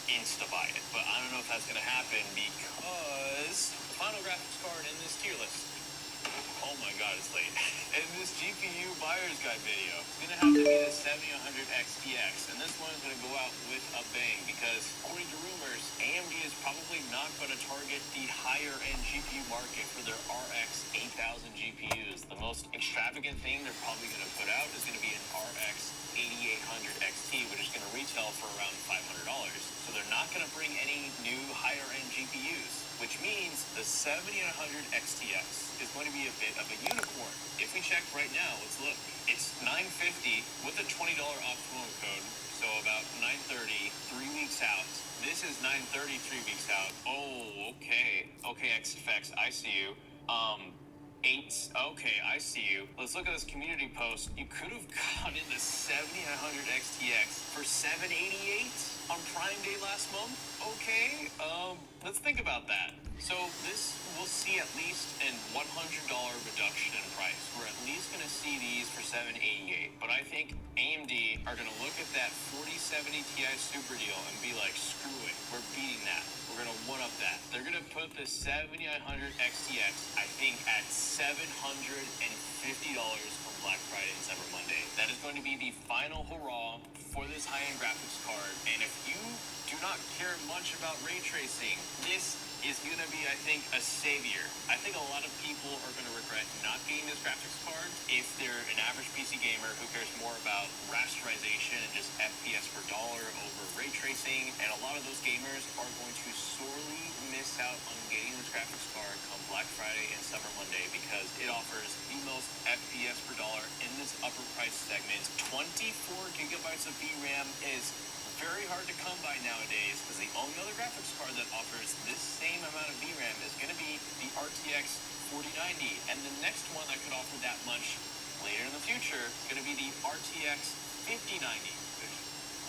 insta-buy it. But I don't know if that's going to happen, because the final graphics card in this tier list, oh my god, it's late. In this GPU buyer's guide video, it's going to have to be the 7100 XTX, and this one is going to go out with a bang, because according to rumors, AMD is probably not going to target the higher-end GPU market for their RX 8000 GPUs. The most extravagant thing they're probably going to put out is going to be an RX 8800 XT, which is going to retail for around $500. So they're not going to bring any new higher-end GPUs, which means the 7100 XTX is going to be a bit of a unicorn. If we check right now, let's look. It's $950 with a $20 off promo code, so about $930, 3 weeks out. This is 9:30, 3 weeks out. Oh, okay. Okay, XFX, I see you. 8. Okay, I see you. Let's look at this community post. You could have gotten the 7900 XTX for $788 on Prime Day last month. Okay, let's think about that. So this will see at least a $100 reduction in price. We're at least going to see these for $788. But I think AMD are going to look at that 4070 Ti Super deal and be like, screw it, we're beating that. We're going to one-up that. They're going to put the 7900 XTX, I think, at $750 on Black Friday and Cyber Monday. That is going to be the final hurrah for this high-end graphics card. And if you do not care much about ray tracing, this is going to be, I think, a savior. I think a lot of people are going to regret not getting this graphics card if they're an average PC gamer who cares more about rasterization and just FPS per dollar over ray tracing. And a lot of those gamers are going to sorely miss out on getting this graphics card come Black Friday and Cyber Monday because it offers the most FPS per dollar in this upper price segment. 24 gigabytes of VRAM is very hard to come by nowadays because the only other graphics card that offers this same amount of VRAM is going to be the RTX 4090, and the next one that could offer that much later in the future is going to be the RTX 5090, which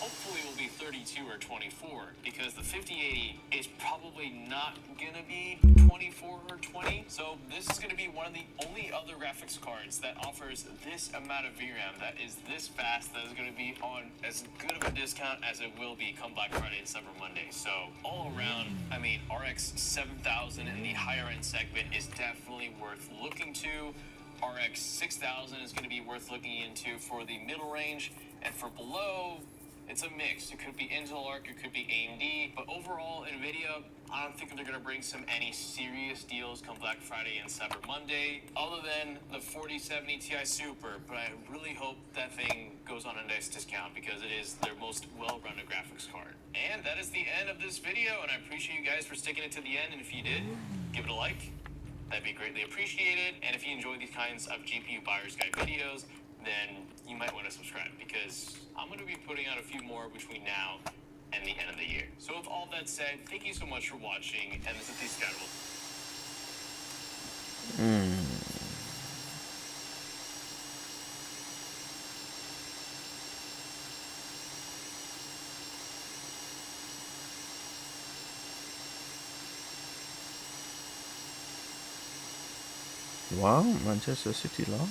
hopefully will be 32 or 24 because the 5080 is probably not going to be 24 or 20. So this is going to be one of the only other graphics cards that offers this amount of VRAM that is this fast, that is going to be on as good of a discount as it will be come Black Friday and Cyber Monday. So all around, I mean, RX 7000 in the higher end segment is definitely worth looking to. RX 6000 is going to be worth looking into for the middle range, and for below, it's a mix. It could be Intel Arc, it could be AMD, but overall, NVIDIA, I don't think they're going to bring any serious deals come Black Friday and Cyber Monday, other than the 4070 Ti Super, but I really hope that thing goes on a nice discount because it is their most well-rounded graphics card. And that is the end of this video, and I appreciate you guys for sticking it to the end, and if you did, give it a like. That'd be greatly appreciated, and if you enjoy these kinds of GPU Buyer's Guide videos, then you might want to subscribe because I'm going to be putting out a few more between now and the end of the year. So with all that said, thank you so much for watching, and this is the Schedule. Wow, Manchester City lost.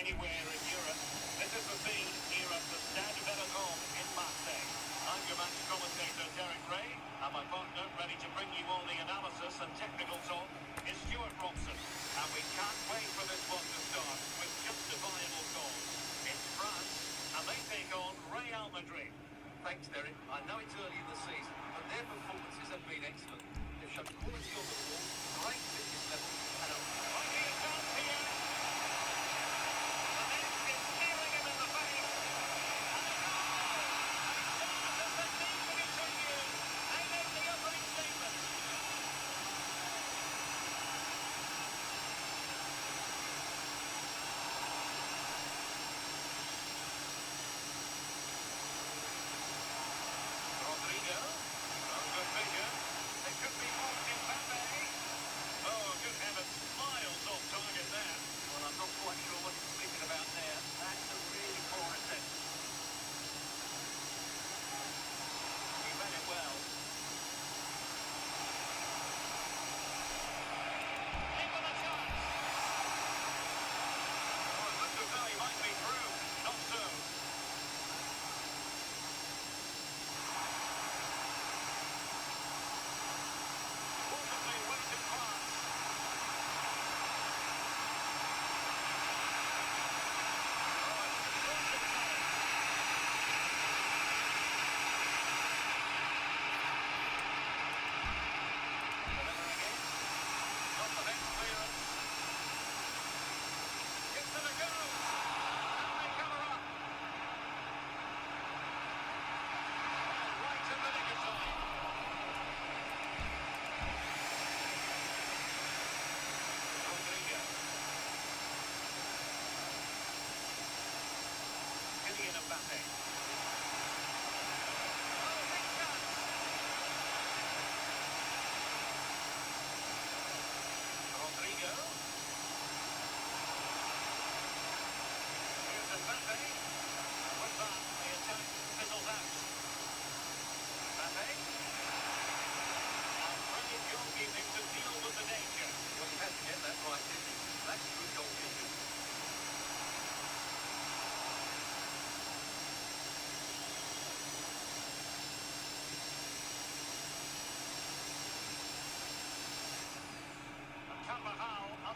Anywhere in Europe. This is the scene here at the Stade Velodrome in Marseille. I'm your match commentator Derek Ray, and my partner ready to bring you all the analysis and technical talk is Stuart Robson. And we can't wait for this one to start with justifiable goals. It's France, and they take on Real Madrid. Thanks, Derek. I know it's early in the season, but their performances have been excellent. They've shown quality on the ball, great fitness level, and a Mighty chance here. Rodri.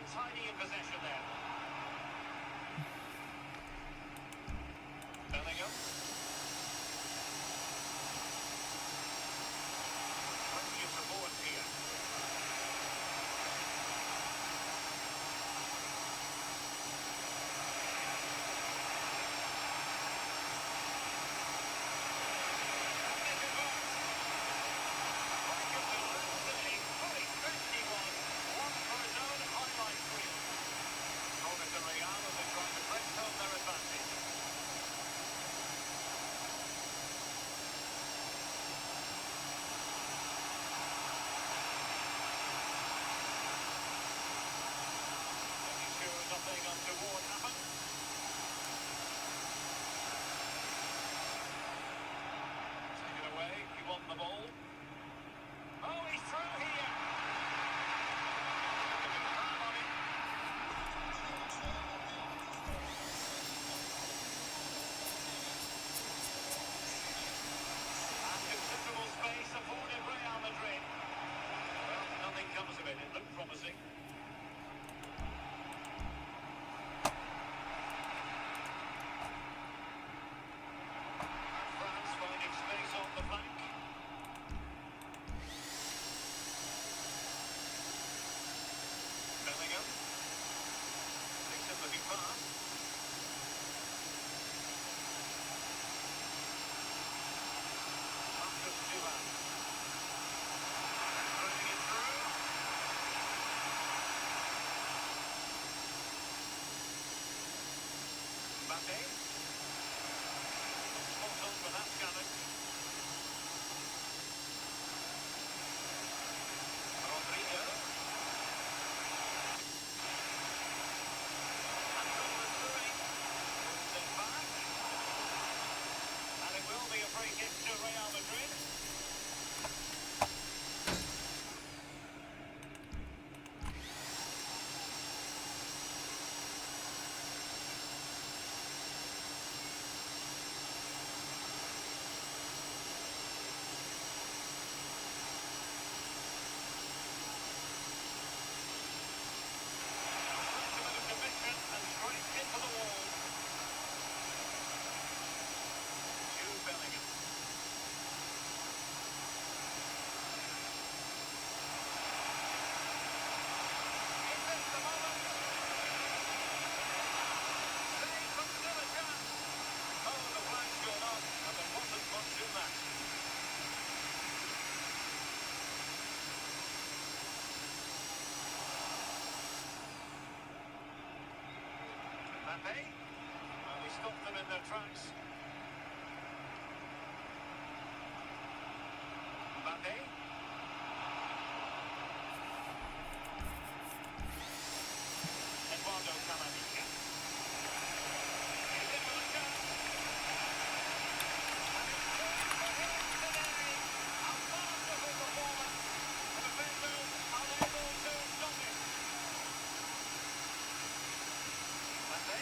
untidy in possession there. Bellingham. Plenty of support here. Nothing untoward happened. Take it away. He won the ball. Oh, he's through here. Grab on it. And considerable space afforded Real Madrid. Well, nothing comes of it. It looked promising. Bellingham. Makes it looking fast. Marcus Thuram. Running it through. Mbappe. Spot on for that challenge. Rodrigo. Free kick to Real Madrid. Sentiment of commitment and straight into the wall. Jude Bellingham. Mbappe. Well, he stopped them in their tracks. Mbappe. Eduardo Camavinga. He's in with a chance. And it's good for him today. A masterful performance. The defenders unable to stop it. Mbappe.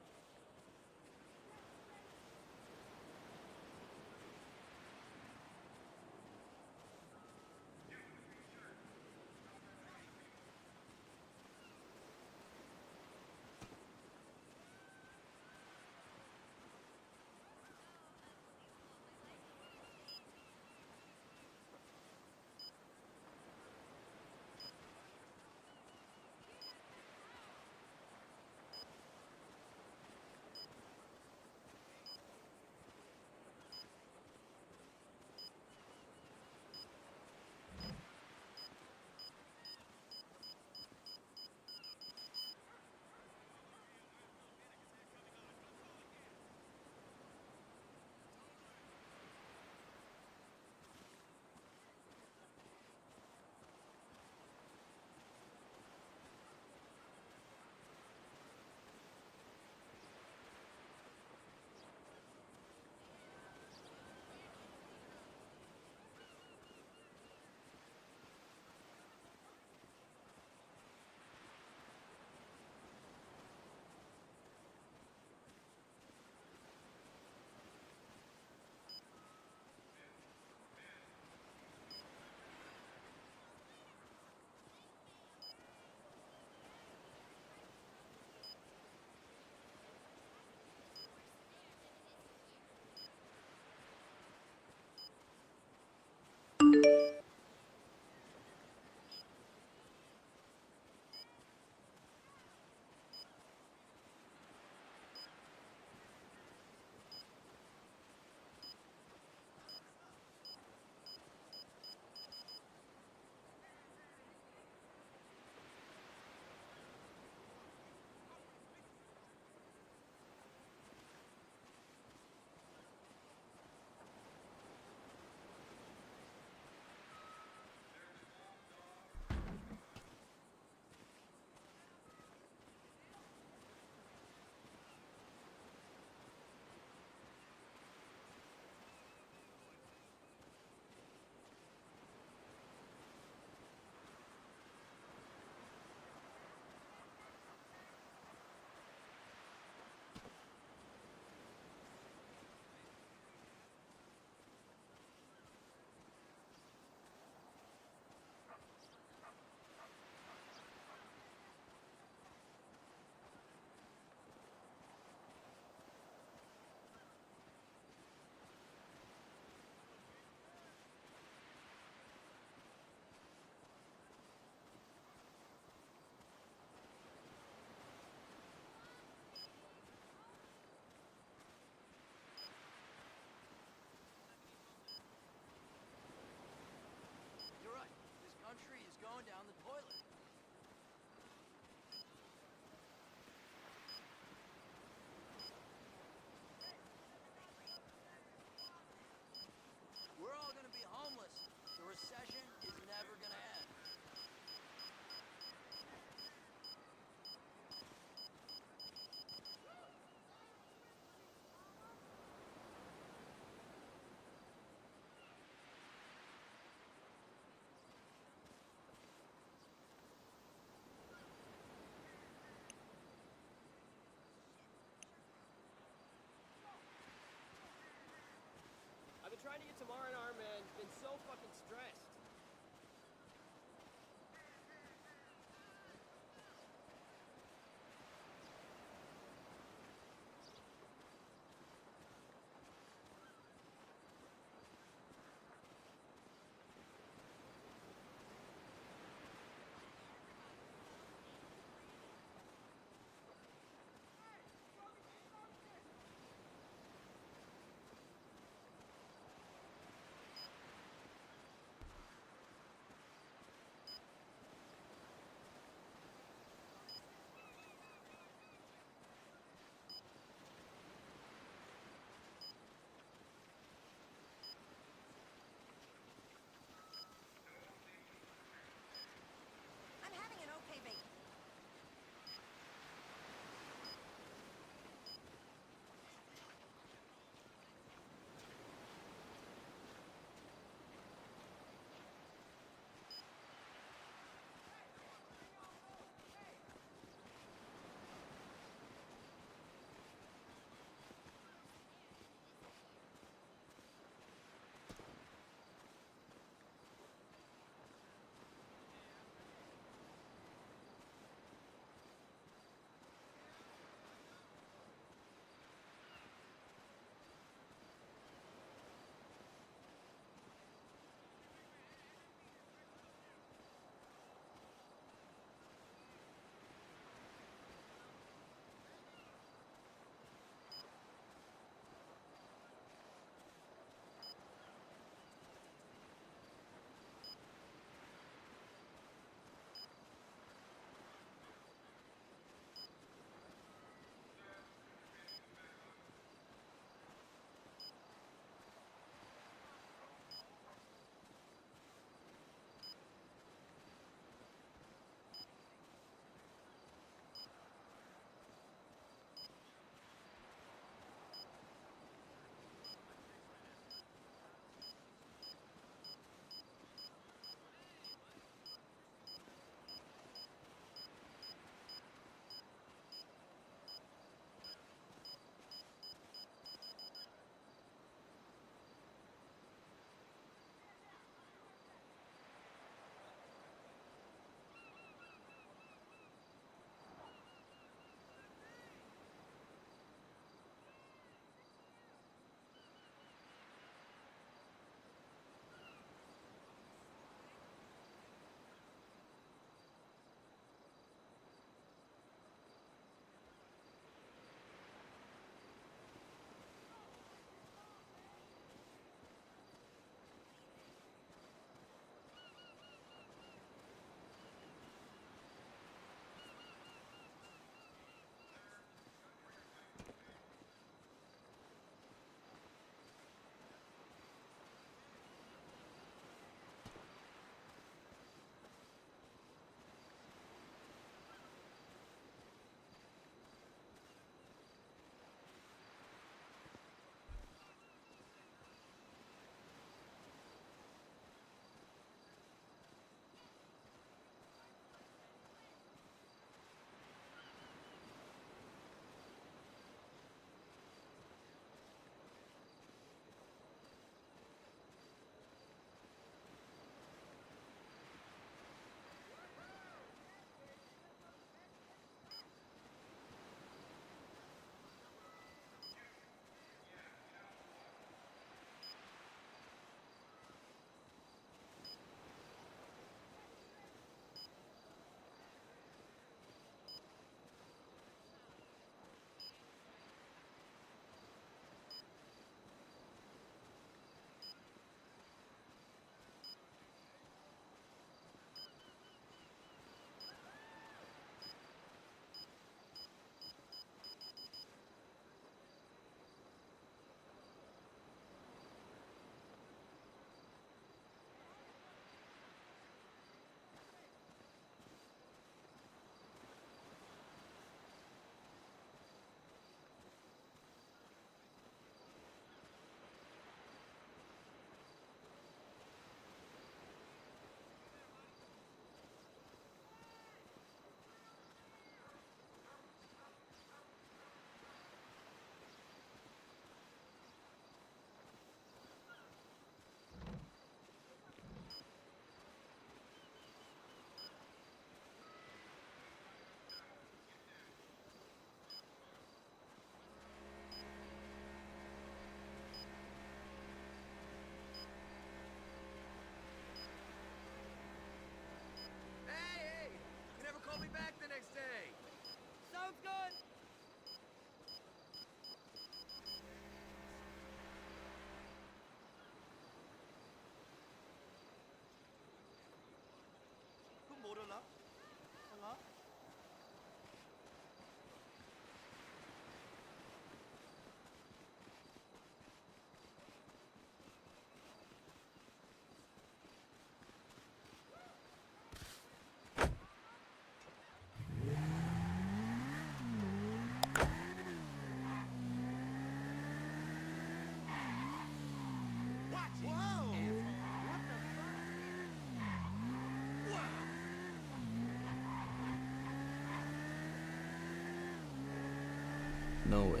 No way.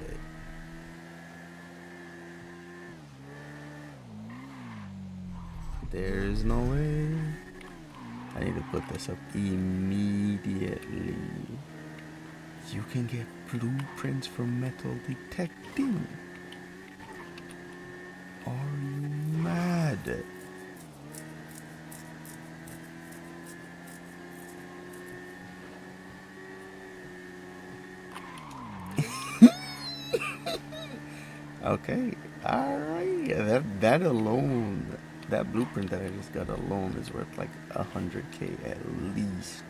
There's no way. I need to put this up immediately. You can get blueprints for metal detecting. Are you mad? Okay, alright. That alone, that blueprint that I just got alone is worth like 100K at least.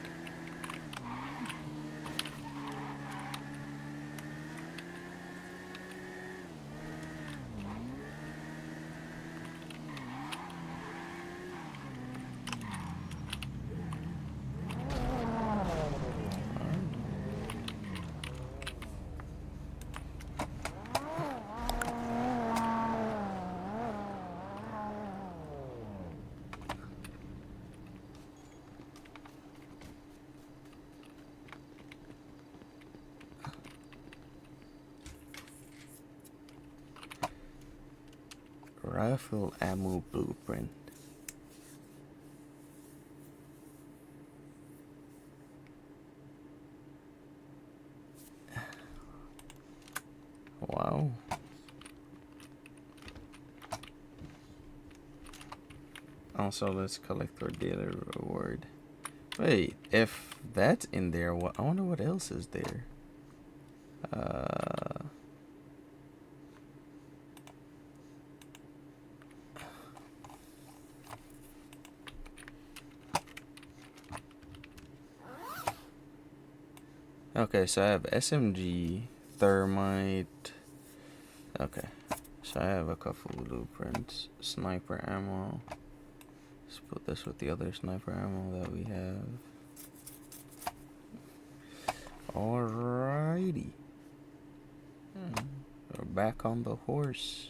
Rifle ammo blueprint. Wow. Also, let's collect our daily reward. Wait, if that's in there, what? I wonder what else is there. Okay, so I have SMG, thermite. Okay, so I have a couple blueprints. Sniper ammo. Let's put this with the other sniper ammo that we have. Alrighty. We're back on the horse.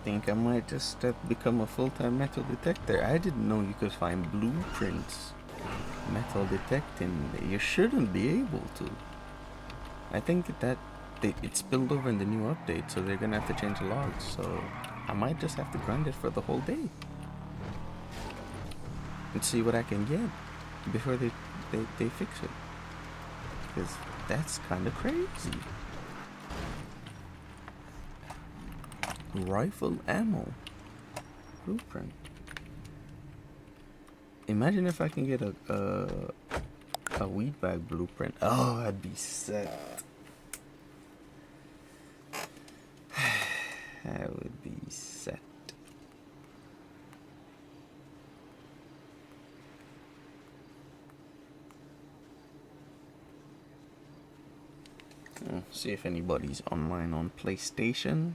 think I might just become a full-time metal detector. I didn't know you could find blueprints metal detecting. You shouldn't be able to. I think that it spilled over in the new update, so they're gonna have to change the logs. So I might just have to grind it for the whole day and see what I can get before they fix it. Because that's kind of crazy. Rifle ammo blueprint. Imagine if I can get a weed bag blueprint. Oh, I'd be set. I would be set. See if anybody's online on PlayStation.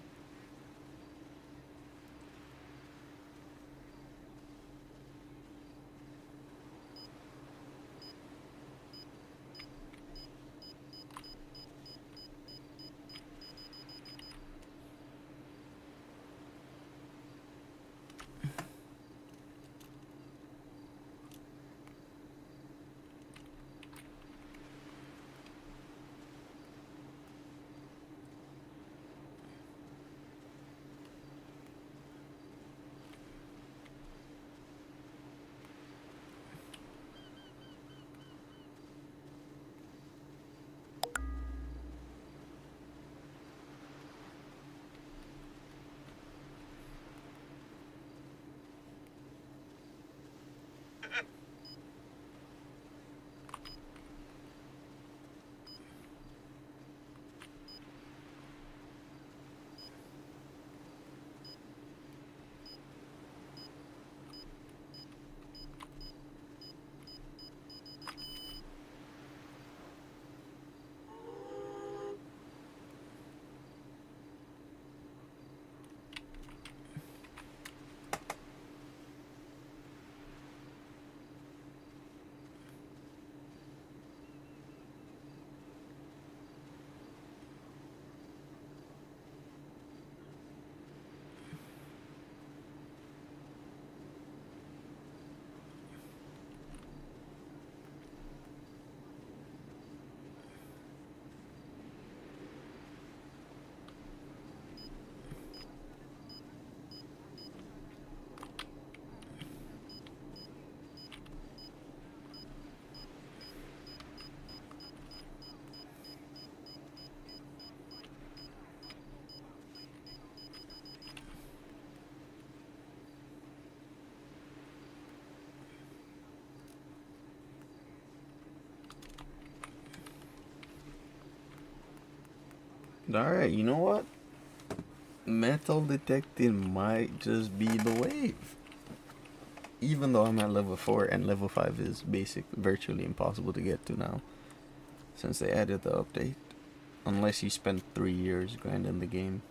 Alright, you know what? Metal detecting might just be the wave. Even though I'm at level 4 and level 5 is virtually impossible to get to now, since they added the update. Unless you spend 3 years grinding the game.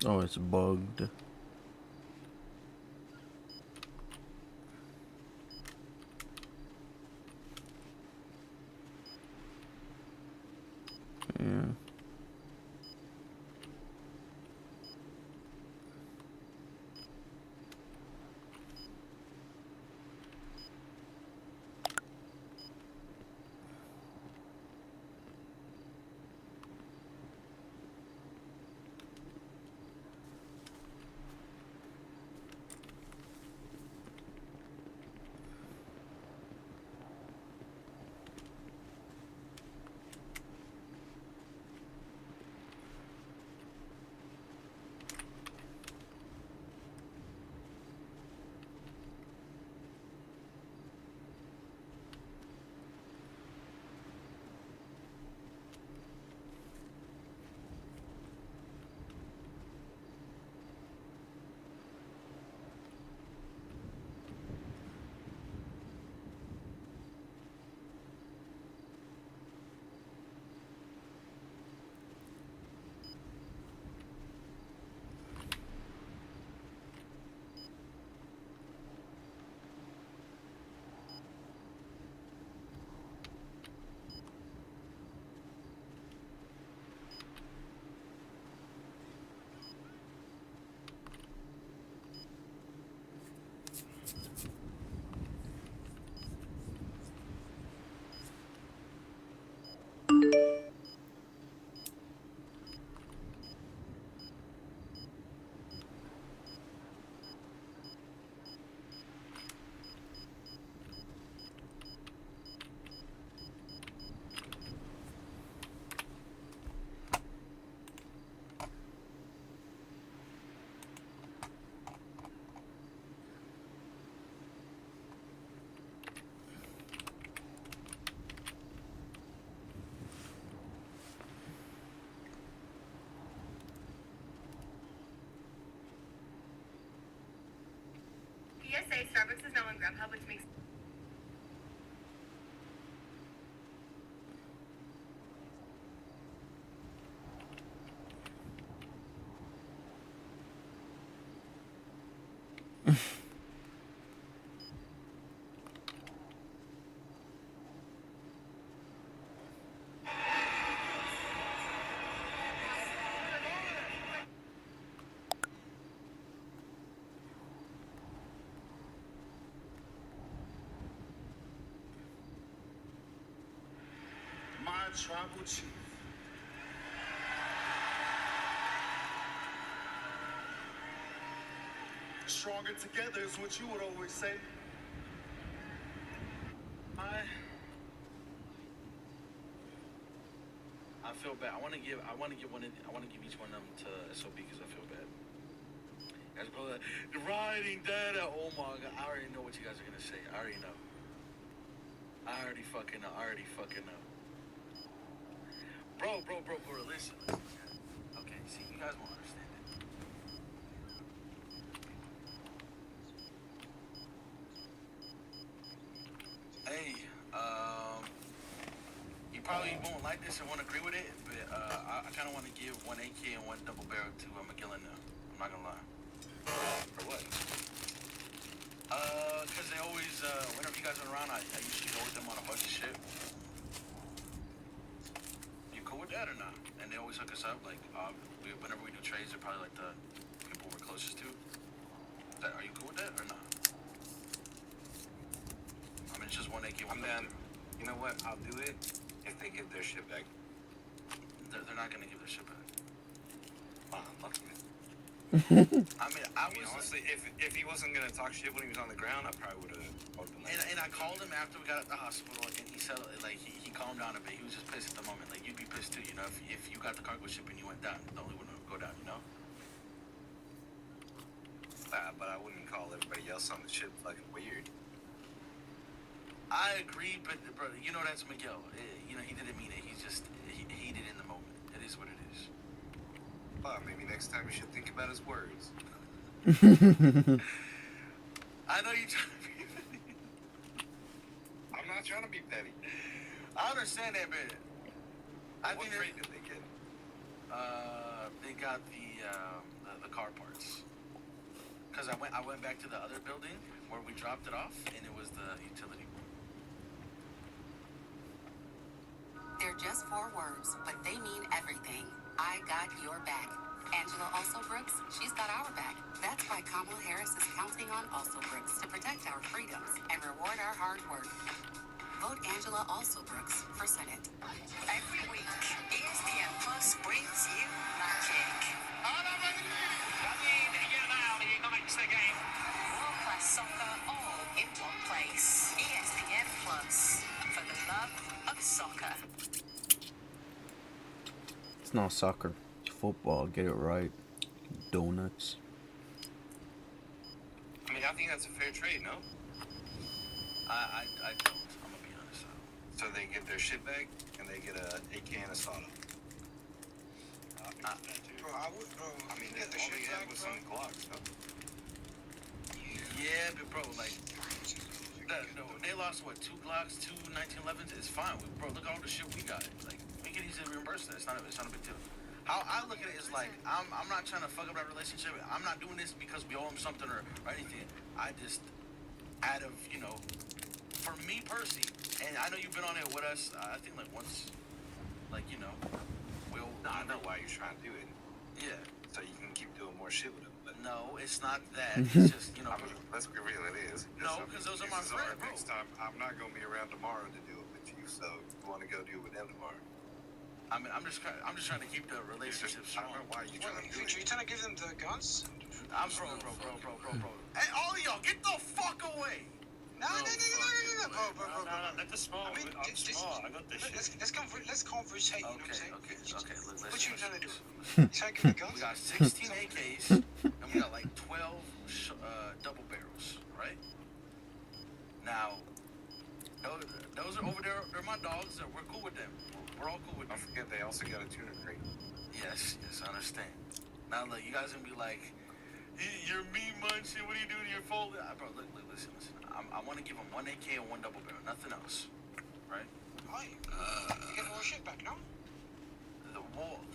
Oh, it's bugged. Yeah. PSA, Starbucks is now on Grubhub, which makes my tribal chief. Stronger together is what you would always say. I feel bad. I want to give each one of them to SOB because I feel bad. Guys, probably like, the riding data. Oh my god, I already know what you guys are gonna say. I already know. I already fucking know. Bro, listen. Okay, see, you guys won't understand it. Hey, you probably won't like this and won't agree with it, but I kind of want to give one AK and one double barrel to McGillen now. I'm not gonna lie. For what? Cause they always, whenever you guys are around, I usually go with them on a bunch of shit. You cool with that or not? And they always hook us up, like, whenever we do trades, they're probably like the people we're closest to. Are you cool with that or not? I mean, it's just one AK, one down. You know what? I'll do it if they give their shit back. They're not gonna give their shit back. Wow, lucky. I mean, honestly, if he wasn't gonna talk shit when he was on the ground, I probably would have opened that. And I called him after we got at the hospital, and he said, like, he calmed down a bit. He was just pissed at the moment. Like, you'd be pissed too, you know, if you got the cargo ship and you went down, the only one would go down, you know? But I wouldn't call everybody else on the ship fucking weird. I agree, but bro, you know that's Miguel. You know, he didn't mean it. He did in the moment. It is what it is. Well, maybe next time you should think about his words. I know you're trying to be petty. I'm not trying to be petty. I understand that, but what trade did they get? They got the car parts. Cause I went back to the other building where we dropped it off, and it was the utility room. They're just 4 words, but they mean everything. I got your back. Angela Alsobrooks, she's got our back. That's why Kamala Harris is counting on Alsobrooks to protect our freedoms and reward our hard work. Vote Angela Alsobrooks for Senate. Every week, ESPN Plus brings you magic. World-class soccer all in one place. ESPN Plus, for the love of soccer. It's not soccer. It's football. Get it right. Donuts. I mean, I think that's a fair trade, no? I don't. I'm gonna be honest. So they get their shit back, and they get a AK and a soda. Bro, I would, bro. I mean, all they had was some Glocks, no? Yeah, but bro, like, they lost what, 2 Glocks, 2 1911s. It's fine, bro. Look at all the shit we got. Like, we can easily reimburse that. It's not a big deal. How I look at it is like, I'm not trying to fuck up that relationship. I'm not doing this because we owe him something or anything. I just, out of, you know, for me personally, and I know you've been on it with us. I think like once, like, you know, I know why you're trying to do it. Yeah. So you can keep doing more shit with him. But no, it's not that. It's just, you know. Let's be real, it is. No, because those are my friends, bro. Next time, I'm not going to be around tomorrow to do it with you, so you want to go do it with them tomorrow. I mean, I'm just trying to keep the relationship strong. Why are you trying to do it? You trying to give them the guns? I'm bro. Hey, all of y'all, get the fuck away! No, bro. Let the small. I mean, I'm small. I got this shit. Let's conversate. You know what I'm saying? Okay. Look, What you trying to do? listen. You trying to give the guns? We got 16 AKs, and we got like 12 double barrels, right? Now, those are over there. They're my dogs, and we're cool with them. We're all cool with them. Don't forget, they also got a tuner crate. Yes, I understand. Now, look, you guys gonna be like, You're me munching. What are you doing to your folder? Bro, look, listen. I want to give him 1 AK and 1 double barrel. Nothing else. Right? Why? You get more shit back, no?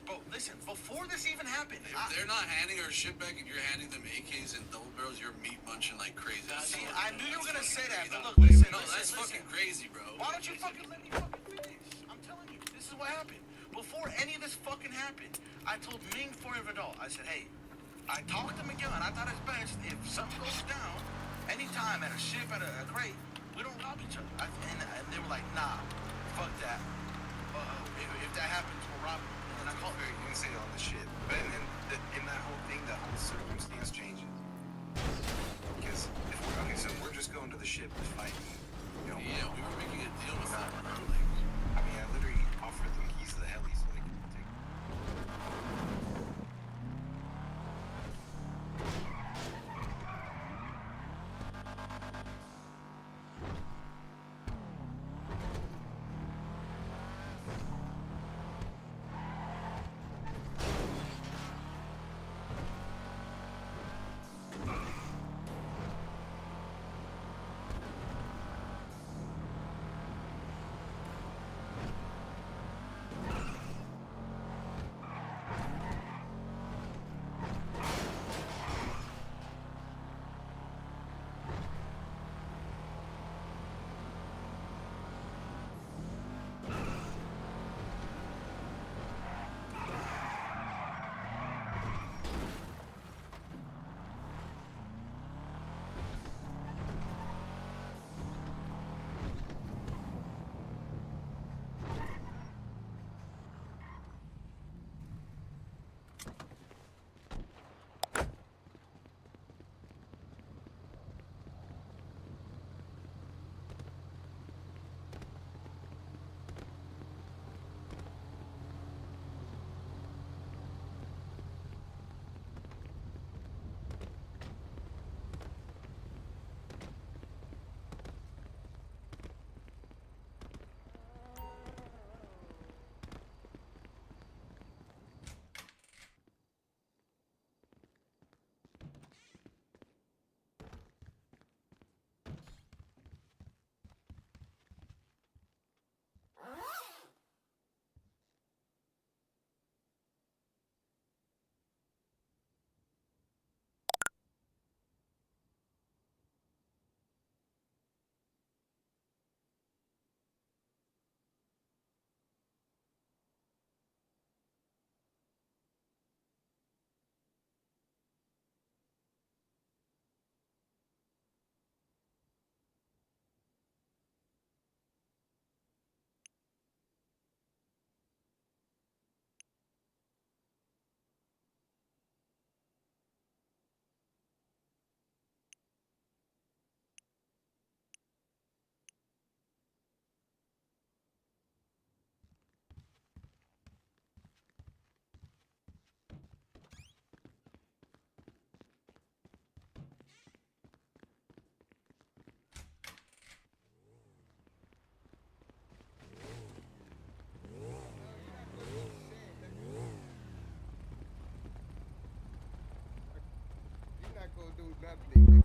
Bro, listen. Before this even happened, If they're not handing our shit back and you're handing them AKs and double barrels, you're meat munching like crazy. See, I knew you were gonna say that, but look, listen. No, that's fucking crazy, bro. Why don't you fucking let me fucking finish? I'm telling you, this is what happened. Before any of this fucking happened, I told Ming, Foy, and Vidal, I said, hey, I talked to Miguel, and I thought it's best if something goes down, anytime at a ship, at a crate, we don't rob each other. And they were like, nah, fuck that. If that happens, we'll rob them. And I called her. You can say all the shit, but then in that whole thing, that whole circumstance changes. Because if we're okay, so we're just going to the ship to fight. You know, yeah, we were making a deal with them. I mean, I literally offered them keys to the heli so they could take. Gonna do nothing.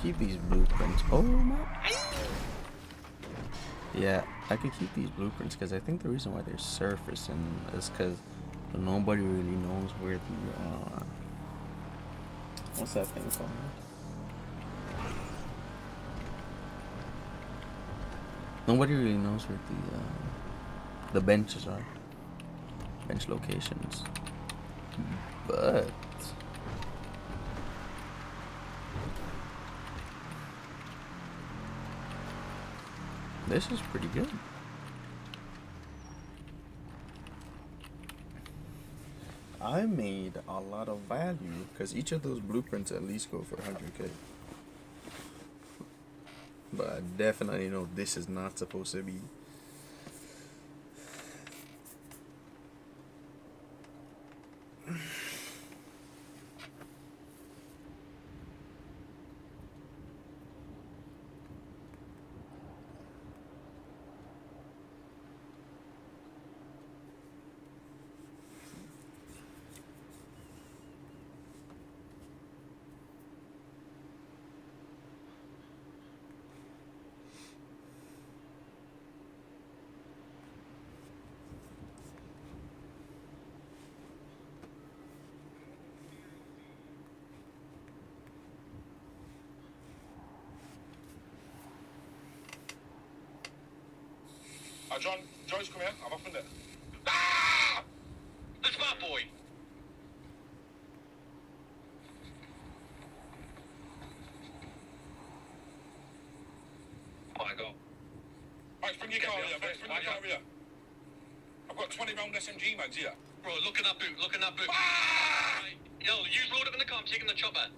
keep these blueprints. Oh my. Yeah, I could keep these blueprints because I think the reason why they're surfacing is because nobody really knows where the what's that thing called? Nobody really knows where the benches are, bench locations, but this is pretty good. I made a lot of value because each of those blueprints at least go for 100k. But I definitely know this is not supposed to be. John, Joyce, come here. I'm up in there. Ah! That's my boy. Oh my God. Right, bring your car here. Bring your car here. I've got 20 round SMG mags here. Bro, look at that boot. Look at that boot. Ah! Yo, you load up in the car. I'm taking the chopper.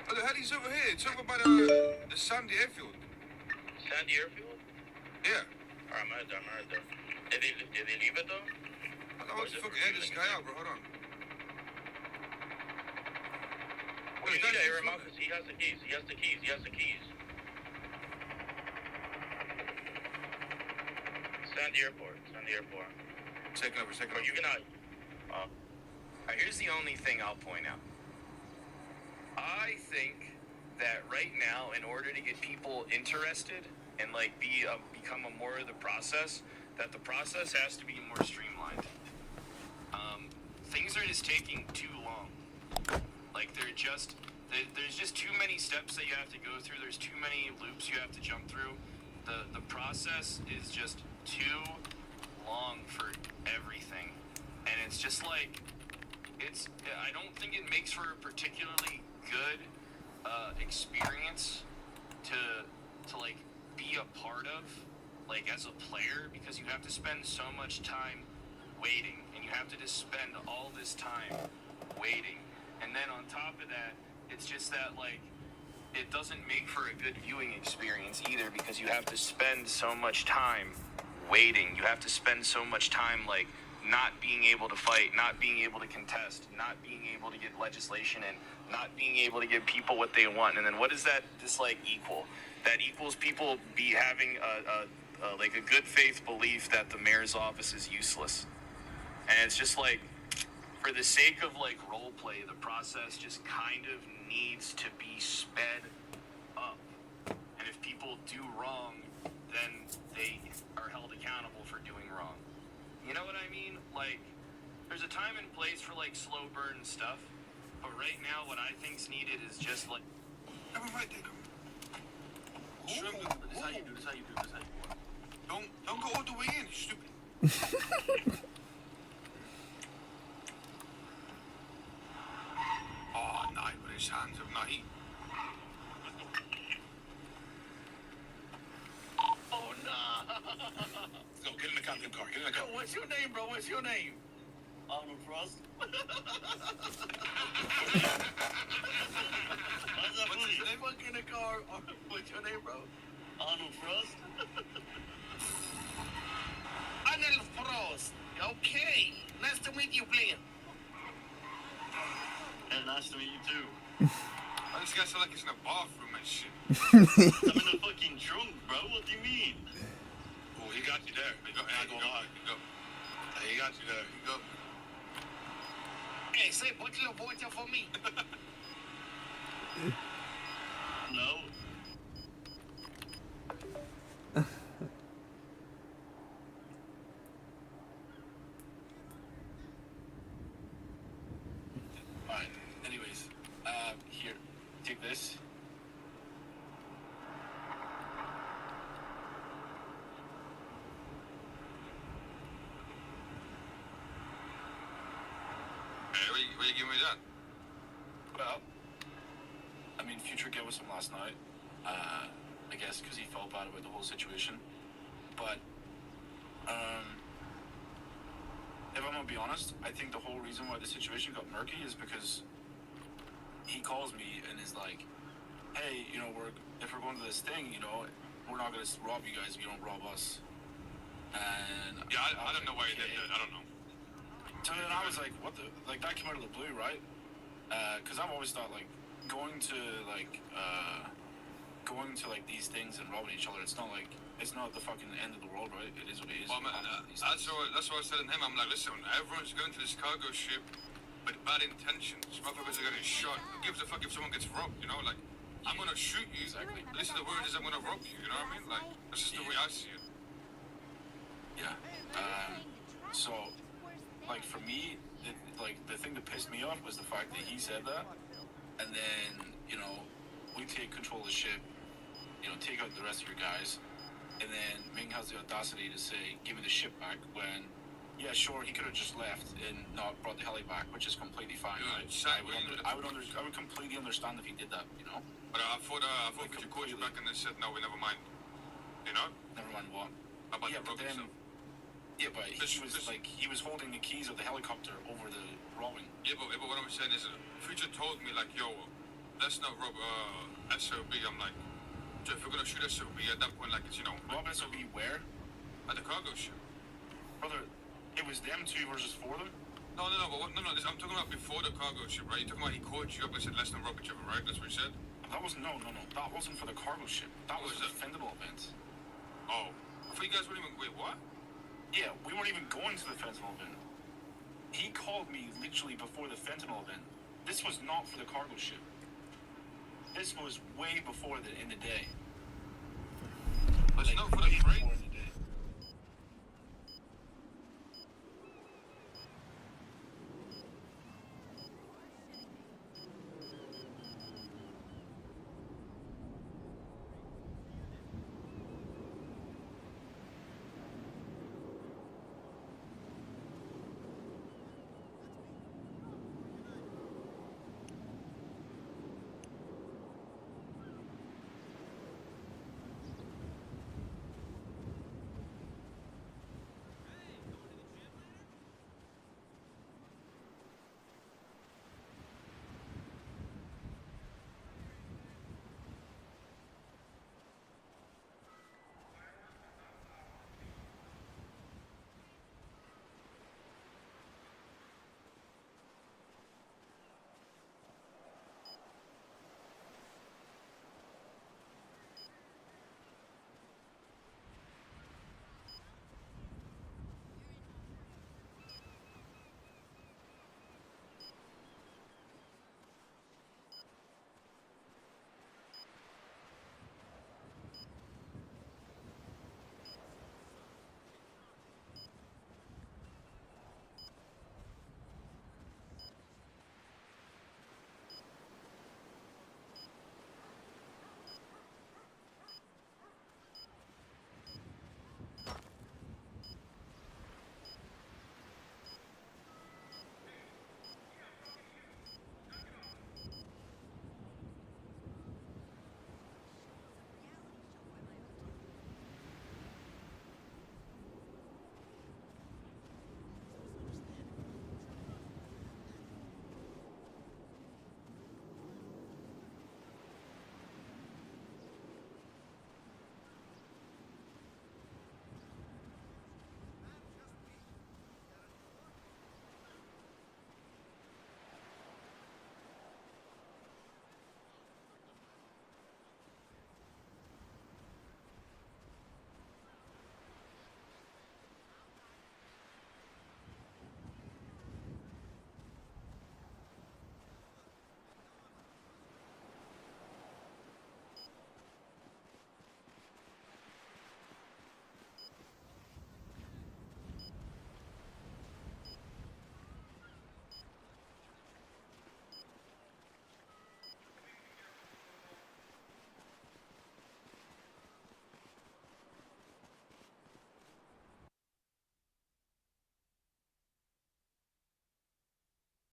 Oh, the heli's over here. It's over by the Sandy airfield. Sandy airfield? Yeah. I'm right there. Did they leave it though? I want to fucking air this guy out, bro. Hold on. We need to air him out because he has the keys. He has the keys. Sandy airport. Take over. You can Here's the only thing I'll point out. I think that right now, in order to get people interested and like become a more of the process, that the process has to be more streamlined. Things are just taking too long. Like there's just too many steps that you have to go through. There's too many loops you have to jump through. The process is just too long for everything, and it's just like I don't think it makes for a particularly good experience to like be a part of, like as a player, because you have to spend so much time waiting, and you have to just spend all this time waiting, and then on top of that, it's just that like it doesn't make for a good viewing experience either, because you have to spend so much time waiting. You have to spend so much time like not being able to fight, not being able to contest, not being able to get legislation in, not being able to give people what they want. And then what does that just like equal? That equals people be having like a good faith belief that the mayor's office is useless. And it's just like, for the sake of like role play, the process just kind of needs to be sped up. And if people do wrong, then they are held accountable for doing wrong. You know what I mean? Like, there's a time and place for like slow burn stuff, but right now what I think's needed is just like. Right there, This is how you do. Don't go all the way in, you stupid. Oh, no, but his hands have not eaten. Oh, nah. Go, get in the captain car. Get in the car. What's your name, bro? What's your name? Arnold Frost. What's his name? Fuck in the car. What's your name, bro? Arnold Frost. Arnold Frost. Okay. Nice to meet you, player. Yeah, nice to meet you too. Oh, this guy sounds like he's in a bathroom and shit. I'm in the fucking trunk, bro. What do you mean? Oh, he got you there. He got you there. Go. Hey, say bottle of water for me. know. Alright, anyways, here, take this. Hey, where you giving me that? Well, I mean, Future get with him last night. I guess because he felt bad about the whole situation. But, if I'm gonna be honest, I think the whole reason why the situation got murky is because he calls me and is like, hey, you know, if we're going to this thing, you know, we're not gonna rob you guys if you don't rob us. And Yeah, I don't know why he did that. I don't know. So then I was like, what the, like, that came out of the blue, right? Because I've always thought, like, going to these things and robbing each other, it's not the fucking end of the world, right? It is what it is. Well, man, that's what I was telling him. I'm like, listen, everyone's going to this cargo ship with bad intentions. Motherfuckers are getting shot. Who gives a fuck if someone gets robbed, you know? Like, I'm gonna shoot you. Exactly. At least the word is I'm gonna rob you, you know what I mean? Like, that's just the way I see it. Yeah. So, like, for me, the thing that pissed me off was the fact that he said that, and then, you know, we take control of the ship, you know, take out the rest of your guys, and then Ming has the audacity to say, give me the ship back, when, yeah, sure, he could have just left and not brought the heli back, which is completely fine, right? I would completely understand if he did that, you know? But I thought we should call you back and they said, no, we never mind. You know? Never mind what? About yeah, the robbing stuff. Yeah, but he was holding the keys of the helicopter over the robbing. Yeah, but what I'm saying is, Future told me, like, yo, let's not rob SOB. I'm like, if we're gonna shoot SOB at that point, like, it's, you know. Rob SOB where? At the cargo ship. Brother, it was them two versus four of them? No, I'm talking about before the cargo ship, right? You're talking about he called you up and said, let's not rob each other, right? That's what he said? That wasn't, no. That wasn't for the cargo ship. That was the Fentanyl event. Oh. I thought you guys weren't even, wait, what? Yeah, we weren't even going to the Fentanyl event. He called me literally before the Fentanyl event. This was not for the cargo ship. This was way before in the day. It's not for the freight?